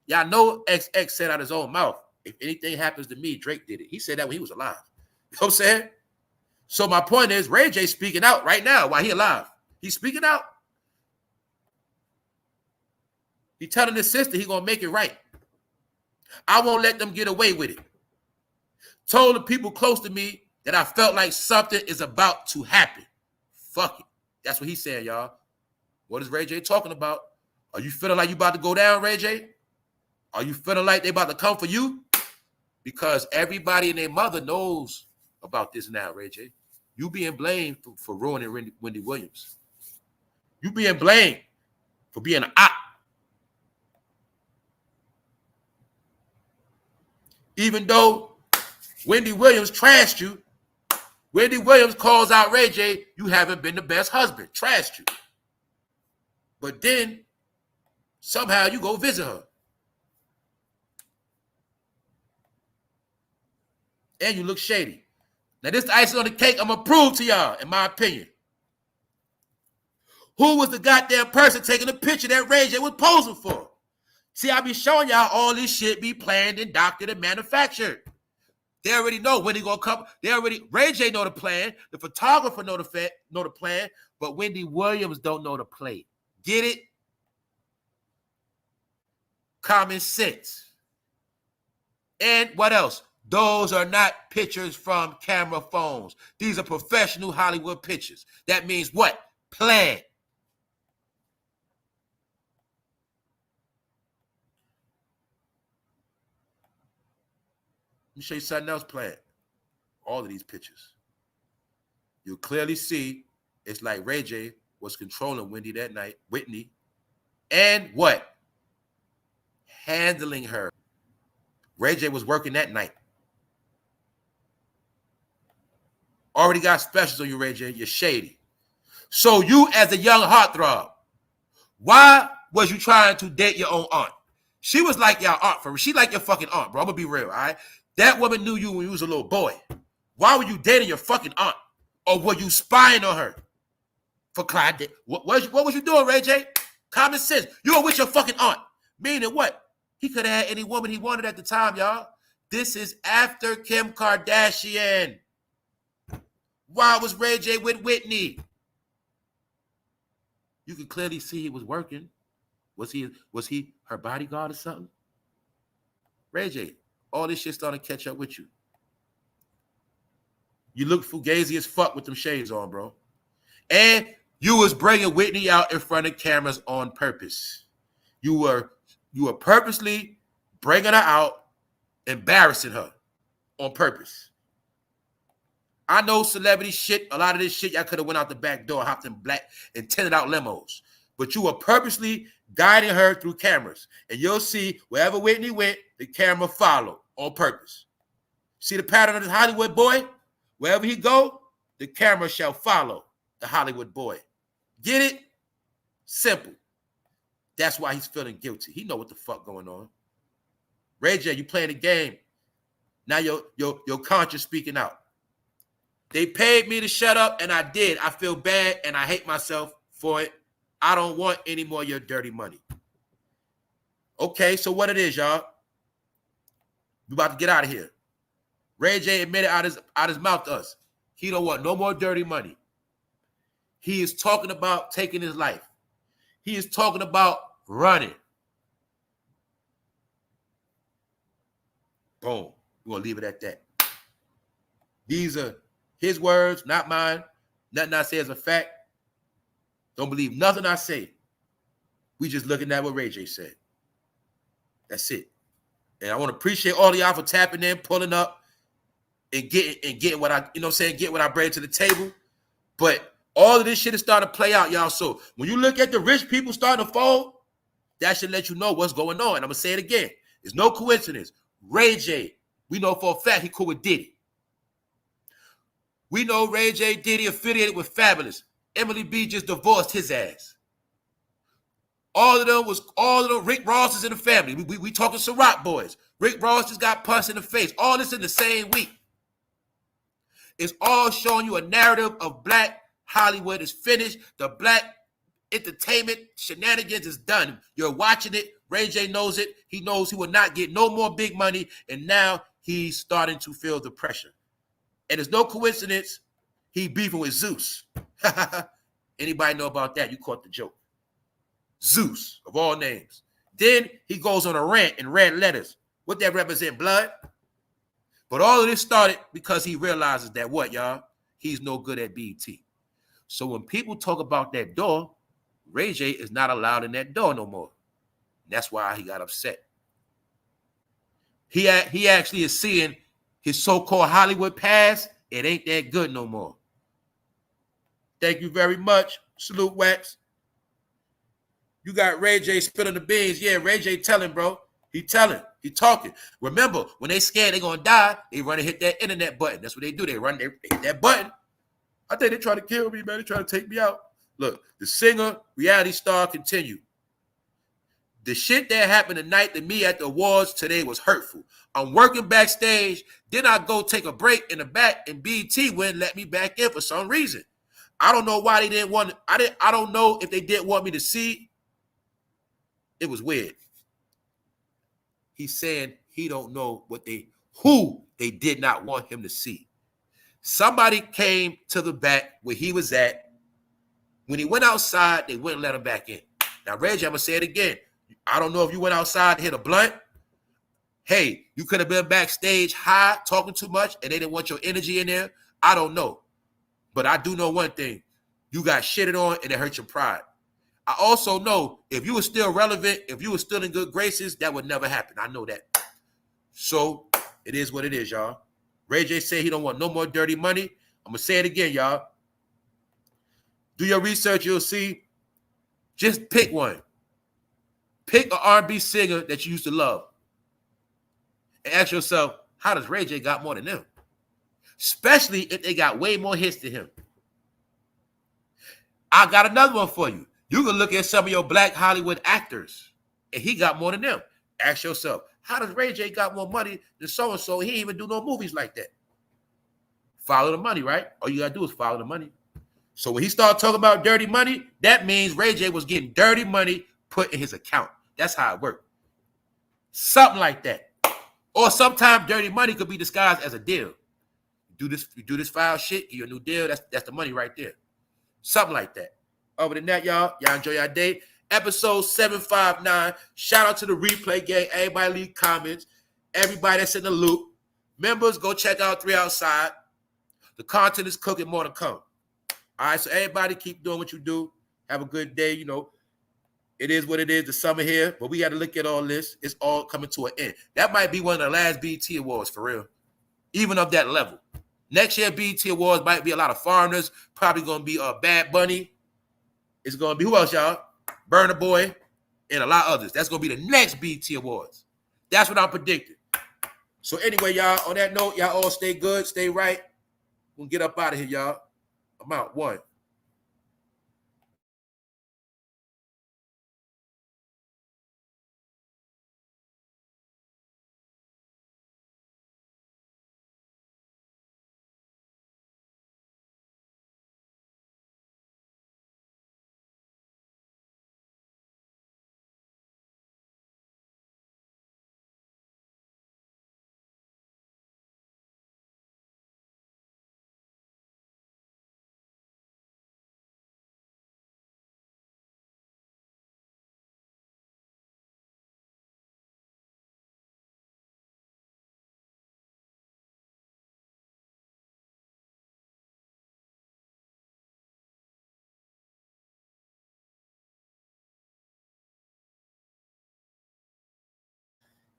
y'all know XX said out his own mouth, if anything happens to me, Drake did it. He said that when he was alive. You know what I'm saying? So my point is, Ray J speaking out right now while he alive. He's speaking out. He telling his sister he gonna make it right. I won't let them get away with it. Told the people close to me that I felt like something is about to happen. Fuck it. That's what he's saying, y'all. What is Ray J talking about? Are you feeling like you about to go down, Ray J? Are you feeling like they about to come for you? Because everybody and their mother knows about this now, Ray J. You being blamed for ruining Wendy Williams. You being blamed for being an op. Even though Wendy Williams trashed you, Wendy Williams calls out Ray J, you haven't been the best husband, trashed you. But then somehow you go visit her. And you look shady. Now this the icing on the cake I'm going to prove to y'all, in my opinion. Who was the goddamn person taking the picture that Ray J was posing for? See, I be showing y'all all this shit be planned and doctored and manufactured. They already know when he gonna come. Ray J know the plan. The photographer know the plan, but Wendy Williams don't know the play. Get it? Common sense. And what else? Those are not pictures from camera phones. These are professional Hollywood pictures. That means what? Plan. Let me show you something else planned. All of these pictures. You'll clearly see it's like Ray J was controlling Wendy that night, Whitney, and what? Handling her. Ray J was working that night. Already got specials on you, Ray J. You're shady. So you as a young heartthrob, why was you trying to date your own aunt? She was like your aunt for real. She like your fucking aunt, bro. I'm gonna be real, all right? That woman knew you when you was a little boy. Why were you dating your fucking aunt? Or were you spying on her? For Clyde? What was you doing, Ray J? Common sense. You were with your fucking aunt. Meaning what? He could have had any woman he wanted at the time, y'all. This is after Kim Kardashian. Why was Ray J with Whitney? You could clearly see he was working. Was he her bodyguard or something? Ray J, all this shit starting to catch up with you. You look fugazi as fuck with them shades on, bro. And you was bringing Whitney out in front of cameras on purpose. You were purposely bringing her out, embarrassing her on purpose. I know celebrity shit, a lot of this shit, y'all could have went out the back door, hopped in black and tinted out limos. But you were purposely guiding her through cameras. And you'll see wherever Whitney went, the camera followed on purpose. See the pattern of this Hollywood boy? Wherever he go, the camera shall follow the Hollywood boy. Get it? Simple. That's why he's feeling guilty. He know what the fuck going on. Ray J, you playing the game. Now your conscience speaking out. They paid me to shut up, and I did. I feel bad, and I hate myself for it. I don't want any more of your dirty money. Okay, so what it is, y'all? We about to get out of here. Ray J admitted out his mouth to us. He don't want no more dirty money. He is talking about taking his life. He is talking about running. Boom. We're going to leave it at that. These are his words, not mine. Nothing I say is a fact. Don't believe nothing I say. We just looking at what Ray J said. That's it. And I want to appreciate all of y'all for tapping in, pulling up, and getting what I, get what I bring to the table. But all of this shit is starting to play out, y'all. So when you look at the rich people starting to fall, that should let you know what's going on. And I'm going to say it again. It's no coincidence. Ray J, we know for a fact he cool with Diddy. We know Ray J, Diddy affiliated with Fabulous. Emily B just divorced his ass. All of them, Rick Ross is in the family. We talking Ciroc boys. Rick Ross just got punched in the face. All this in the same week. It's all showing you a narrative of black Hollywood is finished. The black entertainment shenanigans is done. You're watching it. Ray J knows it. He knows he will not get no more big money. And now he's starting to feel the pressure. And it's no coincidence he beefing with Zeus. Anybody know about that? You caught the joke. Zeus, of all names. Then he goes on a rant in red letters. What that represent? Blood? But all of this started because he realizes that what, y'all? He's no good at BET. So when people talk about that door, Ray J is not allowed in that door no more. That's why he got upset. He actually is seeing his so-called Hollywood past. It ain't that good no more. Thank you very much. Salute, Wax. You got Ray J spilling the beans. Yeah, Ray J telling, bro. He telling. He talking. Remember, when they scared they're going to die, they run and hit that internet button. That's what they do. They hit that button. I think they trying to kill me, man. They trying to take me out. Look, the singer, reality star, continued. The shit that happened tonight to me at the awards today was hurtful. I'm working backstage. Then I go take a break in the back, and BT wouldn't let me back in for some reason. I don't know why they didn't want. I don't know if they didn't want me to see. It was weird. He's saying he don't know who they did not want him to see. Somebody came to the back where he was at. When he went outside, they wouldn't let him back in. Now, Reggie, I'm going to say it again. I don't know if you went outside and hit a blunt. Hey, you could have been backstage high, talking too much, and they didn't want your energy in there. I don't know. But I do know one thing. You got shitted on, and it hurt your pride. I also know if you were still relevant, if you were still in good graces, that would never happen. I know that. So it is what it is, y'all. Ray J said he don't want no more dirty money. I'm going to say it again, y'all. Do your research. You'll see. Just pick one. Pick an R&B singer that you used to love. And ask yourself, how does Ray J got more than them? Especially if they got way more hits than him. I got another one for you. You can look at some of your black Hollywood actors, and he got more than them. Ask yourself, how does Ray J got more money than so-and-so? He ain't even do no movies like that. Follow the money, right? All you got to do is follow the money. So when he started talking about dirty money, that means Ray J was getting dirty money put in his account. That's how it worked. Something like that. Or sometimes dirty money could be disguised as a deal. You do this foul shit, get you a new deal. That's the money right there. Something like that. Other than that, y'all enjoy your day. Episode 759. Shout out to the replay gang. Everybody leave comments. Everybody that's in the loop. Members, go check out 3 Outside. The content is cooking, more to come. All right, so everybody keep doing what you do. Have a good day. It is what it is, the summer here, but we got to look at all this. It's all coming to an end. That might be one of the last BET Awards, for real. Even of that level. Next year, BET Awards might be a lot of foreigners. Probably going to be Bad Bunny. It's going to be, who else, y'all? Burna Boy and a lot of others. That's going to be the next BET Awards. That's what I'm predicting. So anyway, y'all, on that note, y'all all stay good, stay right. We'll get up out of here, y'all. I'm out. 1.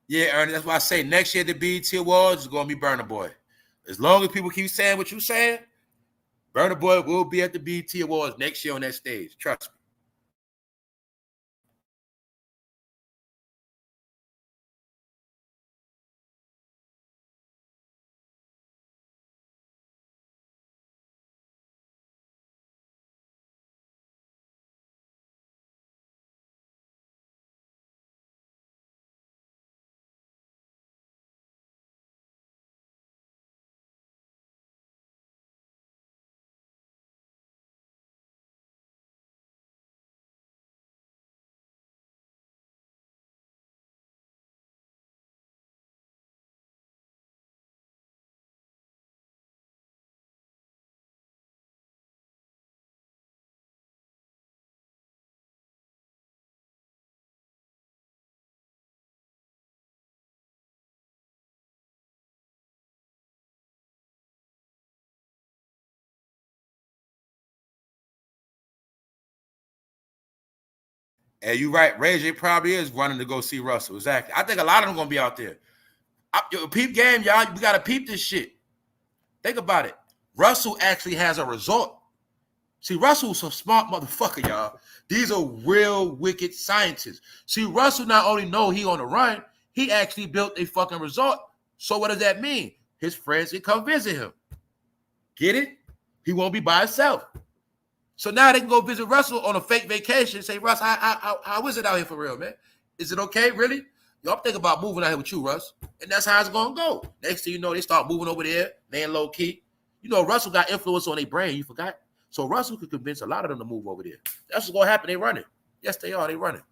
Yeah, Ernie, that's why I say next year the BET Awards is gonna be Burna Boy. As long as people keep saying what you saying, Burna Boy will be at the BET Awards next year on that stage. Trust me. And you right, Ray J probably is running to go see Russell. Exactly. I think a lot of them gonna be out there. Peep game, y'all. We gotta peep this shit. Think about it. Russell actually has a resort. See, Russell's a smart motherfucker, y'all. These are real wicked scientists. See, Russell not only know he on the run, he actually built a fucking resort. So what does that mean? His friends can come visit him. Get it? He won't be by himself. So now they can go visit Russell on a fake vacation and say, Russ, how is it out here for real, man? Is it okay, really? Yo, I'm thinking about moving out here with you, Russ. And that's how it's going to go. Next thing you know, they start moving over there, laying low key. You know, Russell got influence on their brain. You forgot? So Russell could convince a lot of them to move over there. That's what's going to happen. They running. Yes, they are. They running.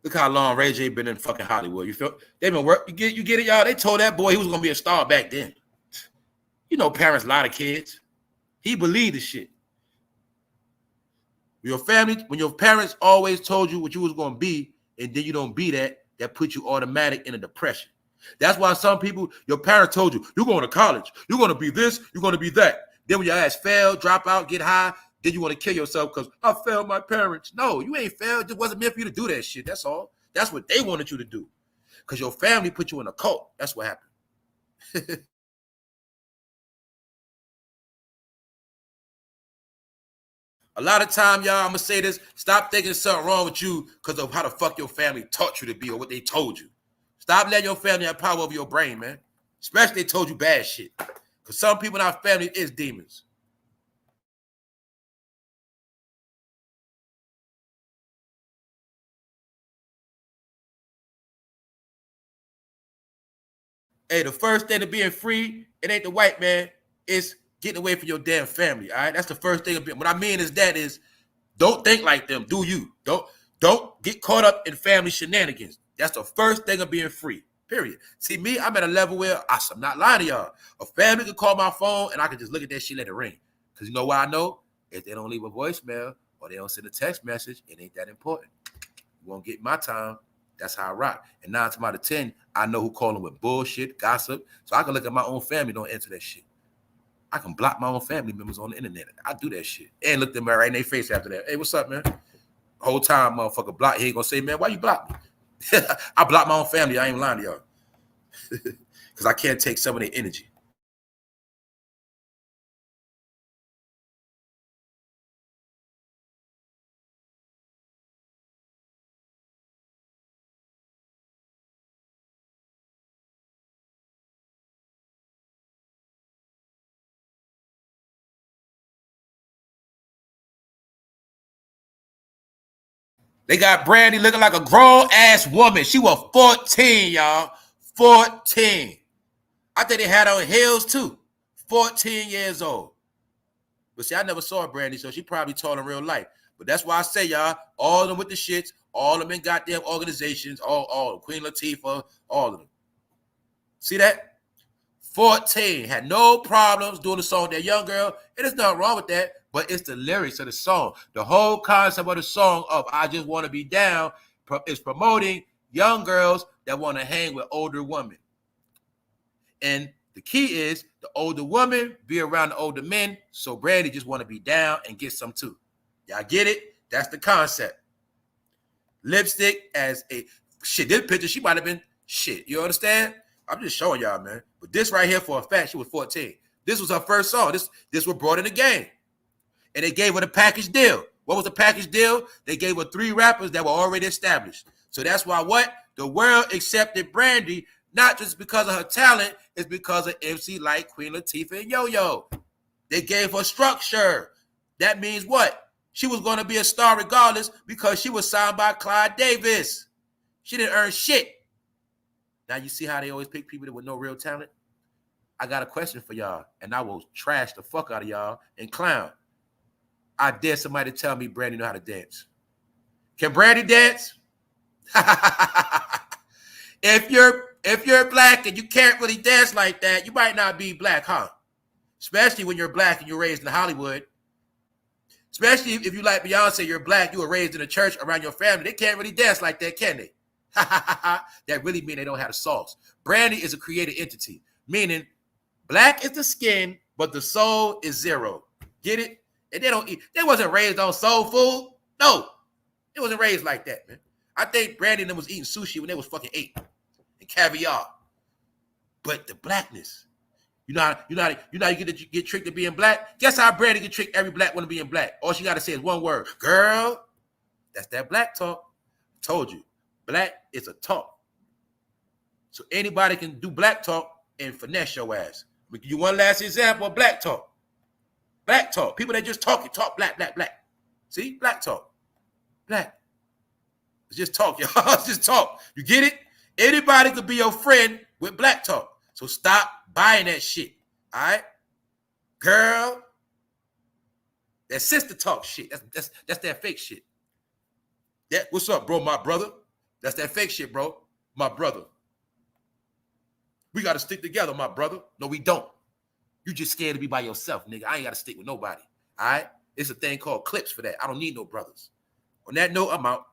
Look how long Ray J been in fucking Hollywood. You feel? They've been work. You get it, y'all. They told that boy he was gonna be a star back then. You know, parents, a lot of kids. He believed the shit. Your family, when your parents always told you what you was gonna be, and then you don't be that, that puts you automatic in a depression. That's why some people, your parents told you, you're going to college, you're gonna be this, you're gonna be that. Then when your ass fail, drop out, get high, then you want to kill yourself because I failed my parents. No, you ain't failed. It wasn't meant for you to do that shit. That's all. That's what they wanted you to do. Because your family put you in a cult. That's what happened. A lot of time, y'all, I'm gonna say this: stop thinking something wrong with you because of how the fuck your family taught you to be or what they told you. Stop letting your family have power over your brain, man. Especially they told you bad shit. Because some people in our family is demons. Hey, the first thing to being free, it ain't the white man. It's getting away from your damn family. All right, that's the first thing. What I mean is that is don't think like them. Do you? Don't get caught up in family shenanigans. That's the first thing of being free. Period. See me, I'm at a level where I'm not lying to y'all. A family can call my phone and I can just look at that shit, let it ring. Because you know what I know? If they don't leave a voicemail or they don't send a text message, it ain't that important. You won't get my time. That's how I rock. And 9 times out of 10, I know who calling with bullshit, gossip. So I can look at my own family, don't answer that shit. I can block my own family members on the internet. I do that shit. And look them right in their face after that. Hey, what's up, man? Whole time, motherfucker, block. He ain't gonna say, man, why you block me? I block my own family. I ain't lying to y'all. Because I can't take some of their energy. They got Brandy looking like a grown-ass woman. She was 14, y'all. 14. I think they had her on heels, too. 14 years old. But see, I never saw Brandy, so she probably tall in real life. But that's why I say, y'all, all of them with the shits, all of them in goddamn organizations, all of them. Queen Latifah, all of them. See that? 14. Had no problems doing the song with that young girl. And there's nothing wrong with that, but it's the lyrics of the song. The whole concept of the song of I Just Want to Be Down is promoting young girls that want to hang with older women. And the key is the older woman be around the older men, so Brandy just want to be down and get some too. Y'all get it? That's the concept. Lipstick as a shit. This picture, she might have been shit. You understand? I'm just showing y'all, man. But this right here, for a fact, she was 14. This was her first song. This was brought in the game. And they gave her the package deal. What was the package deal? They gave her 3 rappers that were already established. So that's why what? The world accepted Brandy, not just because of her talent, it's because of MC like Queen Latifah and Yo-Yo. They gave her structure. That means what? She was going to be a star regardless because she was signed by Clyde Davis. She didn't earn shit. Now you see how they always pick people with no real talent? I got a question for y'all, and I will trash the fuck out of y'all and clown. I dare somebody to tell me Brandy know how to dance. Can Brandy dance? If you're black and you can't really dance like that, you might not be black, huh? Especially when you're black and you're raised in Hollywood. Especially if you like Beyonce, you're black, you were raised in a church around your family. They can't really dance like that, can they? That really means they don't have the sauce. Brandy is a created entity, meaning black is the skin, but the soul is 0. Get it? And they wasn't raised on soul food. No, it wasn't raised like that, man. I think Brandy and them was eating sushi when they was fucking 8 and caviar. But the blackness, you know how you get tricked to being black? Guess how Brandy get tricked every black woman being black? All she got to say is one word. Girl, that's that black talk. Told you. Black is a talk. So anybody can do black talk and finesse your ass. I'll give you one last example of black talk. Black talk. People that just talk black, black, black. See? Black talk. Black. It's just talk, y'all. It's just talk. You get it? Anybody could be your friend with black talk. So stop buying that shit. All right? Girl. That sister talk shit. That's that fake shit. That, what's up, bro, my brother? That's that fake shit, bro. My brother. We got to stick together, my brother. No, we don't. You just scared to be by yourself, nigga. I ain't got to stick with nobody. All right? It's a thing called clips for that. I don't need no brothers. On that note, I'm out.